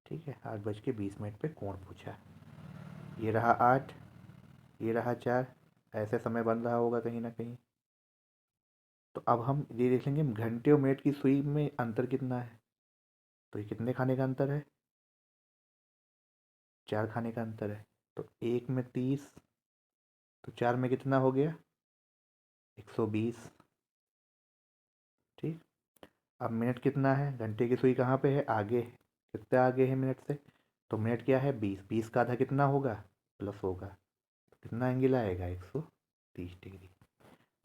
Speaker 1: ठीक है, 8:20 पे कोण पूछा, ये रहा 8, ये रहा 4, ऐसे समय बन रहा होगा कहीं ना कहीं। तो अब हम ये देख लेंगे घंटे और मिनट की सुई में अंतर कितना है, तो ये कितने खाने का अंतर है, 4 खाने का अंतर है। तो 1 में 30, तो 4 में कितना हो गया, 120। ठीक, अब मिनट कितना है, घंटे की सुई कहाँ पे है, आगे, कितने आगे है मिनट से, तो मिनट क्या है 20, 20 का आधा कितना होगा, प्लस होगा, तो कितना एंगल आएगा, 130 डिग्री।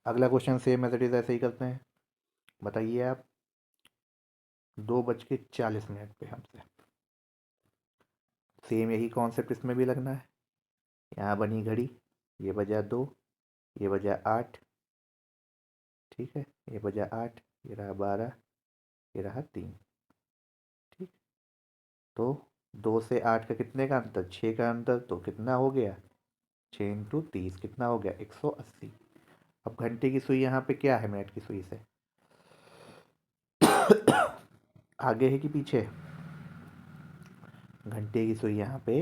Speaker 1: अगला question same as it is ऐसे ही करते हैं। बताइए आप 2:40 पे हमसे सेम यही कॉन्सेप्ट इसमें भी लगना है। यहाँ बनी घड़ी, ये बजा 2, ये बजा 8, ठीक है, ये बजा 8, ये रहा 12, ये रहा 3। ठीक, तो 2 से 8 का कितने का अंतर, 6 का अंतर, तो कितना हो गया, 6 × 30 कितना हो गया, 180। अब घंटे की सुई यहाँ पे क्या है मिनट की सुई से आगे है कि पीछे, घंटे की सुई यहाँ पे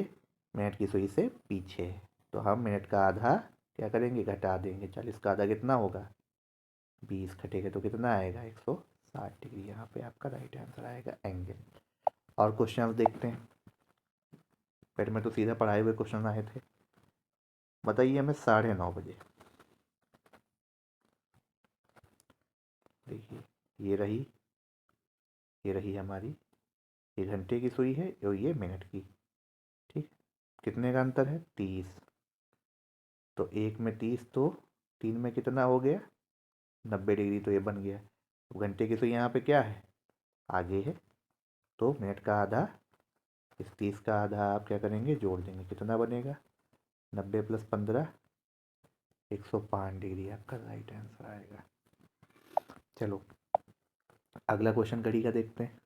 Speaker 1: मिनट की सुई से पीछे है, तो हम मिनट का आधा क्या करेंगे, घटा देंगे। 40 का आधा कितना होगा, 20 घटेगा तो कितना आएगा, 160 डिग्री। यहाँ पे आपका राइट आंसर आएगा एंगल। और क्वेश्चन देखते हैं। पेट में तो सीधा पढ़ाए हुए क्वेश्चन आए थे। बताइए हमें 9:30 बजे, देखिए ये रही हमारी, ये घंटे की सुई है और ये मिनट की। ठीक, कितने का अंतर है? 30। तो 1 में 30, तो 3 में कितना हो गया? 90 डिग्री। तो ये बन गया। घंटे की सुई यहाँ पे क्या है? आगे है। तो मिनट का आधा, इस 30 का आधा आप क्या करेंगे? जोड़ देंगे। कितना बनेगा? 90 + 15, 105 डिग्री आपका राइट आंसर आएगा। चलो अगला क्वेश्चन घड़ी का देखते हैं।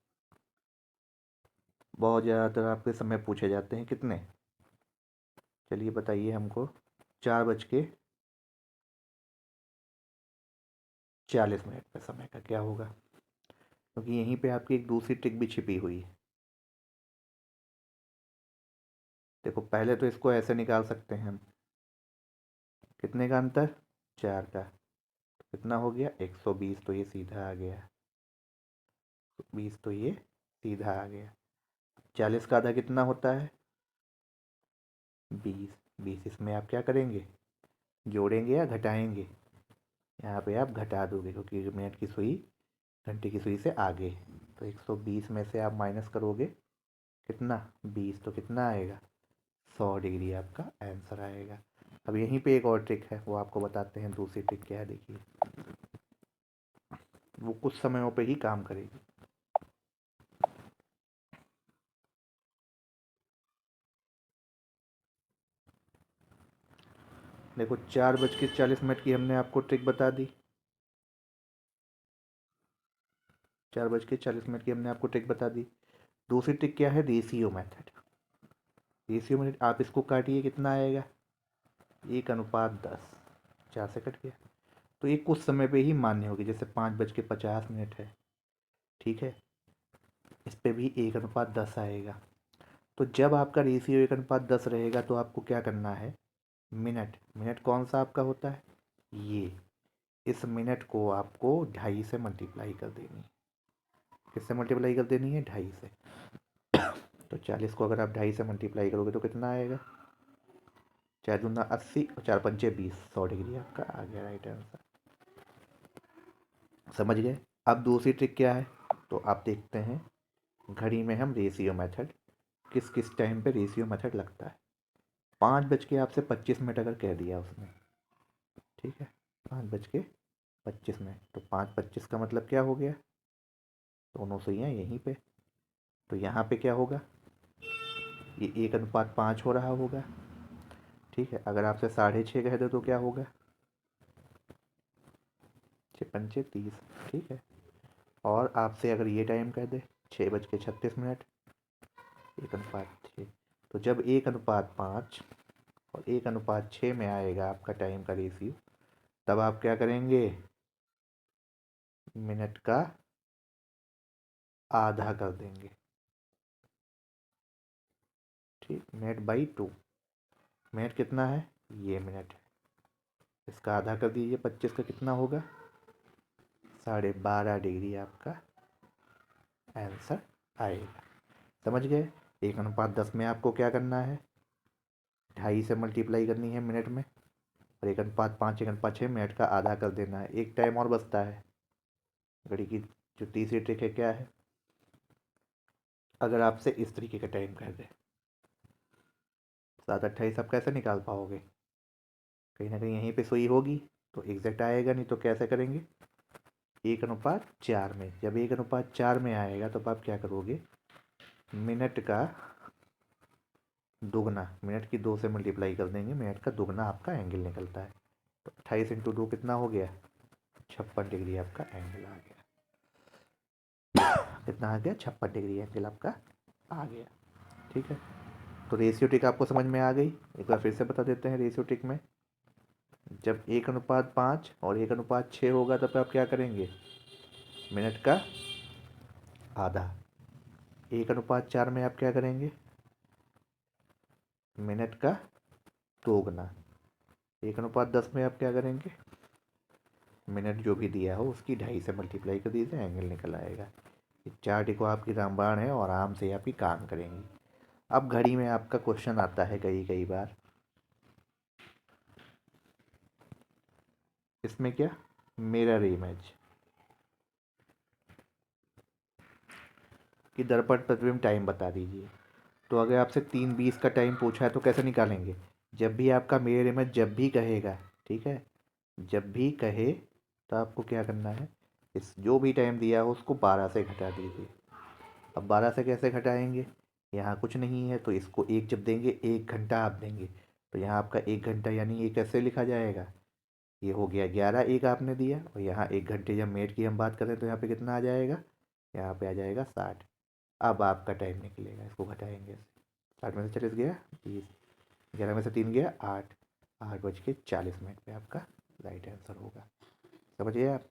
Speaker 1: बहुत ज़्यादातर आपके समय पूछे जाते हैं। कितने? चलिए बताइए हमको। 4:40 पे समय का क्या होगा? क्योंकि यहीं पे आपकी एक दूसरी ट्रिक भी छिपी हुई है। देखो पहले तो इसको ऐसे निकाल सकते हैं हम। कितने का अंतर? 4 का। तो कितना हो गया? 120। तो ये सीधा आ गया। 20 तो ये सीधा आ गया। 40 का आधा कितना होता है? 20। 20 इसमें आप क्या करेंगे? जोड़ेंगे या घटाएंगे? यहाँ पे आप घटा दोगे क्योंकि मिनट की सुई घंटे की सुई से आगे। तो 120 में से आप माइनस करोगे कितना? 20। तो कितना आएगा? 100 डिग्री आपका आंसर आएगा। अब यहीं पे एक और ट्रिक है, वो आपको बताते हैं। दूसरी ट्रिक क्या है देखिए, वो कुछ समयों पे ही काम करेगी। देखो 4:40 की हमने आपको ट्रिक बता दी। 4:40 की हमने आपको ट्रिक बता दी। दूसरी ट्रिक क्या है? Ratio method. रेशियो मेथड आप इसको काटिए, कितना आएगा? 1:10। 4 से कट गया। तो ये कुछ समय पे ही मान्य होगी। जैसे 5:50 है, ठीक है, इस पे भी 1:10 आएगा। तो जब आपका रेशियो 1:10 रहेगा तो आपको क्या करना है? मिनट, मिनट कौन सा आपका होता है? ये, इस मिनट को आपको 2.5 से मल्टीप्लाई कर देनी है। किससे मल्टीप्लाई कर देनी है? 2.5 से। तो 40 को अगर आप 2.5 से मल्टीप्लाई करोगे तो कितना आएगा? 4×2 = 80 और 4×5 = 20। 100 डिग्री आपका आ गया राइट आंसर। समझ गए? अब दूसरी ट्रिक क्या है तो आप देखते हैं। घड़ी में हम रेशियो मेथड, किस किस टाइम पे रेशियो मेथड लगता है। 5:25 अगर कह दिया उसने, ठीक है, 5:25 तो 5:25 का मतलब क्या हो गया? दोनों सुइयाँ यहीं पे। तो यहाँ पे क्या होगा? ये 1:5 हो रहा होगा। ठीक है, अगर आपसे 6:30 कह दे तो क्या होगा? 6×5 = 30। ठीक है, और आपसे अगर ये टाइम कह दे 6:36, 1:6, तो जब 1:5 और 1:6 में आएगा आपका टाइम का रेशियो, तब आप क्या करेंगे? मिनट का आधा कर देंगे। ठीक, मिनट/2। मिनट कितना है? ये मिनट है, इसका आधा कर दीजिए। 25 का कितना होगा? 12.5 डिग्री आपका आंसर आएगा। समझ गए? 1:10 में आपको क्या करना है? 2.5 से मल्टीप्लाई करनी है मिनट में, और 1:5, 1:6 मिनट का आधा कर देना है। एक टाइम और बचता है। घड़ी की जो तीसरी ट्रिक है क्या है? अगर आपसे इस तरीके का टाइम कर दे, 7:28 आप कैसे निकाल पाओगे? कहीं ना कहीं यहीं पे सुई होगी तो एग्जैक्ट आएगा, नहीं तो कैसे करेंगे? 1:4 में। जब 1:4 में आएगा तब आप क्या करोगे? मिनट का दुगना, मिनट की 2 से मल्टीप्लाई कर देंगे। मिनट का दुगना आपका एंगल निकलता है। तो 28 × 2 कितना हो गया? 56 डिग्री आपका एंगल आ गया। कितना आ गया? 56 डिग्री एंगल आपका आ गया। ठीक है, तो रेशियो ट्रिक आपको समझ में आ गई। एक बार फिर से बता देते हैं। रेशियो ट्रिक में जब 1:5 और 1:6 होगा तब आप क्या करेंगे? मिनट का आधा। 1:4 में आप क्या करेंगे? मिनट का दोगुना। 1:10 में आप क्या करेंगे? मिनट जो भी दिया हो उसकी 2.5 से मल्टीप्लाई कर दीजिए, एंगल निकल आएगा। ये 4 टिको आपकी रामबाण है और आराम से आपकी काम करेंगी। अब घड़ी में आपका क्वेश्चन आता है कई कई बार, इसमें क्या, मिरर इमेज कि दर्पण प्रतिबिंब टाइम बता दीजिए। तो अगर आपसे 3:20 का टाइम पूछा है तो कैसे निकालेंगे, जब भी आपका मिरर इमेज जब भी कहेगा, ठीक है, जब भी कहे तो आपको क्या करना है, इस जो भी टाइम दिया हो उसको 12 से घटा दीजिए। अब 12 से कैसे घटाएंगे, यहाँ कुछ नहीं है तो इसको एक जब देंगे, 1 घंटा आप देंगे तो यहाँ आपका 1 घंटा यानी ये कैसे लिखा जाएगा, ये हो गया 11, एक आपने दिया और यहाँ 1 घंटे जब मिनट की हम बात करें तो यहाँ पे कितना आ जाएगा, यहाँ पे आ जाएगा 60। अब आपका टाइम निकलेगा, इसको घटाएंगे, 60 में से 40 गया 20, 11 में से 3 गया 8, 8:40 पे आपका राइट आंसर होगा। समझिए आप।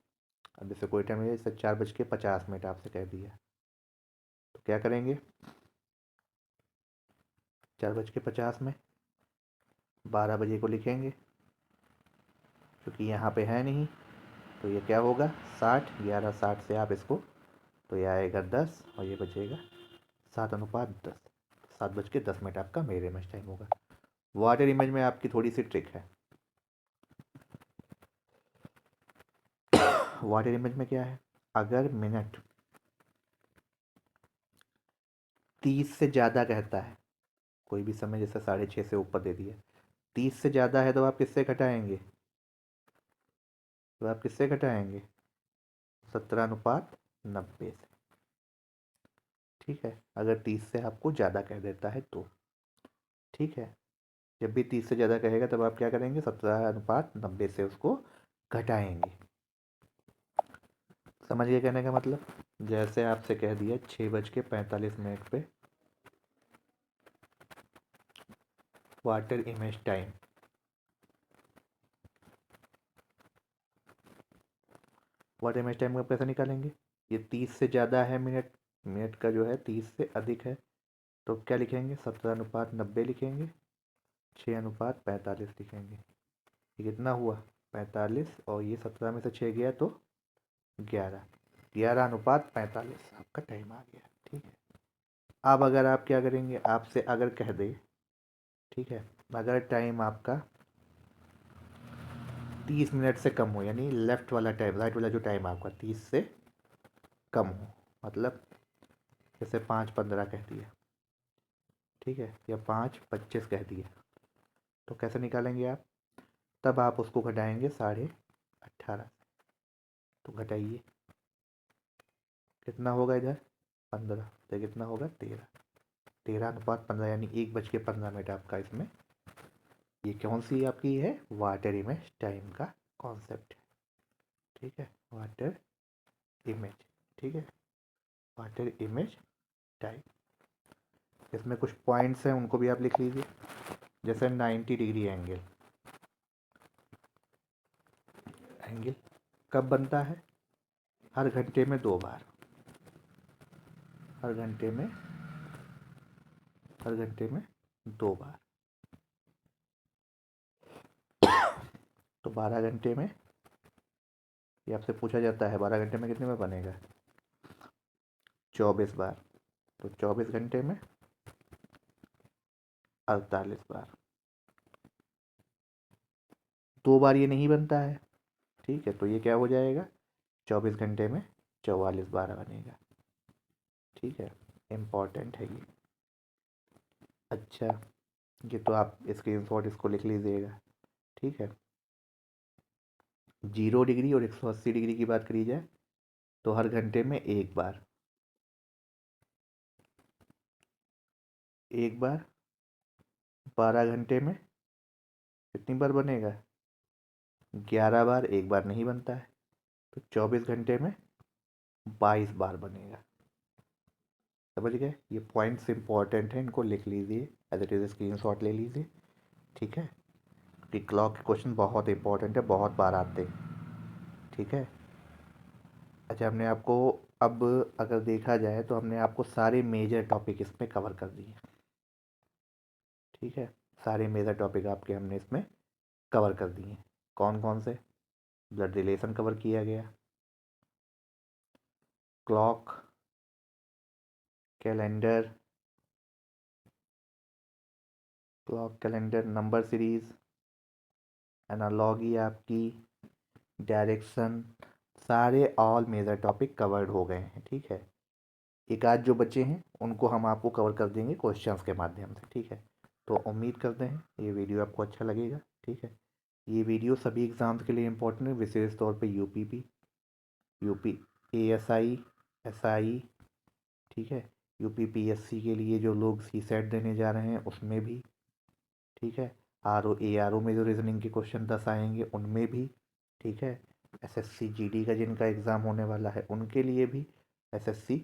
Speaker 1: अब जैसे कोई टाइम है जैसे 4:50 आपसे कह दिया तो क्या करेंगे, 4:50 में 12 बजे को लिखेंगे, क्योंकि यहाँ पे है नहीं तो ये क्या होगा 60, 11 60 से आप इसको, तो ये आएगा 10 और ये बचेगा 7:10, 7:10 आपका मेरे इमेज टाइम होगा। वाटर इमेज में आपकी थोड़ी सी ट्रिक है। वाटर इमेज में क्या है, अगर मिनट 30 से ज़्यादा कहता है, कोई भी समय जैसे 6:30 से ऊपर दे दिया, 30 से ज़्यादा है तो आप किससे घटाएंगे, तो आप किससे घटाएंगे 17:90 से। ठीक है, अगर 30 से आपको ज़्यादा कह देता है तो, ठीक है, जब भी 30 से ज़्यादा कहेगा तब आप क्या करेंगे 17:90 से उसको घटाएंगे। समझ गए कहने का मतलब, जैसे आपसे कह दिया 6:45 पे water image time, water image time का कैसे निकालेंगे, ये 30 से ज़्यादा है मिनट, मिनट का जो है 30 से अधिक है तो क्या लिखेंगे 17:90 लिखेंगे, 6:45 लिखेंगे। ये कितना हुआ 45 और ये 17 में से 6 गया तो 11, 11:45 आपका टाइम आ गया। ठीक है, अब अगर आप क्या करेंगे, आपसे अगर कह दे, ठीक है, अगर टाइम आपका 30 मिनट से कम हो, यानी लेफ्ट वाला टाइम, राइट वाला जो टाइम आपका 30 से कम हो, मतलब जैसे 5:15 कह दिया, ठीक है, या 5:25 कह दिया, तो कैसे निकालेंगे आप, तब आप उसको घटाएंगे 18:30, तो घटाइए कितना होगा इधर 15, तो कितना होगा 13, 13:15 यानी 1:15 आपका इसमें, ये कौन सी आपकी है वाटर इमेज टाइम का कॉन्सेप्ट है। ठीक है, वाटर इमेज, ठीक है, वाटर इमेज टाइम। इसमें कुछ पॉइंट्स हैं उनको भी आप लिख लीजिए, जैसे 90 डिग्री एंगल, एंगल कब बनता है, हर घंटे में 2 बार, हर घंटे में, हर घंटे में 2 बार, तो 12 घंटे में, ये आपसे पूछा जाता है 12 घंटे में कितने में बनेगा 24 बार, तो 24 घंटे में 48 बार, 2 बार ये नहीं बनता है, ठीक है, तो ये क्या हो जाएगा 24 घंटे में 44 बार बनेगा। ठीक है, इम्पॉर्टेंट है ये। अच्छा, ये तो आप स्क्रीनशॉट इसको लिख लीजिएगा। ठीक है, 0 डिग्री और 180 डिग्री की बात करी जाए तो हर घंटे में 1 बार, 1 बार 12 घंटे में कितनी बार बनेगा 11 बार, 1 बार नहीं बनता है, तो 24 घंटे में 22 बार बनेगा। समझ गए, ये पॉइंट्स इंपॉर्टेंट हैं, इनको लिख लीजिए, एज इट इज़ स्क्रीनशॉट ले लीजिए। ठीक है, कि क्लॉक के क्वेश्चन बहुत इंपॉर्टेंट है, बहुत बार आते हैं। ठीक है, अच्छा, हमने आपको, अब अगर देखा जाए तो हमने आपको सारे मेजर टॉपिक इसमें कवर कर दिए। ठीक है, सारे मेजर टॉपिक आपके हमने इसमें कवर कर दिए। कौन कौन से, ब्लड रिलेशन कवर किया गया, clock, calendar, clock calendar, number series, analogy आपकी, डायरेक्शन, सारे ऑल मेजर टॉपिक कवर्ड हो गए हैं। ठीक है, एक आध जो बचे हैं उनको हम आपको कवर कर देंगे क्वेश्चंस के माध्यम से। ठीक है, तो उम्मीद करते हैं ये वीडियो आपको अच्छा लगेगा। ठीक है, ये वीडियो सभी एग्ज़ाम्स के लिए इम्पोर्टेंट है, विशेष तौर पे यूपीपी, यूपी एएसआई, एसआई। ठीक है, यूपीपीएससी के लिए जो लोग सीसेट देने जा रहे हैं उसमें भी। ठीक है, आरओ एआरओ में जो रीजनिंग के क्वेश्चन 10 आएंगे उनमें भी। ठीक है, एसएससी जीडी का जिनका एग्ज़ाम होने वाला है उनके लिए भी, एसएससी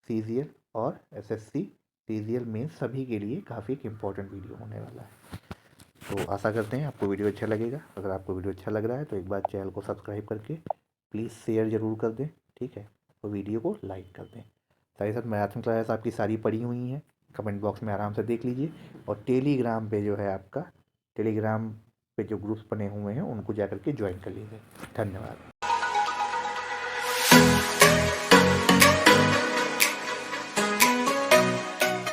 Speaker 1: सीजीएल और एसएससी सीजीएल में सभी के लिए काफ़ी एक इम्पॉर्टेंट वीडियो होने वाला है। तो आशा करते हैं आपको वीडियो अच्छा लगेगा। अगर आपको वीडियो अच्छा लग रहा है तो एक बार चैनल को सब्सक्राइब करके प्लीज़ शेयर ज़रूर कर दें। ठीक है, और वीडियो को लाइक कर दें। साथ ही साथ मैराथन क्लास आपकी सारी पड़ी हुई हैं, कमेंट बॉक्स में आराम से देख लीजिए। और टेलीग्राम पे जो है आपका, टेलीग्राम पे जो ग्रुप्स बने हुए हैं उनको जा करके ज्वाइन कर लीजिए। धन्यवाद।